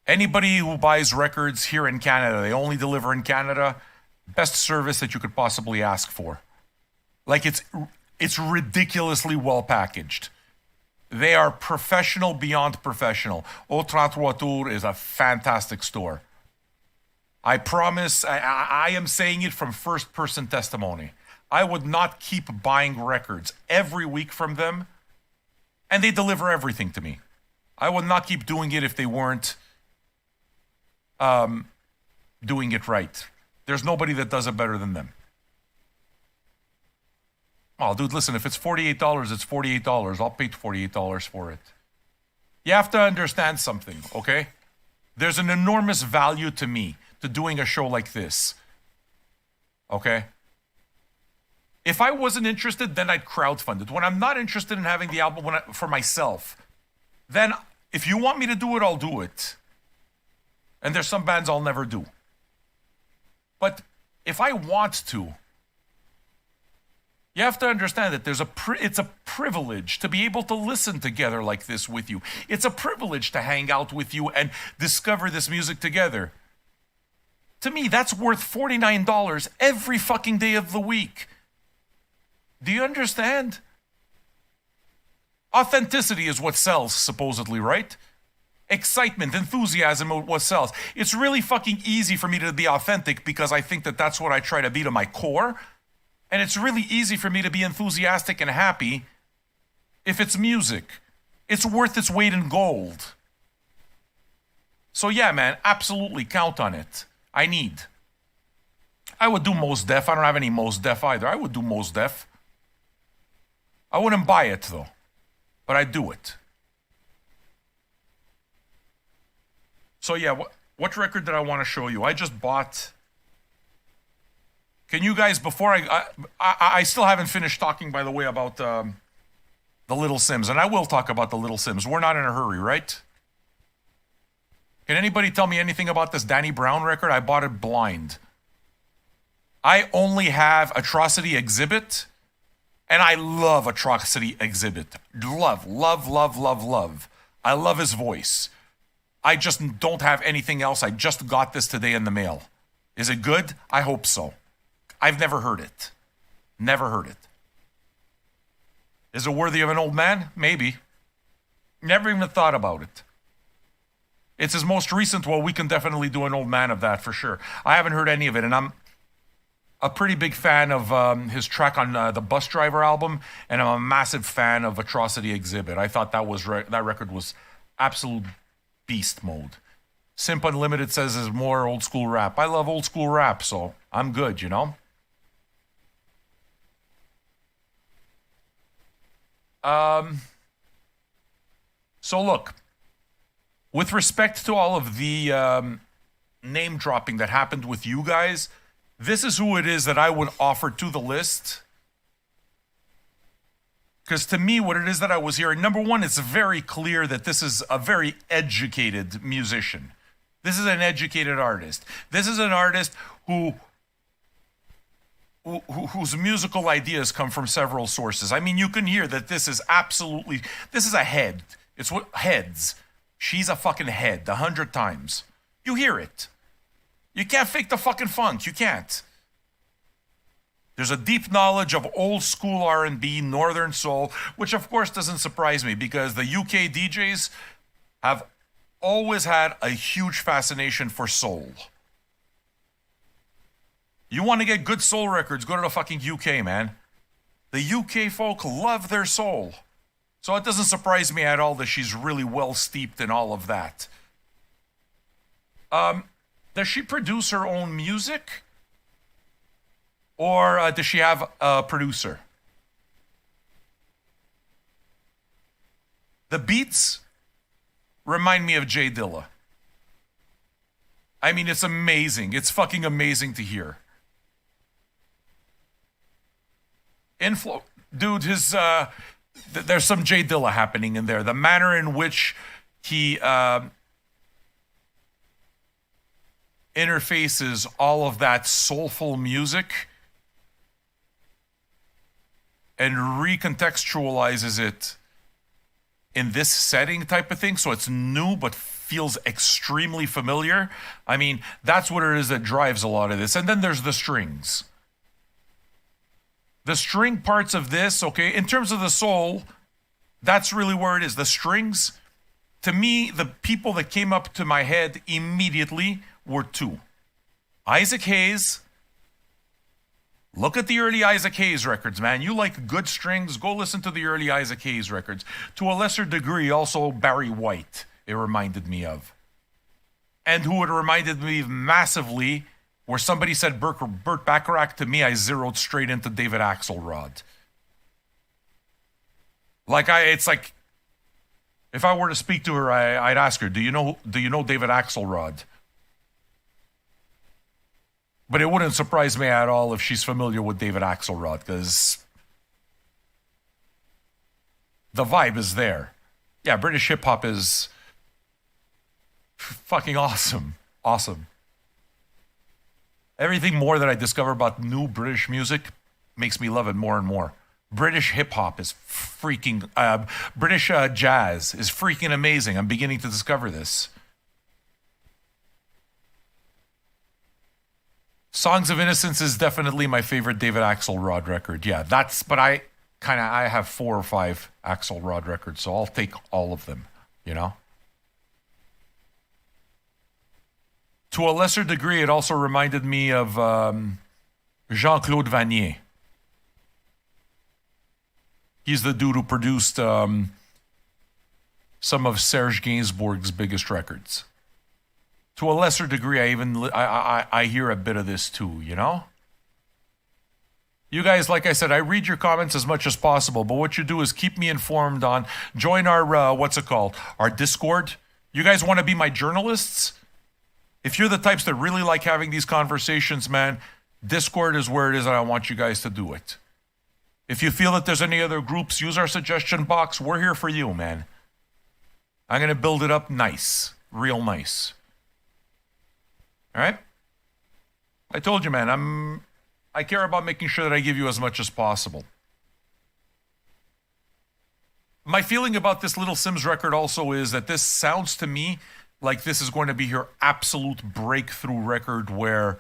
Anybody who buys records here in Canada, they only deliver in Canada, best service that you could possibly ask for. Like, it's ridiculously well packaged. They are professional beyond professional. Au 33 Tours is a fantastic store. I promise, I am saying it from first-person testimony. I would not keep buying records every week from them, and they deliver everything to me. I would not keep doing it if they weren't doing it right. There's nobody that does it better than them. Oh, dude, listen, if it's $48, it's $48. I'll pay $48 for it. You have to understand something, okay? There's an enormous value to me to doing a show like this, okay? If I wasn't interested, then I'd crowdfund it. When I'm not interested in having the album for myself, then if you want me to do it, I'll do it. And there's some bands I'll never do. But if I want to, you have to understand that it's a privilege to be able to listen together like this with you. It's a privilege to hang out with you and discover this music together. To me, that's worth $49 every fucking day of the week. Do you understand? Authenticity is what sells, supposedly, right? Excitement, enthusiasm is what sells. It's really fucking easy for me to be authentic because I think that that's what I try to be to my core. And it's really easy for me to be enthusiastic and happy if it's music. It's worth its weight in gold. So yeah, man, absolutely count on it. I would do Mos Def. I don't have any Mos Def either. I would do Mos Def. I wouldn't buy it though, but I'd do it. So yeah, what record did I want to show you? I just bought... Can you guys, before I still haven't finished talking, by the way, about the Little Simz, and I will talk about the Little Simz. We're not in a hurry, right? Can anybody tell me anything about this Danny Brown record? I bought it blind. I only have Atrocity Exhibit, and I love Atrocity Exhibit. Love. I love his voice. I just don't have anything else. I just got this today in the mail. Is it good? I hope so. I've never heard it. Never heard it. Is it worthy of an old man? Maybe. Never even thought about it. It's his most recent. Well, we can definitely do an old man of that for sure. I haven't heard any of it, and I'm a pretty big fan of his track on the Bus Driver album, and I'm a massive fan of Atrocity Exhibit. I thought that record was absolute beast mode. Simp Unlimited says is more old school rap. I love old school rap, so I'm good, you know? So look, with respect to all of the name dropping that happened with you guys, this is who it is that I would offer to the list. Because to me, what it is that I was hearing, number one, it's very clear that this is a very educated musician. This is an educated artist. This is an artist whose musical ideas come from several sources. I mean, you can hear that this is a head. It's what heads. She's a fucking head 100 times. You hear it. You can't fake the fucking funk. You can't. There's a deep knowledge of old school R&B, Northern Soul, which of course doesn't surprise me because the UK DJs have always had a huge fascination for soul. You want to get good soul records, go to the fucking UK, man. The UK folk love their soul. So it doesn't surprise me at all that she's really well steeped in all of that. Does she produce her own music? Or does she have a producer? The beats remind me of Jay Dilla. I mean, it's amazing. It's fucking amazing to hear. Dude, there's some Jay Dilla happening in there. The manner in which he interfaces all of that soulful music and recontextualizes it in this setting type of thing, so it's new but feels extremely familiar. I mean, that's what it is that drives a lot of this. And then there's the strings. The string parts of this, okay, in terms of the soul, that's really where it is. The strings, to me, the people that came up to my head immediately were two. Isaac Hayes. Look at the early Isaac Hayes records, man. You like good strings, go listen to the early Isaac Hayes records. To a lesser degree, also Barry White, it reminded me of. And who it reminded me of massively, where somebody said Burt Bacharach, to me, I zeroed straight into David Axelrod. It's like, if I were to speak to her, I'd ask her, do you know David Axelrod? But it wouldn't surprise me at all if she's familiar with David Axelrod, because the vibe is there. Yeah, British hip-hop is fucking awesome. Awesome. Everything more that I discover about new British music makes me love it more and more. British hip-hop is freaking... British jazz is freaking amazing. I'm beginning to discover this. Songs of Innocence is definitely my favorite David Axelrod record. Yeah, but I have 4 or 5 Axelrod records, so I'll take all of them, you know? To a lesser degree, it also reminded me of Jean-Claude Vanier. He's the dude who produced some of Serge Gainsbourg's biggest records. To a lesser degree, I hear a bit of this too, you know? You guys, like I said, I read your comments as much as possible, but what you do is keep me informed on, join our, our Discord. You guys want to be my journalists? If you're the types that really like having these conversations, man, Discord is where it is, and I want you guys to do it. If you feel that there's any other groups, use our suggestion box. We're here for you, man. I'm going to build it up nice, real nice. All right? I told you, man, I care about making sure that I give you as much as possible. My feeling about this Little Simz record also is that this sounds to me like this is going to be her absolute breakthrough record where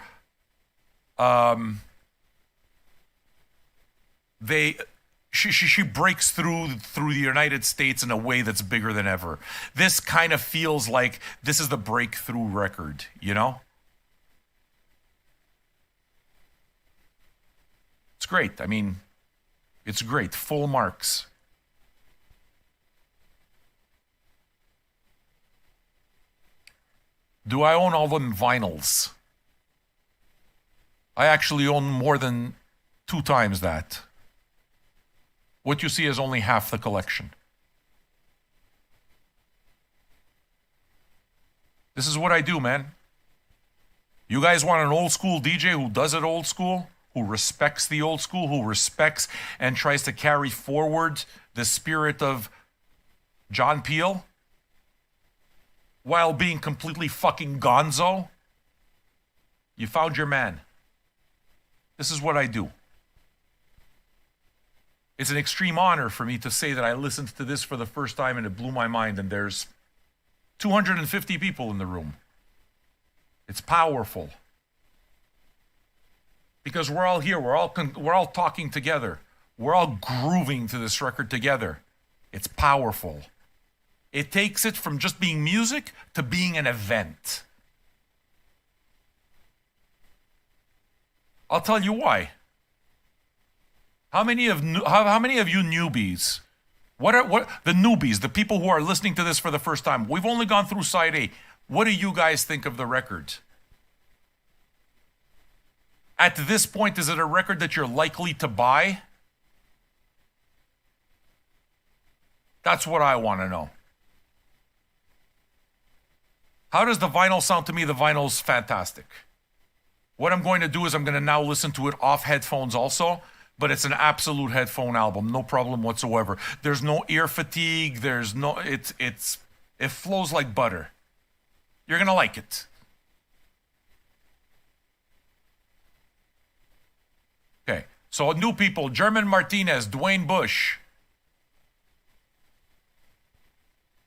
she breaks through the United States in a way that's bigger than ever. This kind of feels like this is the breakthrough record, you know? It's great. I mean, it's great. Full marks. Do I own all them vinyls? I actually own more than 2 times that. What you see is only half the collection. This is what I do, man. You guys want an old school DJ who does it old school? Who respects the old school, who respects and tries to carry forward the spirit of John Peel while being completely fucking gonzo? You found your man. This is what I do. It's an extreme honor for me to say that I listened to this for the first time and it blew my mind, and there's 250 people in the room. It's powerful. Because we're all here, we're all talking together. We're all grooving to this record together. It's powerful. It takes it from just being music to being an event. I'll tell you why. How many of you newbies? What the newbies, the people who are listening to this for the first time? We've only gone through side A. What do you guys think of the record? At this point, is it a record that you're likely to buy? That's what I want to know. How does the vinyl sound to me? The vinyl's fantastic. What I'm going to do is I'm going to now listen to it off headphones also, but it's an absolute headphone album, no problem whatsoever. There's no ear fatigue. There's no, it flows like butter. You're going to like it. Okay, so new people, German Martinez, Dwayne Bush.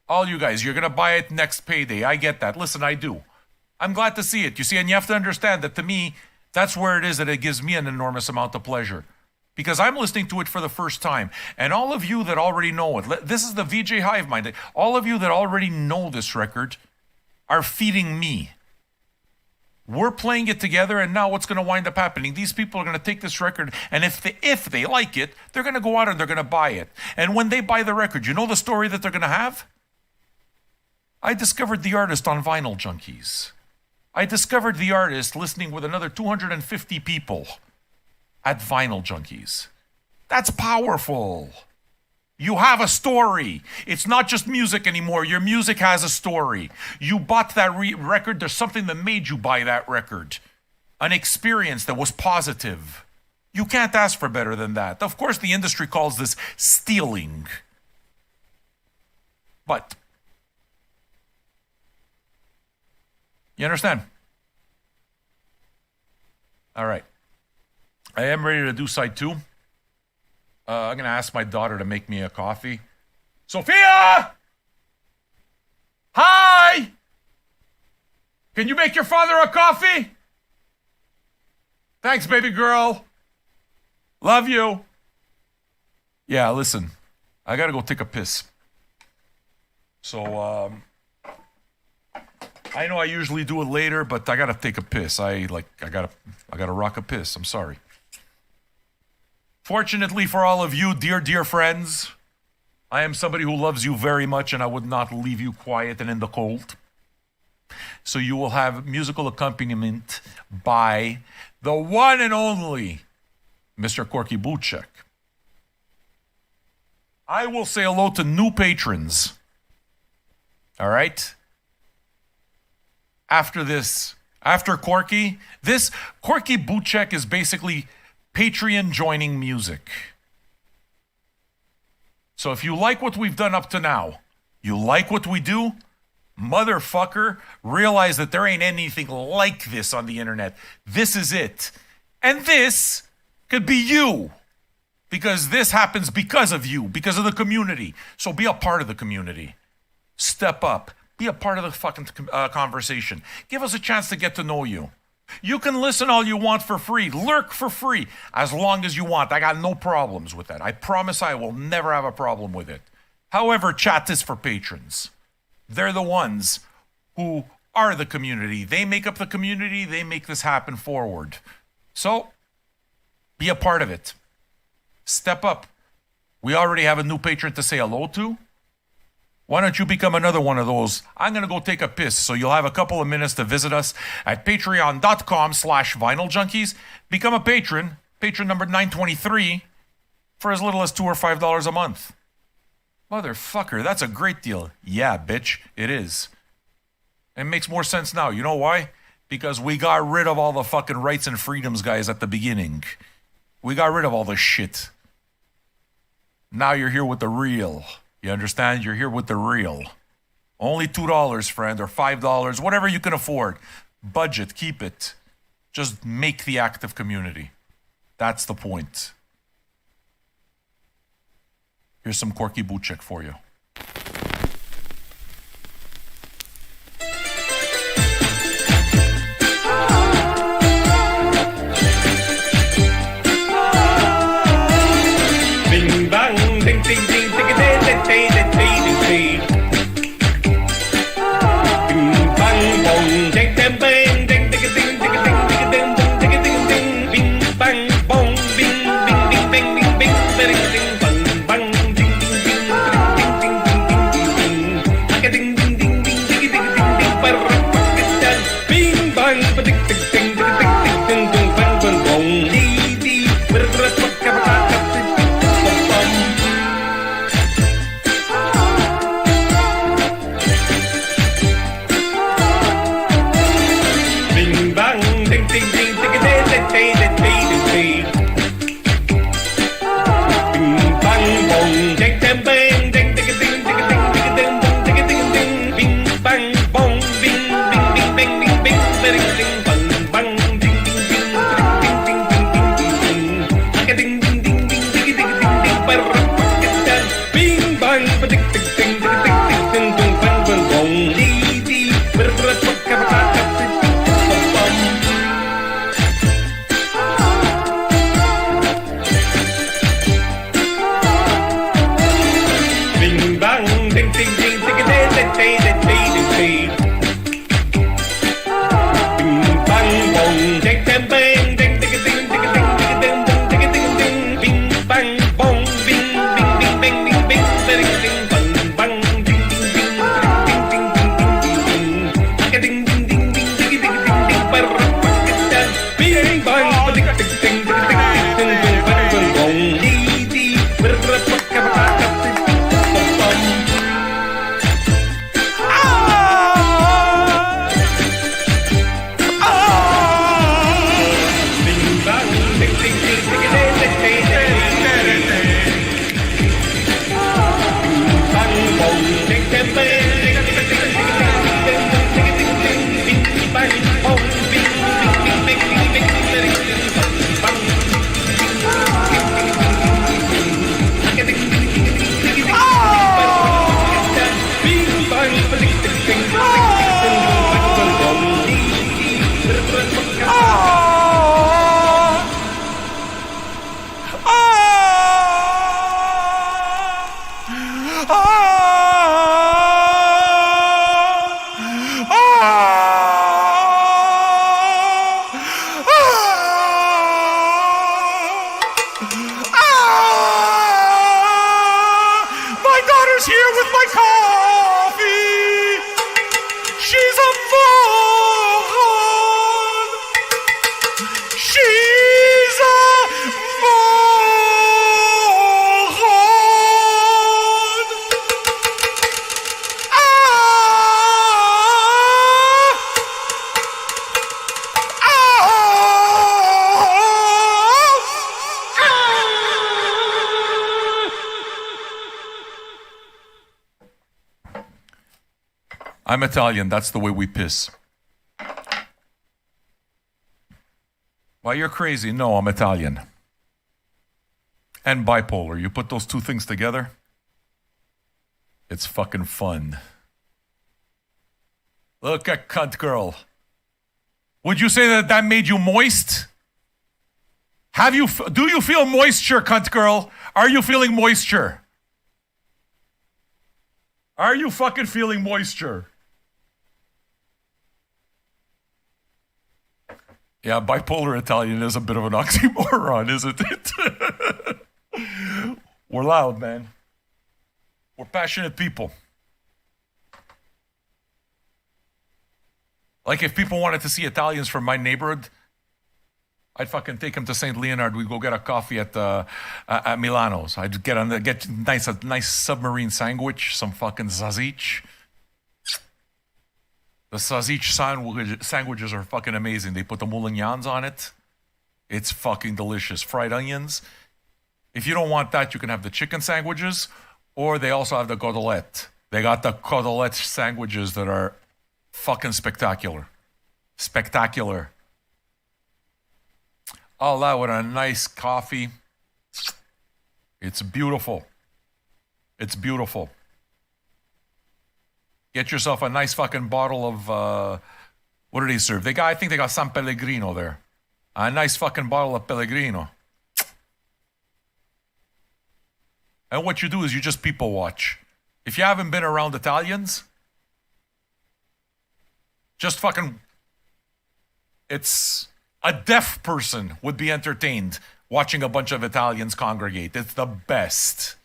All you guys, you're going to buy it next payday. I get that. Listen, I do. I'm glad to see it. You see, and you have to understand that to me, that's where it is that it gives me an enormous amount of pleasure. Because I'm listening to it for the first time. And all of you that already know it, this is the VJ Hive Mind. All of you that already know this record are feeding me. We're playing it together, and now what's going to wind up happening? These people are going to take this record, and if they like it, they're going to go out and they're going to buy it. And when they buy the record, you know the story that they're going to have? I discovered the artist on Vinyl Junkies. I discovered the artist listening with another 250 people at Vinyl Junkies. That's powerful. You have a story. It's not just music anymore. Your music has a story. You bought that record. There's something that made you buy that record. An experience that was positive. You can't ask for better than that. Of course, the industry calls this stealing. But you understand? All right. I am ready to do side 2. I'm going to ask my daughter to make me a coffee. Sophia! Hi! Can you make your father a coffee? Thanks, baby girl. Love you. Yeah, listen. I got to go take a piss. So, I know I usually do it later, but I got to take a piss. I got to rock a piss. I'm sorry. Fortunately for all of you, dear friends, I am somebody who loves you very much and I would not leave you quiet and in the cold. So you will have musical accompaniment by the one and only Mr. Corky Buchek. I will say hello to new patrons. All right? After Corky, this Corky Buchek is basically Patreon joining music. So if you like what we've done up to now, you like what we do, motherfucker, realize that there ain't anything like this on the internet. This is it. And this could be you. Because this happens because of you, because of the community. So be a part of the community. Step up. Be a part of the fucking conversation. Give us a chance to get to know you. You can listen all you want for free. Lurk for free as long as you want. I got no problems with that. I promise I will never have a problem with it. However, chat is for patrons. They're the ones who are the community. They make up the community. They make this happen forward. So, be a part of it. Step up. We already have a new patron to say hello to. Why don't you become another one of those? I'm going to go take a piss, so you'll have a couple of minutes to visit us at patreon.com/vinyljunkies. Become a patron number 923, for as little as $2 or $5 a month. Motherfucker, that's a great deal. Yeah, bitch, it is. It makes more sense now. You know why? Because we got rid of all the fucking rights and freedoms guys at the beginning. We got rid of all the shit. Now you're here with the real. You understand? You're here with the real. Only $2, friend, or $5, whatever you can afford. Budget, keep it. Just make the active community. That's the point. Here's some Corky Buchek for you. Bing bang, ding ding ding, ding ding ding ding ding ding. Bing bang bong, ding ding bang, ding ding ding ding ding ding ding ding ding. Bing bang bong, bing bing ding bing bing bing ding ding bang bang ding ding ding ding ding ding ding. Aka ding ding ding ding ding ding ding ding. Parapakistan. Bing bang, ding ding ding ding ding ding ding bang bang bong. Di di bergerak pakai. with my coffee. She's a moron. She's a moron. I'm Italian. That's the way we piss. Why, you're crazy. No, I'm Italian. And bipolar. You put those two things together, it's fucking fun. Look at cunt girl. Would you say that made you moist? Do you feel moisture, cunt girl? Are you feeling moisture? Are you fucking feeling moisture? Yeah, bipolar Italian is a bit of an oxymoron, isn't it? We're loud, man. We're passionate people. Like, if people wanted to see Italians from my neighborhood, I'd fucking take them to St. Leonard. We'd go get a coffee at Milano's. I'd get a nice submarine sandwich, some fucking sausage. The sausage sandwiches are fucking amazing. They put the moulignons on it. It's fucking delicious. Fried onions. If you don't want that, you can have the chicken sandwiches, or they also have the cotolette. They got the cotolette sandwiches that are fucking spectacular. Spectacular. All that with a nice coffee. It's beautiful. It's beautiful. Get yourself a nice fucking bottle of, what do they serve? I think they got San Pellegrino there. A nice fucking bottle of Pellegrino. And what you do is you just people watch. If you haven't been around Italians, just fucking, it's a deaf person would be entertained watching a bunch of Italians congregate. It's the best.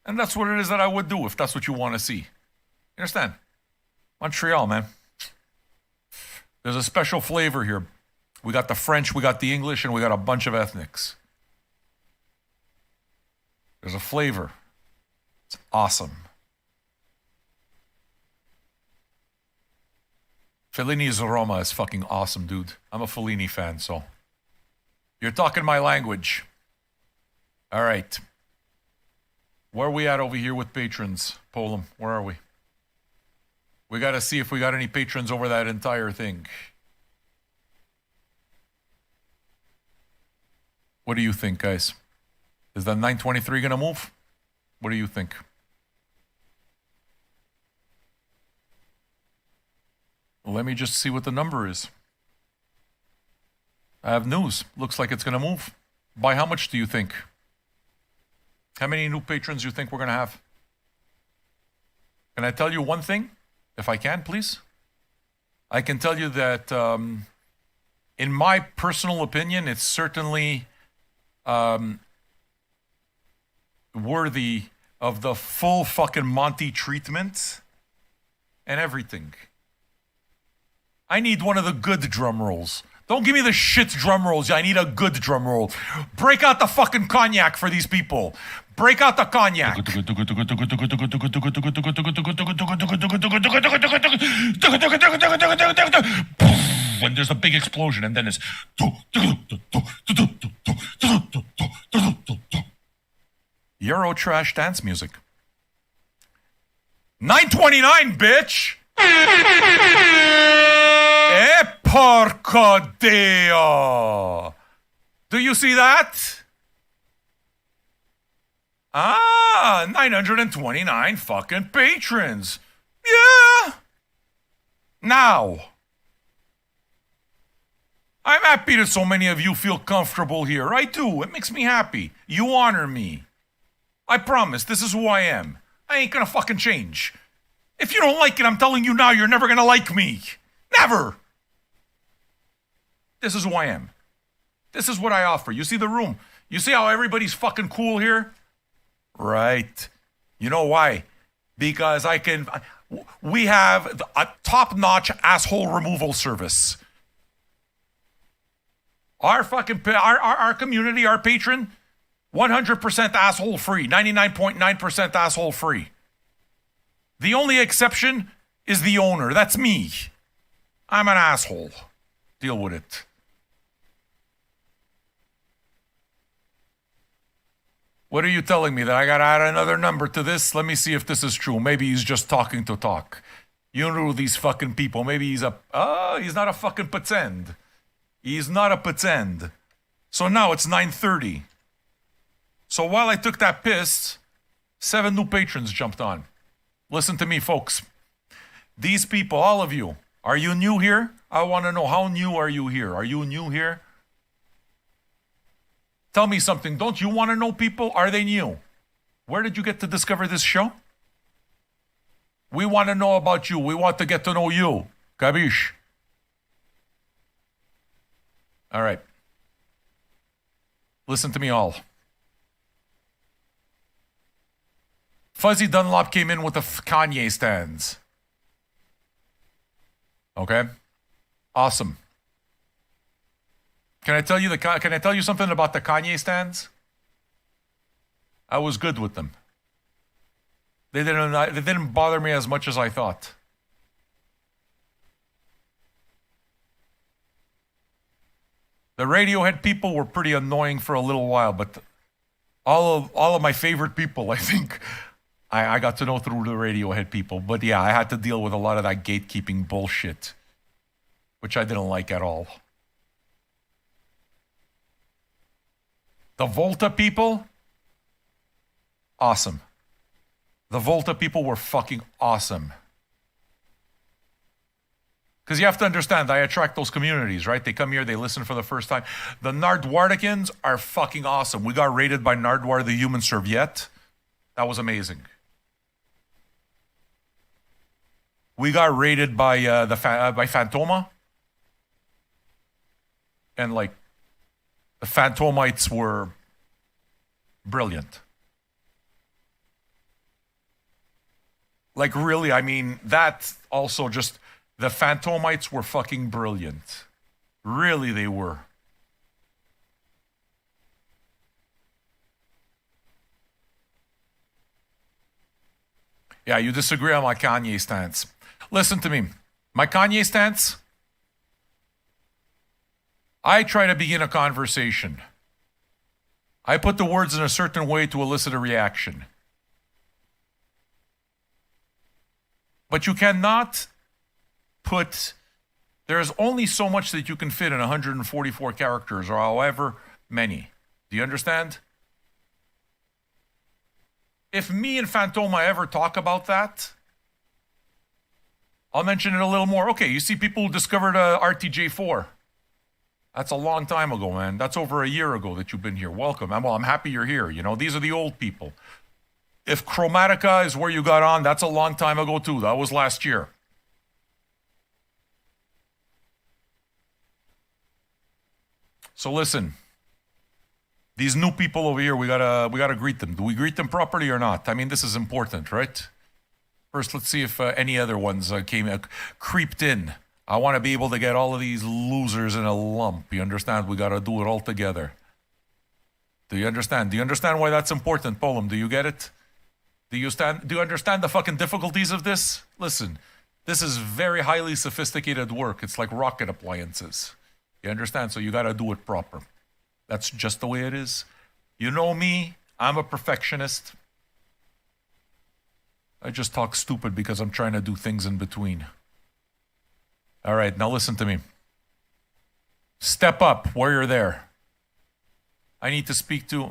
And that's what it is that I would do if that's what you want to see. You understand? Montreal, man. There's a special flavor here. We got the French, we got the English, and we got a bunch of ethnics. There's a flavor. It's awesome. Fellini's Roma is fucking awesome, dude. I'm a Fellini fan, so. You're talking my language. All right. Where are we at over here with patrons? Polam, where are we? We got to see if we got any patrons over that entire thing. What do you think, guys? Is that 923 going to move? What do you think? Well, let me just see what the number is. I have news. Looks like it's going to move. By how much do you think? How many new patrons do you think we're going to have? Can I tell you one thing? If I can, please. I can tell you that, in my personal opinion, it's certainly worthy of the full fucking Monty treatment and everything. I need one of the good drum rolls. Don't give me the shit drum rolls. I need a good drum roll. Break out the fucking cognac for these people. Break out the cognac. When there's a big explosion, and then it's Euro trash dance music. 929, bitch. E porco Dio! Do you see that? 929 fucking patrons. Yeah. Now, I'm happy that so many of you feel comfortable here. I do. It makes me happy. You honor me. I promise, this is who I am. I ain't gonna fucking change. If you don't like it, I'm telling you now, you're never gonna like me. Never. This is who I am. This is what I offer. You see the room? You see how everybody's fucking cool here? Right. You know why? Because we have a top-notch asshole removal service. Our community, our patron, 100% asshole free, 99.9% asshole free. The only exception is the owner. That's me. I'm an asshole. Deal with it. What are you telling me? That I gotta add another number to this? Let me see if this is true. Maybe he's just talking to talk. You know these fucking people. Maybe he's not a fucking pretend. He's not a pretend. So now it's 9:30. So while I took that piss, 7 new patrons jumped on. Listen to me, folks. These people, all of you, are you new here? I want to know, how new are you here? Are you new here? Tell me something. Don't you want to know people? Are they new? Where did you get to discover this show? We want to know about you. We want to get to know you. Kabish? All right. Listen to me all. Fuzzy Dunlop came in with the Kanye stands. Okay? Awesome. Can I tell you something about the Kanye stands? I was good with them. They didn't bother me as much as I thought. The Radiohead people were pretty annoying for a little while, but all of my favorite people, I think, I got to know through the Radiohead people. But yeah, I had to deal with a lot of that gatekeeping bullshit, which I didn't like at all. The Volta people, awesome. The Volta people were fucking awesome. Because you have to understand, I attract those communities, right? They come here, they listen for the first time. The Nardwardigans are fucking awesome. We got rated by Nardwar, the human serviette. That was amazing. We got rated by by Phantoma. And like, the Phantomites were brilliant. Like really, I mean, that also just, the Phantomites were fucking brilliant. Really, they were. Yeah, you disagree on my Kanye stance. Listen to me. My Kanye stance, I try to begin a conversation. I put the words in a certain way to elicit a reaction. But you cannot there's only so much that you can fit in 144 characters or however many. Do you understand? If me and Phantoma ever talk about that, I'll mention it a little more. Okay, you see people who discovered RTJ4. That's a long time ago, man. That's over a year ago that you've been here. Welcome. I'm happy you're here. You know, these are the old people. If Chromatica is where you got on, that's a long time ago too. That was last year. So listen, these new people over here, we gotta greet them. Do we greet them properly or not? I mean, this is important, right? First, let's see if any other ones creeped in. I want to be able to get all of these losers in a lump. You understand? We gotta do it all together. Do you understand? Do you understand why that's important, Polam? Do you get it? Do you understand the fucking difficulties of this? Listen, this is very highly sophisticated work. It's like rocket appliances. You understand? So you got to do it proper. That's just the way it is. You know me, I'm a perfectionist. I just talk stupid because I'm trying to do things in between. All right, now listen to me. Step up where you're there. I need to speak to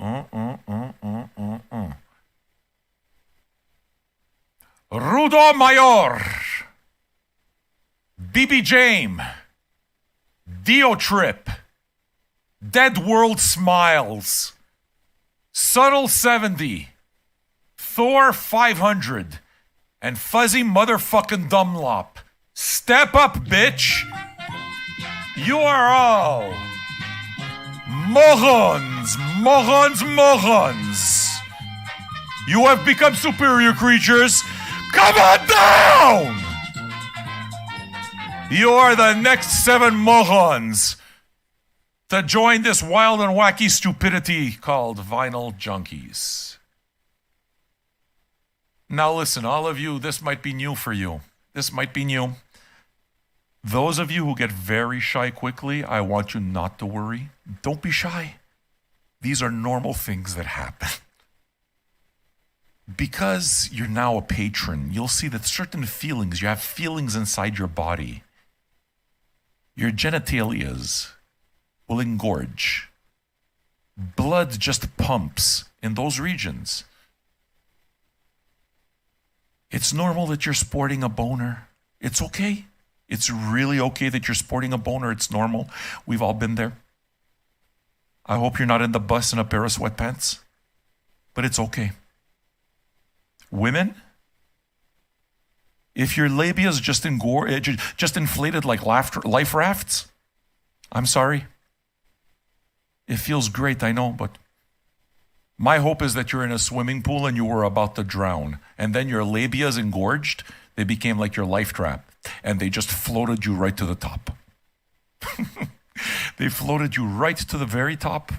Rudo Mayor, BB Jame, Dio Trip, Dead World Smiles, Subtle 70, Thor 500, and Fuzzy Motherfucking Dunlop. Step up, bitch! You are all morons, morons, morons. You have become superior creatures. Come on down! You are the next 7 morons to join this wild and wacky stupidity called Vinyl Junkies. Now listen, all of you, this might be new for you. This might be new. Those of you who get very shy quickly, I want you not to worry. Don't be shy. These are normal things that happen. Because you're now a patron, you'll see that certain feelings, you have feelings inside your body. Your genitalias will engorge. Blood just pumps in those regions. It's normal that you're sporting a boner. It's okay. It's really okay that you're sporting a boner. It's normal. We've all been there. I hope you're not in the bus in a pair of sweatpants, but it's okay. Women, if your labia is just inflated like life rafts, I'm sorry. It feels great, I know, but my hope is that you're in a swimming pool and you were about to drown, and then your labia is engorged. They became like your life trap, and they just floated you right to the top. They floated you right to the very top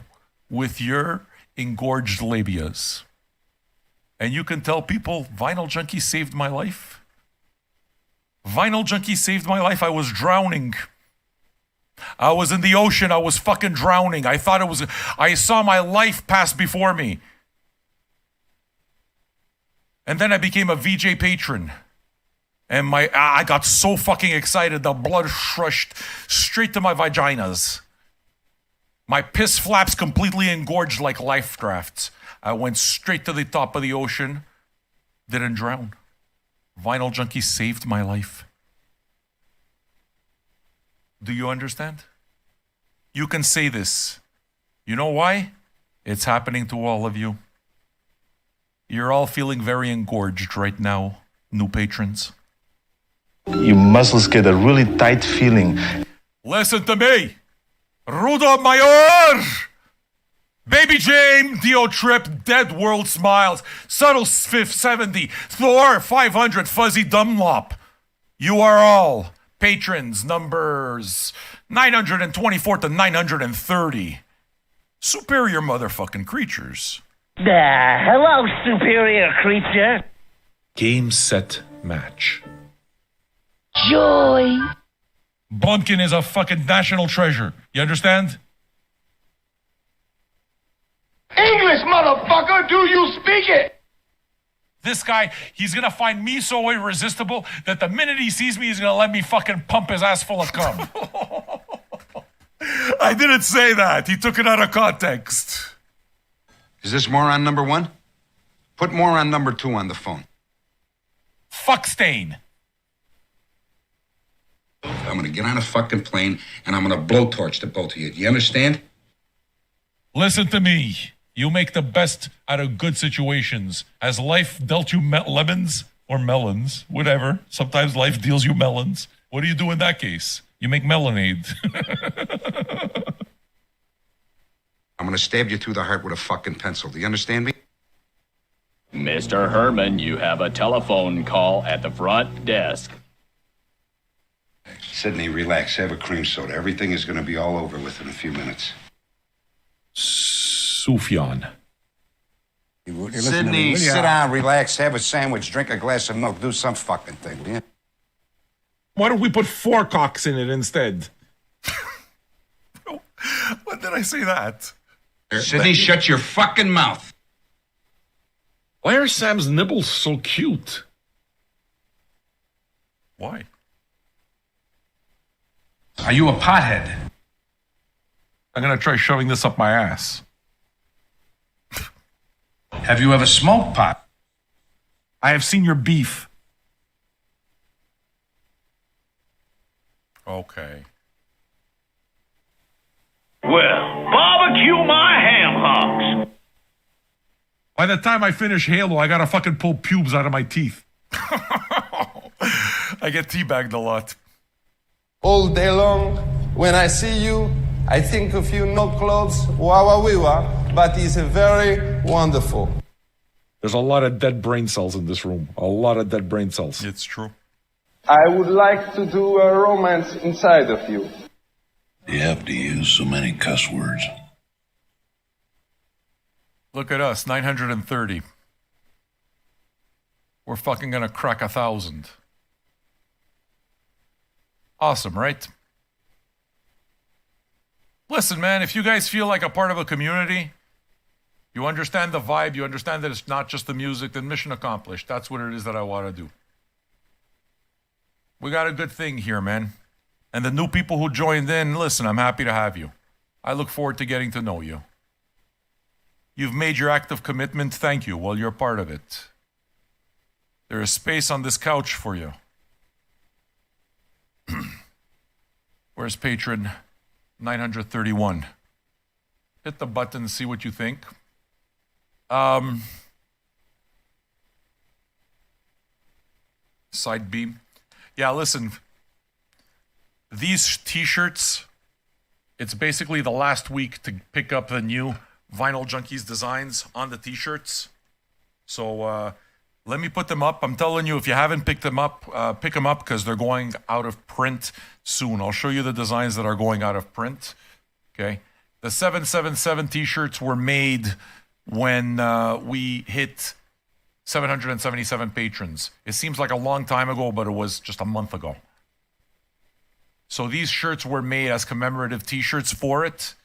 with your engorged labias. And you can tell people, Vinyl Junkie saved my life. Vinyl Junkie saved my life. I was drowning. I was in the ocean. I was fucking drowning. I saw my life pass before me. And then I became a VJ patron. And I got so fucking excited, the blood rushed straight to my vaginas. My piss flaps completely engorged like life drafts. I went straight to the top of the ocean, didn't drown. Vinyl Junkie saved my life. Do you understand? You can say this. You know why? It's happening to all of you. You're all feeling very engorged right now, new patrons. Your muscles get a really tight feeling. Listen to me. Rudolph Mayor. Baby Jane, Dio Trip, Dead World Smiles, Subtle 570, Thor 500, Fuzzy Dunlop. You are all patrons numbers 924 to 930. Superior motherfucking creatures. Hello, superior creature. Game, set, match. Joy. Bumpkin is a fucking national treasure. You understand? English, motherfucker, do you speak it? This guy, he's gonna find me so irresistible that the minute he sees me, he's gonna let me fucking pump his ass full of cum. I didn't say that. He took it out of context. Is this moron number 1? Put moron number 2 on the phone. Fuck stain. I'm gonna get on a fucking plane and I'm gonna blowtorch the both of you. Do you understand? Listen to me. You make the best out of good situations. Has life dealt you lemons or melons? Whatever. Sometimes life deals you melons. What do you do in that case? You make melonade. I'm gonna stab you through the heart with a fucking pencil. Do you understand me? Mr. Herman, you have a telephone call at the front desk. Sydney, relax. Have a cream soda. Everything is gonna be all over within a few minutes. Sufjan. Sydney, sit down, relax, have a sandwich, drink a glass of milk, do some fucking thing, will you? Why don't we put 4 cocks in it instead? When did I say that? Sydney, shut your fucking mouth. Why are Sam's nibbles so cute? Why? Are you a pothead? I'm gonna try shoving this up my ass. Have you ever smoked pot? I have seen your beef. Okay. Well, barbecue my ham hocks. By the time I finish Halo, I gotta fucking pull pubes out of my teeth. I get teabagged a lot. All day long, when I see you, I think of you, no clothes, wah wah wee wah, but it's very wonderful. There's a lot of dead brain cells in this room. A lot of dead brain cells. It's true. I would like to do a romance inside of you. You have to use so many cuss words. Look at us, 930. We're fucking gonna crack 1,000. Awesome, right? Listen, man, if you guys feel like a part of a community, you understand the vibe, you understand that it's not just the music, then mission accomplished. That's what it is that I want to do. We got a good thing here, man. And the new people who joined in, listen, I'm happy to have you. I look forward to getting to know you. You've made your act of commitment. Thank you. Well, you're part of it. There is space on this couch for you. Where's Patron 931? Hit the button and see what you think. Side B. Yeah, listen. These t-shirts, it's basically the last week to pick up the new Vinyl Junkies designs on the t-shirts. So let me put them up. I'm telling you, if you haven't picked them up, pick them up because they're going out of print soon. I'll show you the designs that are going out of print. Okay. The 777 t-shirts were made when we hit 777 patrons. It seems like a long time ago, but it was just a month ago. So these shirts were made as commemorative t-shirts for it.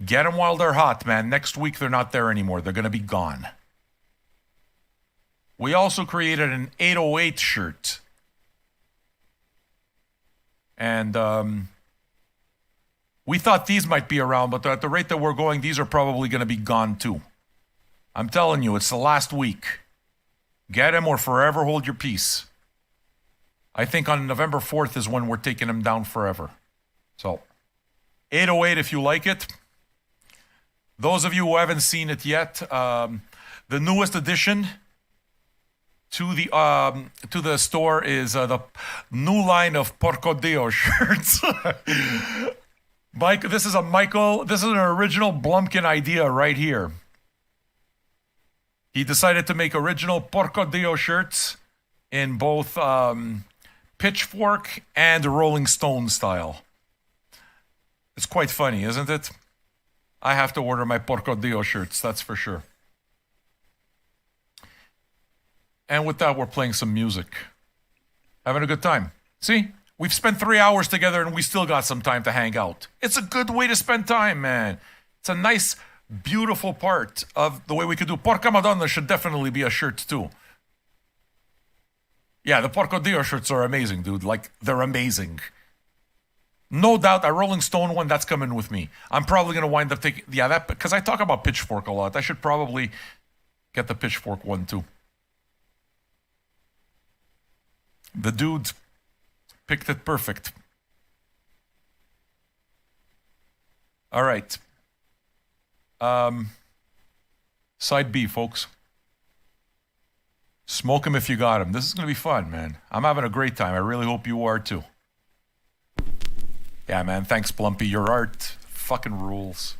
Get them while they're hot, man. Next week, they're not there anymore. They're going to be gone. We also created an 808 shirt. And we thought these might be around, but at the rate that we're going, these are probably going to be gone too. I'm telling you, it's the last week. Get them or forever hold your peace. I think on November 4th is when we're taking them down forever. So, 808 if you like it. Those of you who haven't seen it yet, the newest addition to the store is the new line of Porco Dio shirts. Mike, this is an original Blumkin idea right here. He decided to make original Porco Dio shirts in both Pitchfork and Rolling Stone style. It's quite funny, isn't it? I have to order my Porco Dio shirts, that's for sure. And with that, we're playing some music. Having a good time. See? We've spent 3 hours together and we still got some time to hang out. It's a good way to spend time, man. It's a nice, beautiful part of the way we could do. Porca Madonna should definitely be a shirt too. Yeah, the Porco Dio shirts are amazing, dude. Like, they're amazing. No doubt, a Rolling Stone one, that's coming with me. I'm probably going to wind up taking... Yeah, that because I talk about Pitchfork a lot. I should probably get the Pitchfork one too. The dude picked it perfect. All right. Side B, folks. Smoke him if you got him. This is going to be fun, man. I'm having a great time. I really hope you are too. Yeah, man. Thanks, Plumpy. Your art fucking rules.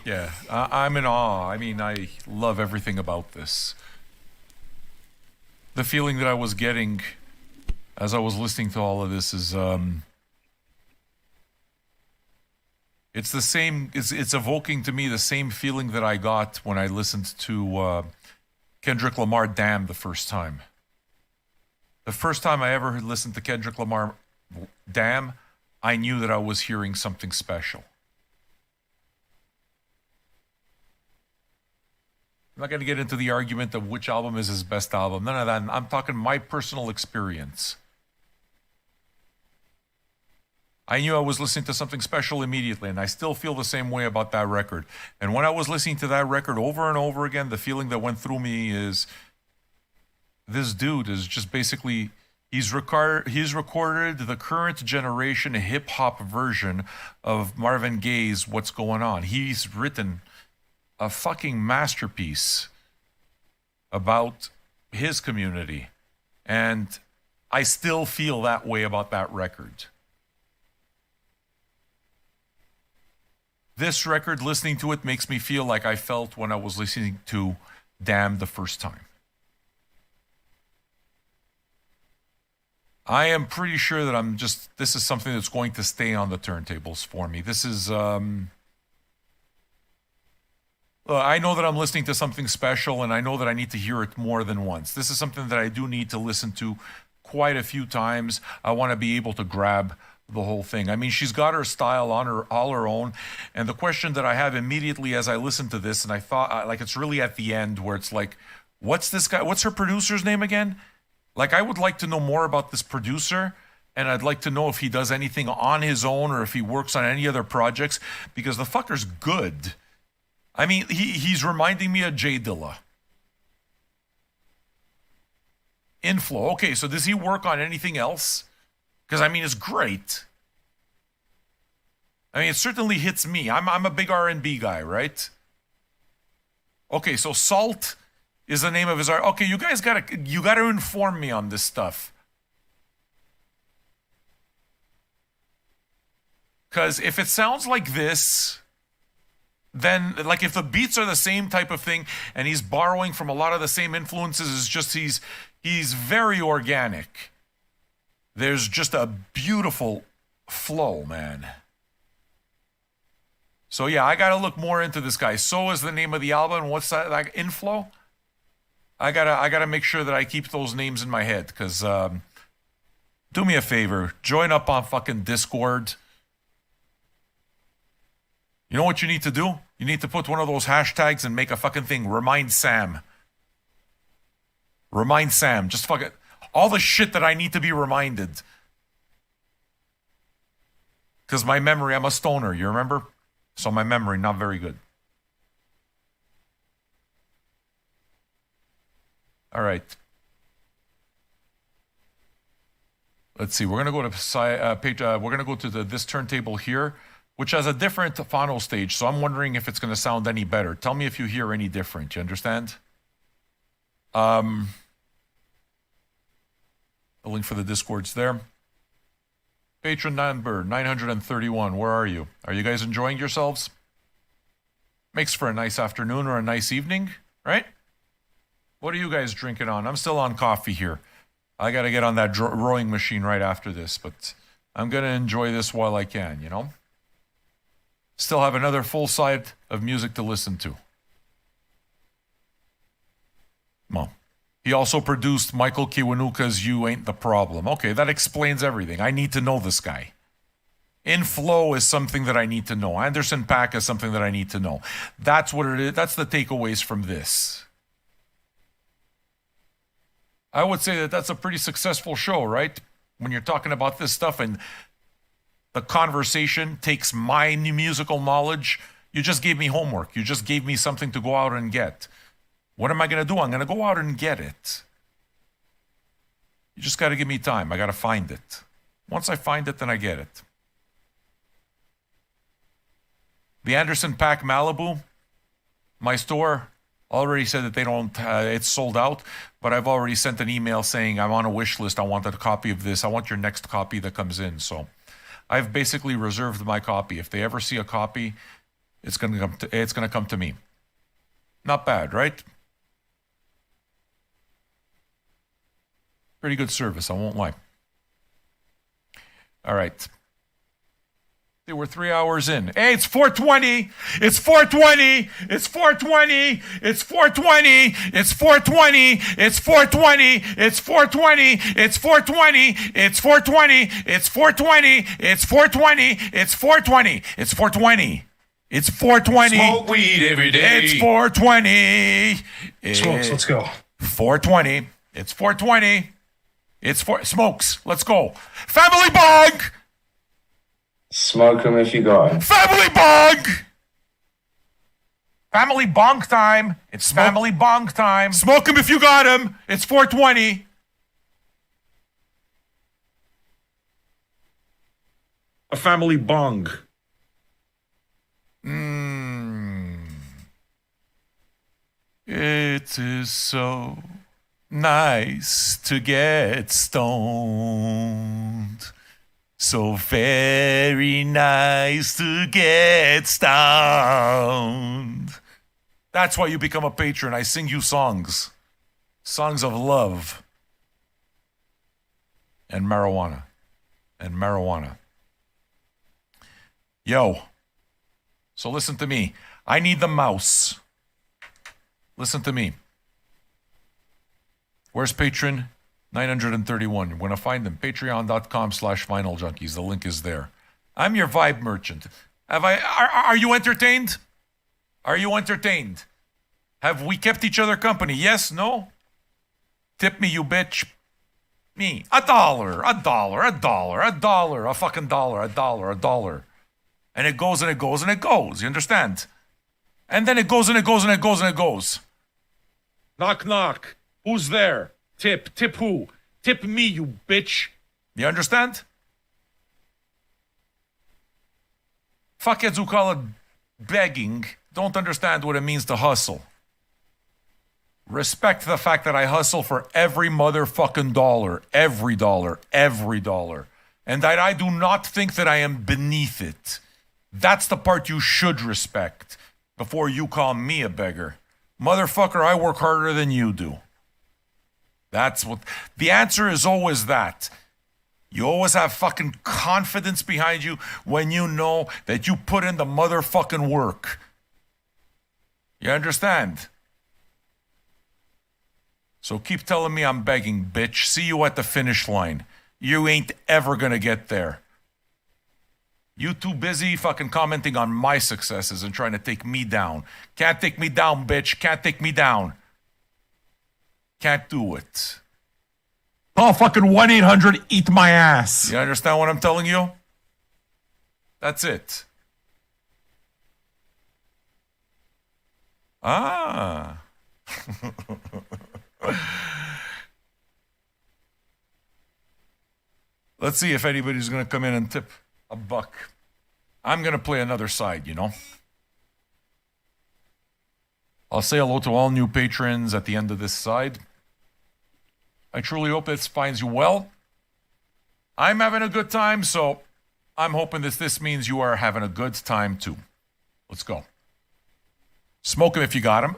Yeah, I'm in awe. I mean, I love everything about this. The feeling that I was getting as I was listening to all of this is, it's the same, it's evoking to me the same feeling that I got when I listened to Kendrick Lamar Damn the first time. The first time I ever listened to Kendrick Lamar Damn, I knew that I was hearing something special. I'm not going to get into the argument of which album is his best album. None of that. I'm talking my personal experience. I knew I was listening to something special immediately, and I still feel the same way about that record. And when I was listening to that record over and over again, the feeling that went through me is this dude is just basically, he's recorded the current generation hip-hop version of Marvin Gaye's What's Going On. He's written a fucking masterpiece about his community, and I still feel that way about that record. This record, listening to it, makes me feel like I felt when I was listening to Damn the first time. I am pretty sure that this is something that's going to stay on the turntables for me. This is, I know that I'm listening to something special, and I know that I need to hear it more than once. This is something that I do need to listen to quite a few times. I want to be able to grab the whole thing. I mean, she's got her style on all her own. And the question that I have immediately as I listen to this, and I thought, like, it's really at the end where it's like, what's this guy? What's her producer's name again? Like, I would like to know more about this producer, and I'd like to know if he does anything on his own or if he works on any other projects, because the fucker's good. I mean, he's reminding me of Jay Dilla. Inflow. Okay, so does he work on anything else? Because, I mean, it's great. I mean, it certainly hits me. I'm a big R&B guy, right? Okay, so Salt is the name of his art. Okay, you guys gotta inform me on this stuff. Because if it sounds like this, then, like, if the beats are the same type of thing and he's borrowing from a lot of the same influences, it's just he's very organic. There's just a beautiful flow, man. So yeah, I gotta look more into this guy. So is the name of the album. What's that, like, Inflow? I gotta make sure that I keep those names in my head, because do me a favor, join up on fucking Discord. You know what you need to do? You need to put one of those hashtags and make a fucking thing. Remind Sam. Remind Sam. Just fucking all the shit that I need to be reminded. Because my memory, I'm a stoner, you remember? So my memory, not very good. All right. Let's see. We're gonna go to we're gonna go to this turntable here, which has a different phono stage. So I'm wondering if it's gonna sound any better. Tell me if you hear any different. You understand? The link for the Discord's there. Patron number 931. Where are you? Are you guys enjoying yourselves? Makes for a nice afternoon or a nice evening, right? What are you guys drinking on? I'm still on coffee here. I got to get on that rowing machine right after this, but I'm going to enjoy this while I can, you know? Still have another full side of music to listen to. Well, he also produced Michael Kiwanuka's You Ain't the Problem. Okay, that explains everything. I need to know this guy. Inflow is something that I need to know. Anderson .Paak is something that I need to know. That's what it is. That's the takeaways from this. I would say that that's a pretty successful show, right? When you're talking about this stuff and the conversation takes my musical knowledge. You just gave me homework. You just gave me something to go out and get. What am I going to do? I'm going to go out and get it. You just got to give me time. I got to find it. Once I find it, then I get it. The Anderson .Paak Malibu, my store already said that they don't, it's sold out, but I've already sent an email saying I'm on a wish list. I want a copy of this. I want your next copy that comes in. So I've basically reserved my copy. If they ever see a copy, it's gonna come to me. Not bad, right? Pretty good service, I won't lie. All right. They were 3 hours in. Hey, it's 4:20. It's 4:20. It's 4:20. It's 4:20. It's 4:20. It's 4:20. It's 4:20. It's 4:20. It's 4:20. It's 4:20. It's 4:20. It's 4:20. It's 4:20. It's 4:20. Smoke weed every day. It's 4:20. Smokes, let's go. 4:20. It's 4:20. It's smokes. Let's go. Family bong. Smoke 'em if you got 'em. Family bong. Family bong time. It's family bong time. Smoke him if you got him. It's 4:20. A family bong. It is so nice to get stoned. So very nice to get stoned. That's why you become a patron. I sing you songs. Songs of love. And marijuana. And marijuana. Yo. So listen to me. I need the mouse. Listen to me. Where's Patron? 931. You're going to find them. Patreon.com/Vinyl Junkies. The link is there. I'm your vibe merchant. Are you entertained? Are you entertained? Have we kept each other company? Yes? No? Tip me, you bitch. Me. $1. A fucking dollar. And it goes and it goes and it goes. You understand? And then it goes and it goes and it goes and it goes. Knock, knock. Who's there? Tip. Tip who? Tip me, you bitch. You understand? Fuckheads who call it begging don't understand what it means to hustle. Respect the fact that I hustle for every motherfucking dollar. Every dollar. Every dollar. And that I do not think that I am beneath it. That's the part you should respect before you call me a beggar. Motherfucker, I work harder than you do. That's what the answer is. Always that. You always have fucking confidence behind you when you know that you put in the motherfucking work. You understand? So keep telling me I'm begging, bitch. See you at the finish line. You ain't ever gonna get there. You too busy fucking commenting on my successes and trying to take me down. Can't take me down, bitch. Can't take me down. Can't do it. Call fucking 1-800 eat my ass. You understand what I'm telling you? That's it. Ah. Let's see if anybody's going to come in and tip $1. I'm going to play another side, you know? I'll say hello to all new patrons at the end of this side. I truly hope this finds you well. I'm having a good time, so I'm hoping that this means you are having a good time too. Let's go. Smoke 'em if you got 'em.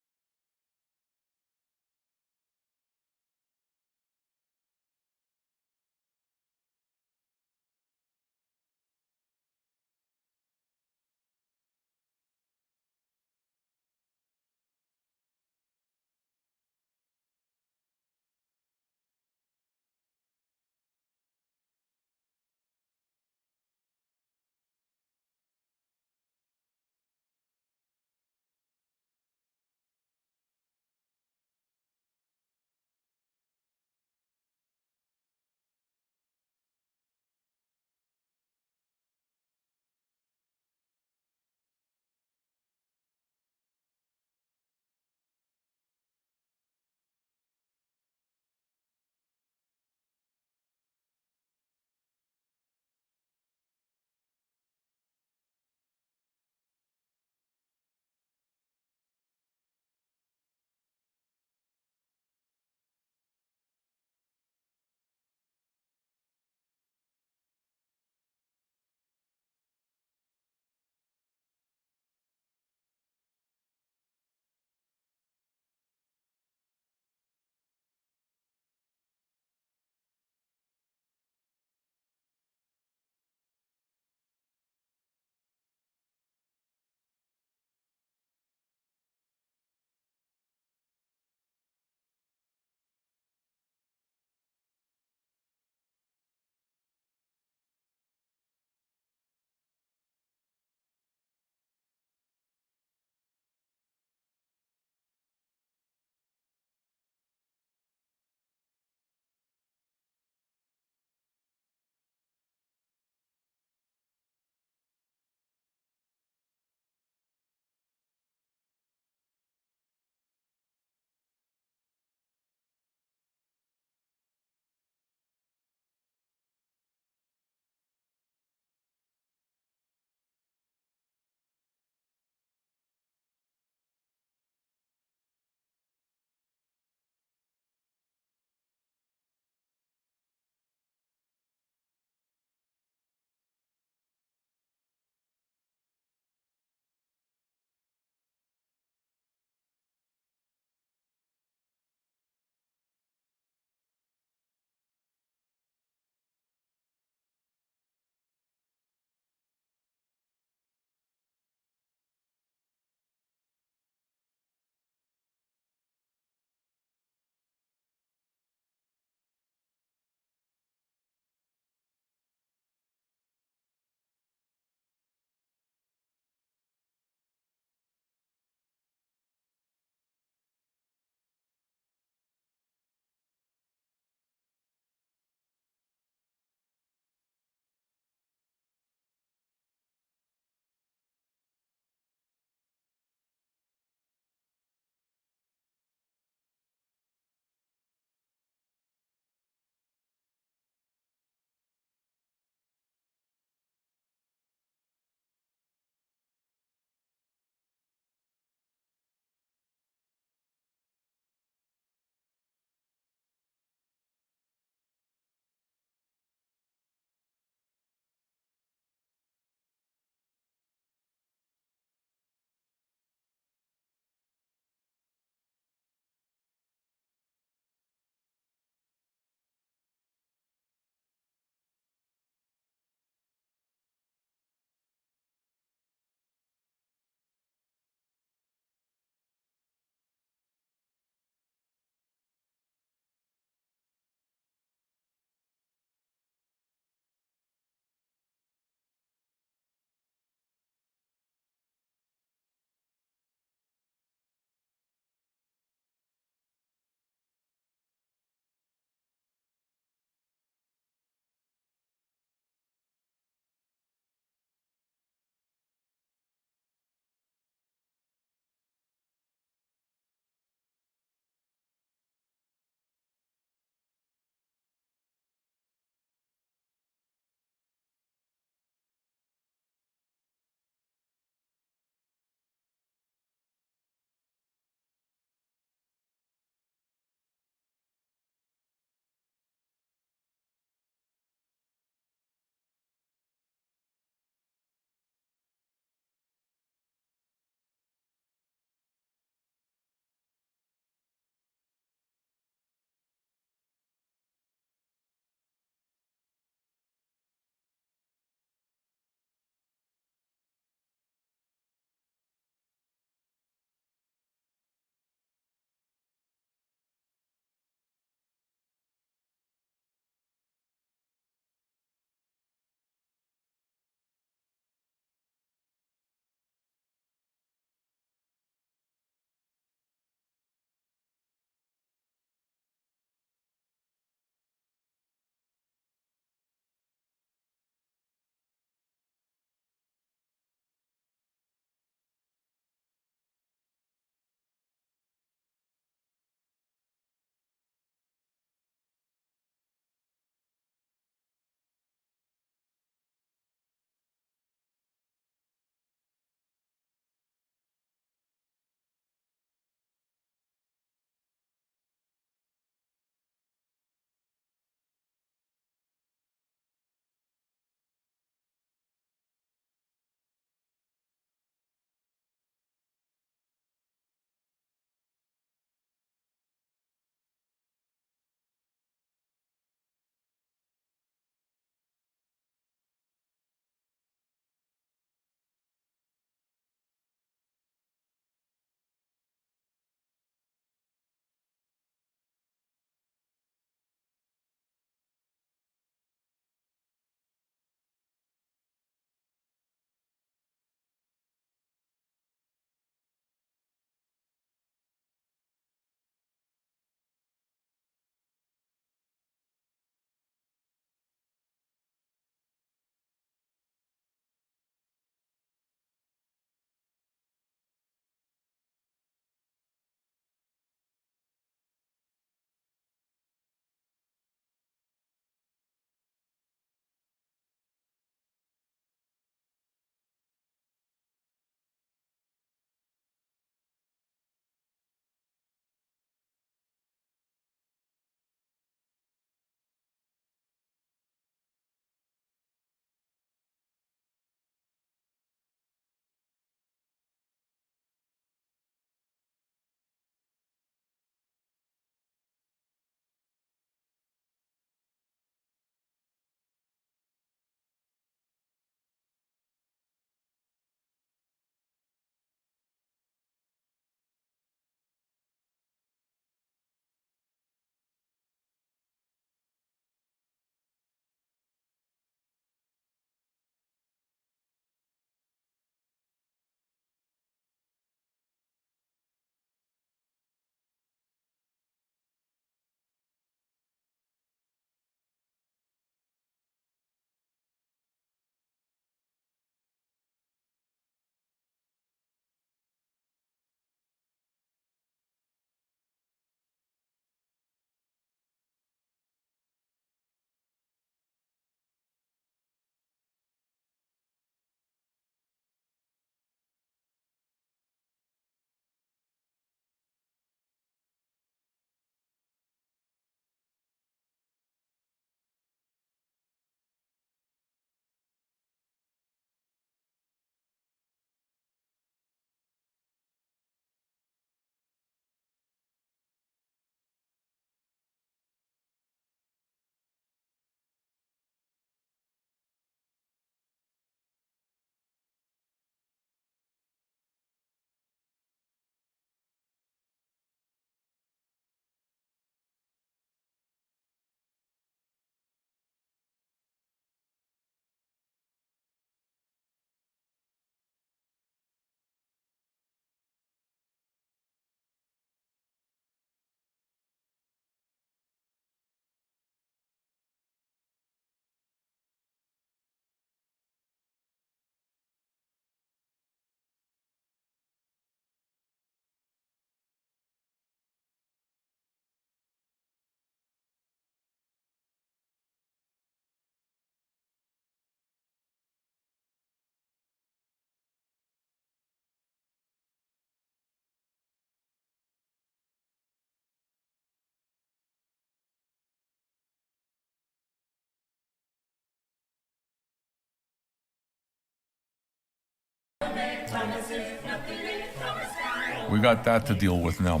We got that to deal with now.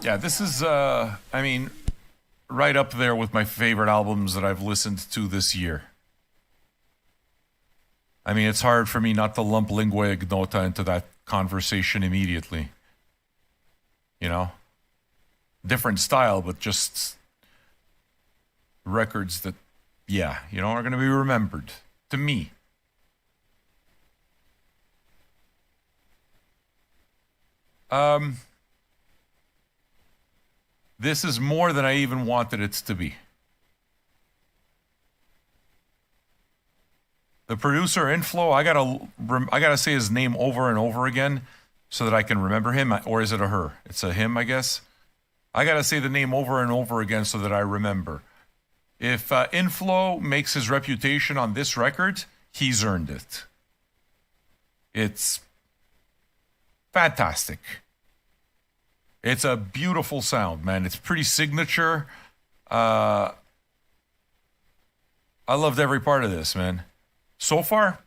Yeah, this is, I mean, right up there with my favorite albums that I've listened to this year. I mean, it's hard for me not to lump Lingua Ignota into that conversation immediately. You know? Different style, but just records that, yeah, you know, are going to be remembered. To me. This is more than I even wanted it to be. The producer Inflow, I gotta say his name over and over again so that I can remember him, or is it a her? It's a him, I guess. I gotta say the name over and over again so that I remember. If Inflow makes his reputation on this record, he's earned it. It's fantastic. It's a beautiful sound, man. It's pretty signature. I loved every part of this, man. So far,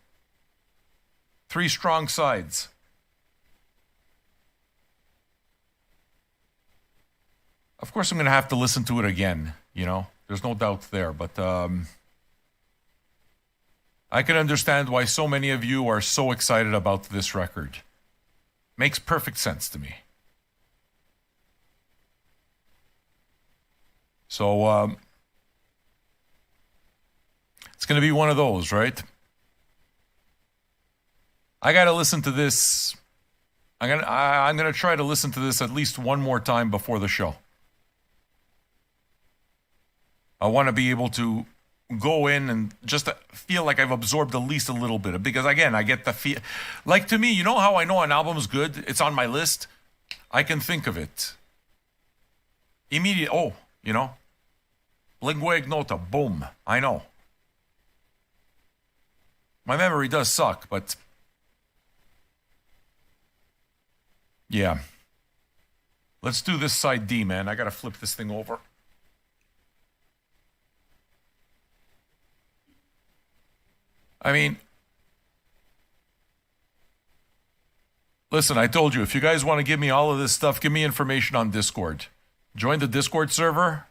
3 strong sides. Of course, I'm going to have to listen to it again, you know. There's no doubt there, but I can understand why so many of you are so excited about this record. Makes perfect sense to me. So, it's going to be one of those, right? I got to listen to this. I'm going to try to listen to this at least one more time before the show. I want to be able to go in and just feel like I've absorbed at least a little bit. Because, again, I get the feel. Like, to me, you know how I know an album's good? It's on my list. I can think of it. Immediate. Oh, you know. Lingua Ignota. Boom. I know. My memory does suck, but... yeah. Let's do this side D, man. I got to flip this thing over. I mean, listen, I told you, if you guys want to give me all of this stuff, give me information on Discord. Join the Discord server.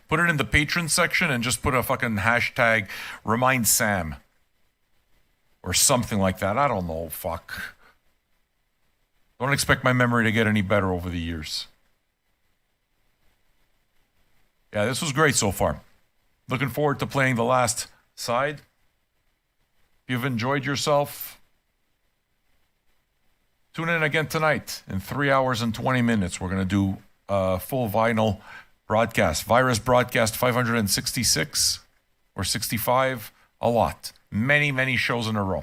Put it in the Patron section and just put a fucking hashtag remind Sam. Or something like that. I don't know. Fuck. Don't expect my memory to get any better over the years. Yeah, this was great so far. Looking forward to playing the last side. If you've enjoyed yourself, tune in again tonight in 3 hours and 20 minutes. We're going to do a full vinyl broadcast. Virus broadcast 566 or 65. A lot. Many, many shows in a row.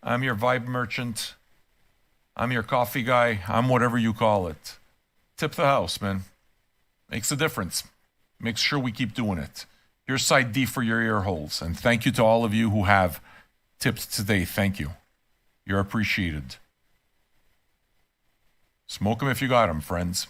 I'm your vibe merchant. I'm your coffee guy. I'm whatever you call it. Tip the house, man. Makes a difference. Makes sure we keep doing it. Here's side D for your ear holes. And thank you to all of you who have tipped today. Thank you. You're appreciated. Smoke them if you got them, friends.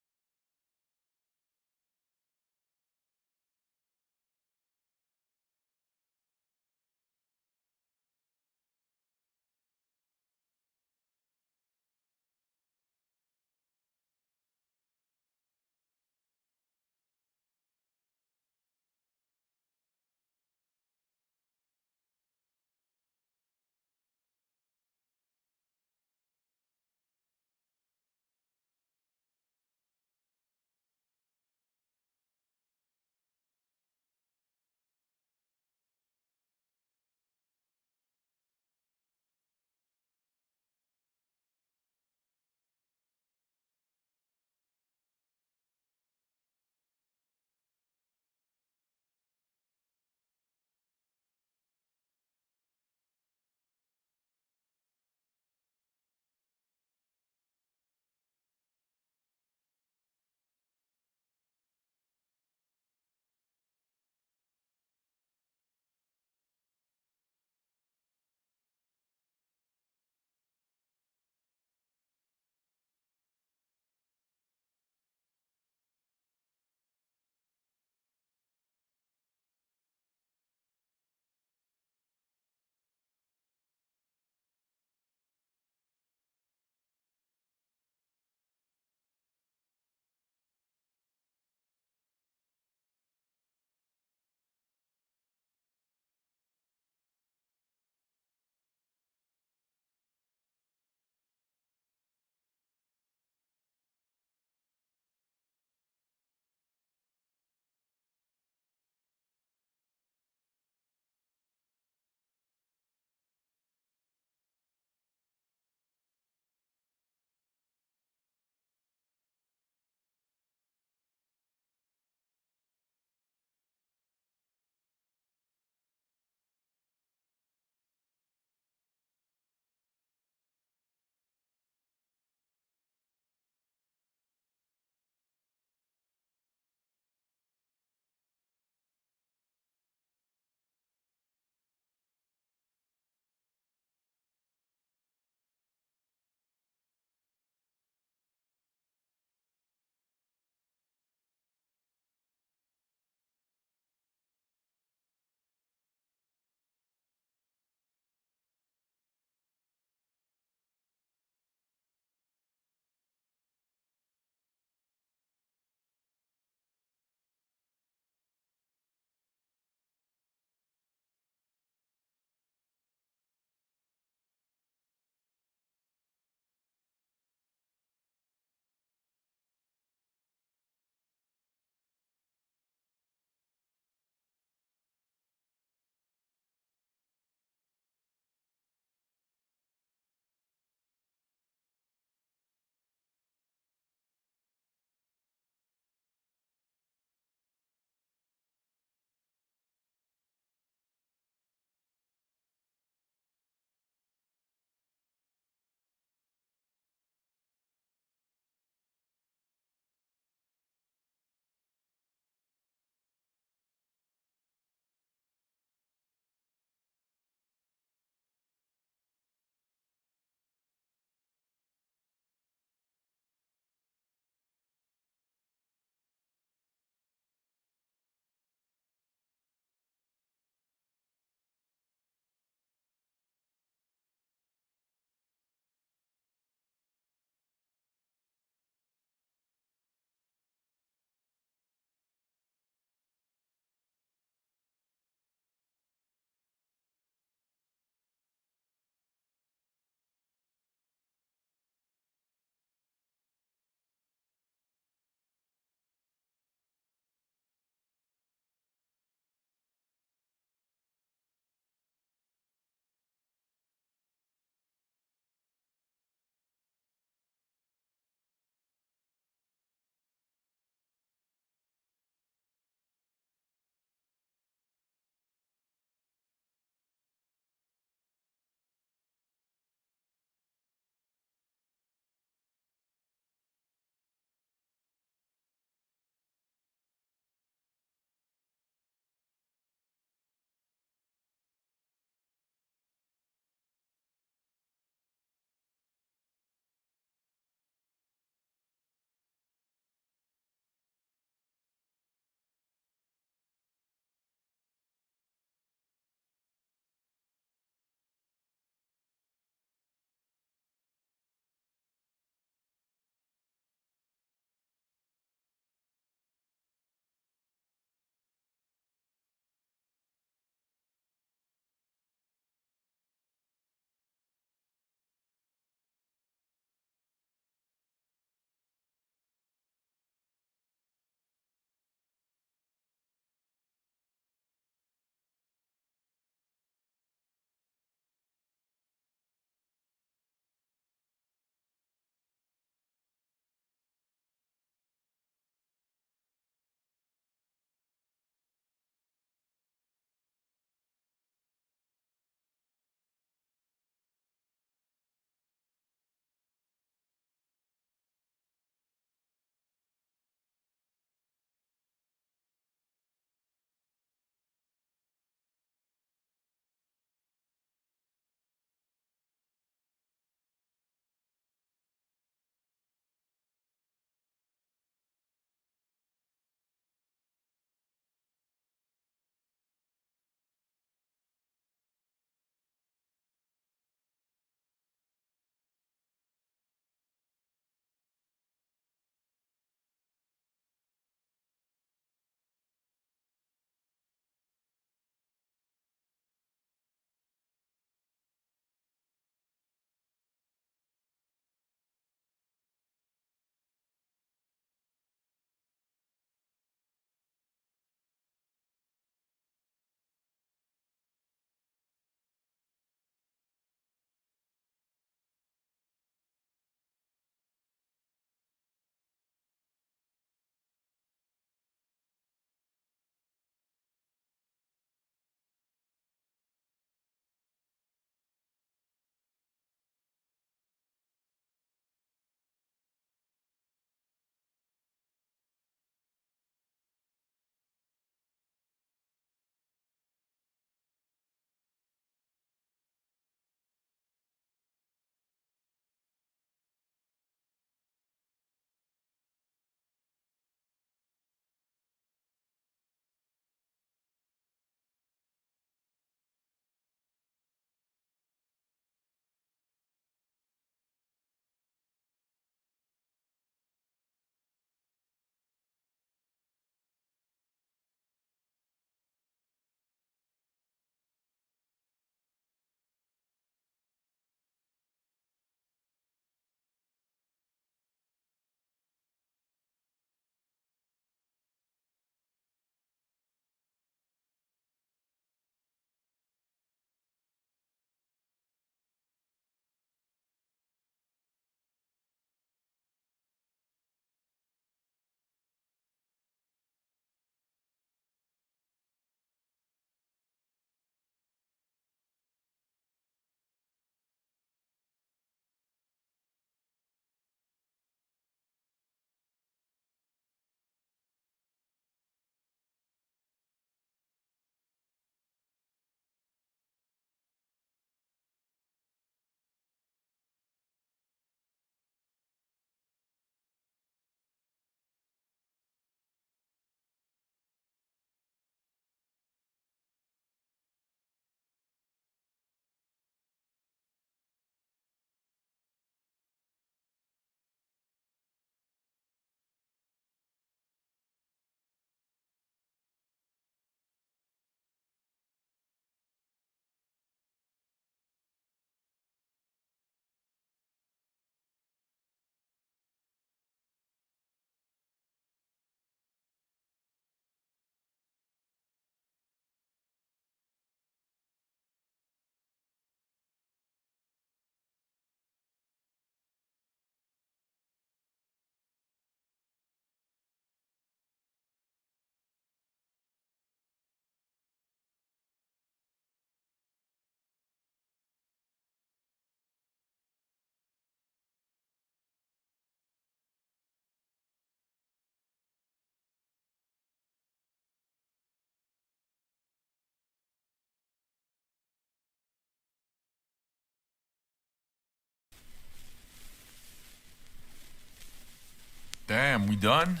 Damn, we done?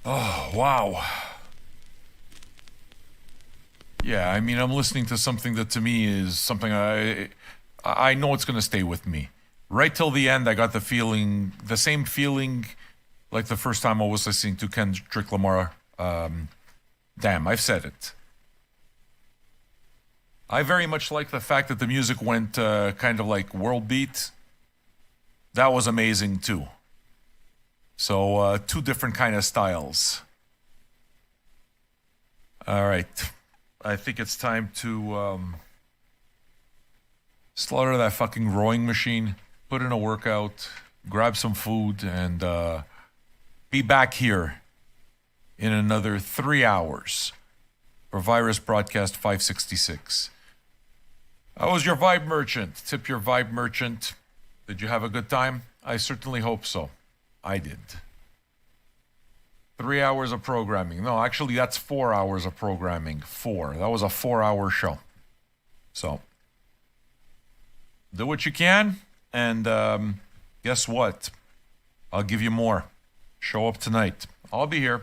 Oh, wow. Yeah, I mean, I'm listening to something that to me is something I know it's going to stay with me. Right till the end, I got the feeling, the same feeling like the first time I was listening to Kendrick Lamar. Damn, I've said it. I very much like the fact that the music went kind of like world beat. That was amazing too. So two different kind of styles. All right. I think it's time to slaughter that fucking rowing machine, put in a workout, grab some food, and be back here in another 3 hours for Virus Broadcast 566. How was your Vibe Merchant? Tip your Vibe Merchant. Did you have a good time? I certainly hope so. I did. 3 hours of programming. No, actually, that's 4 hours of programming. 4. That was a 4-hour show. So, do what you can, and guess what? I'll give you more. Show up tonight. I'll be here.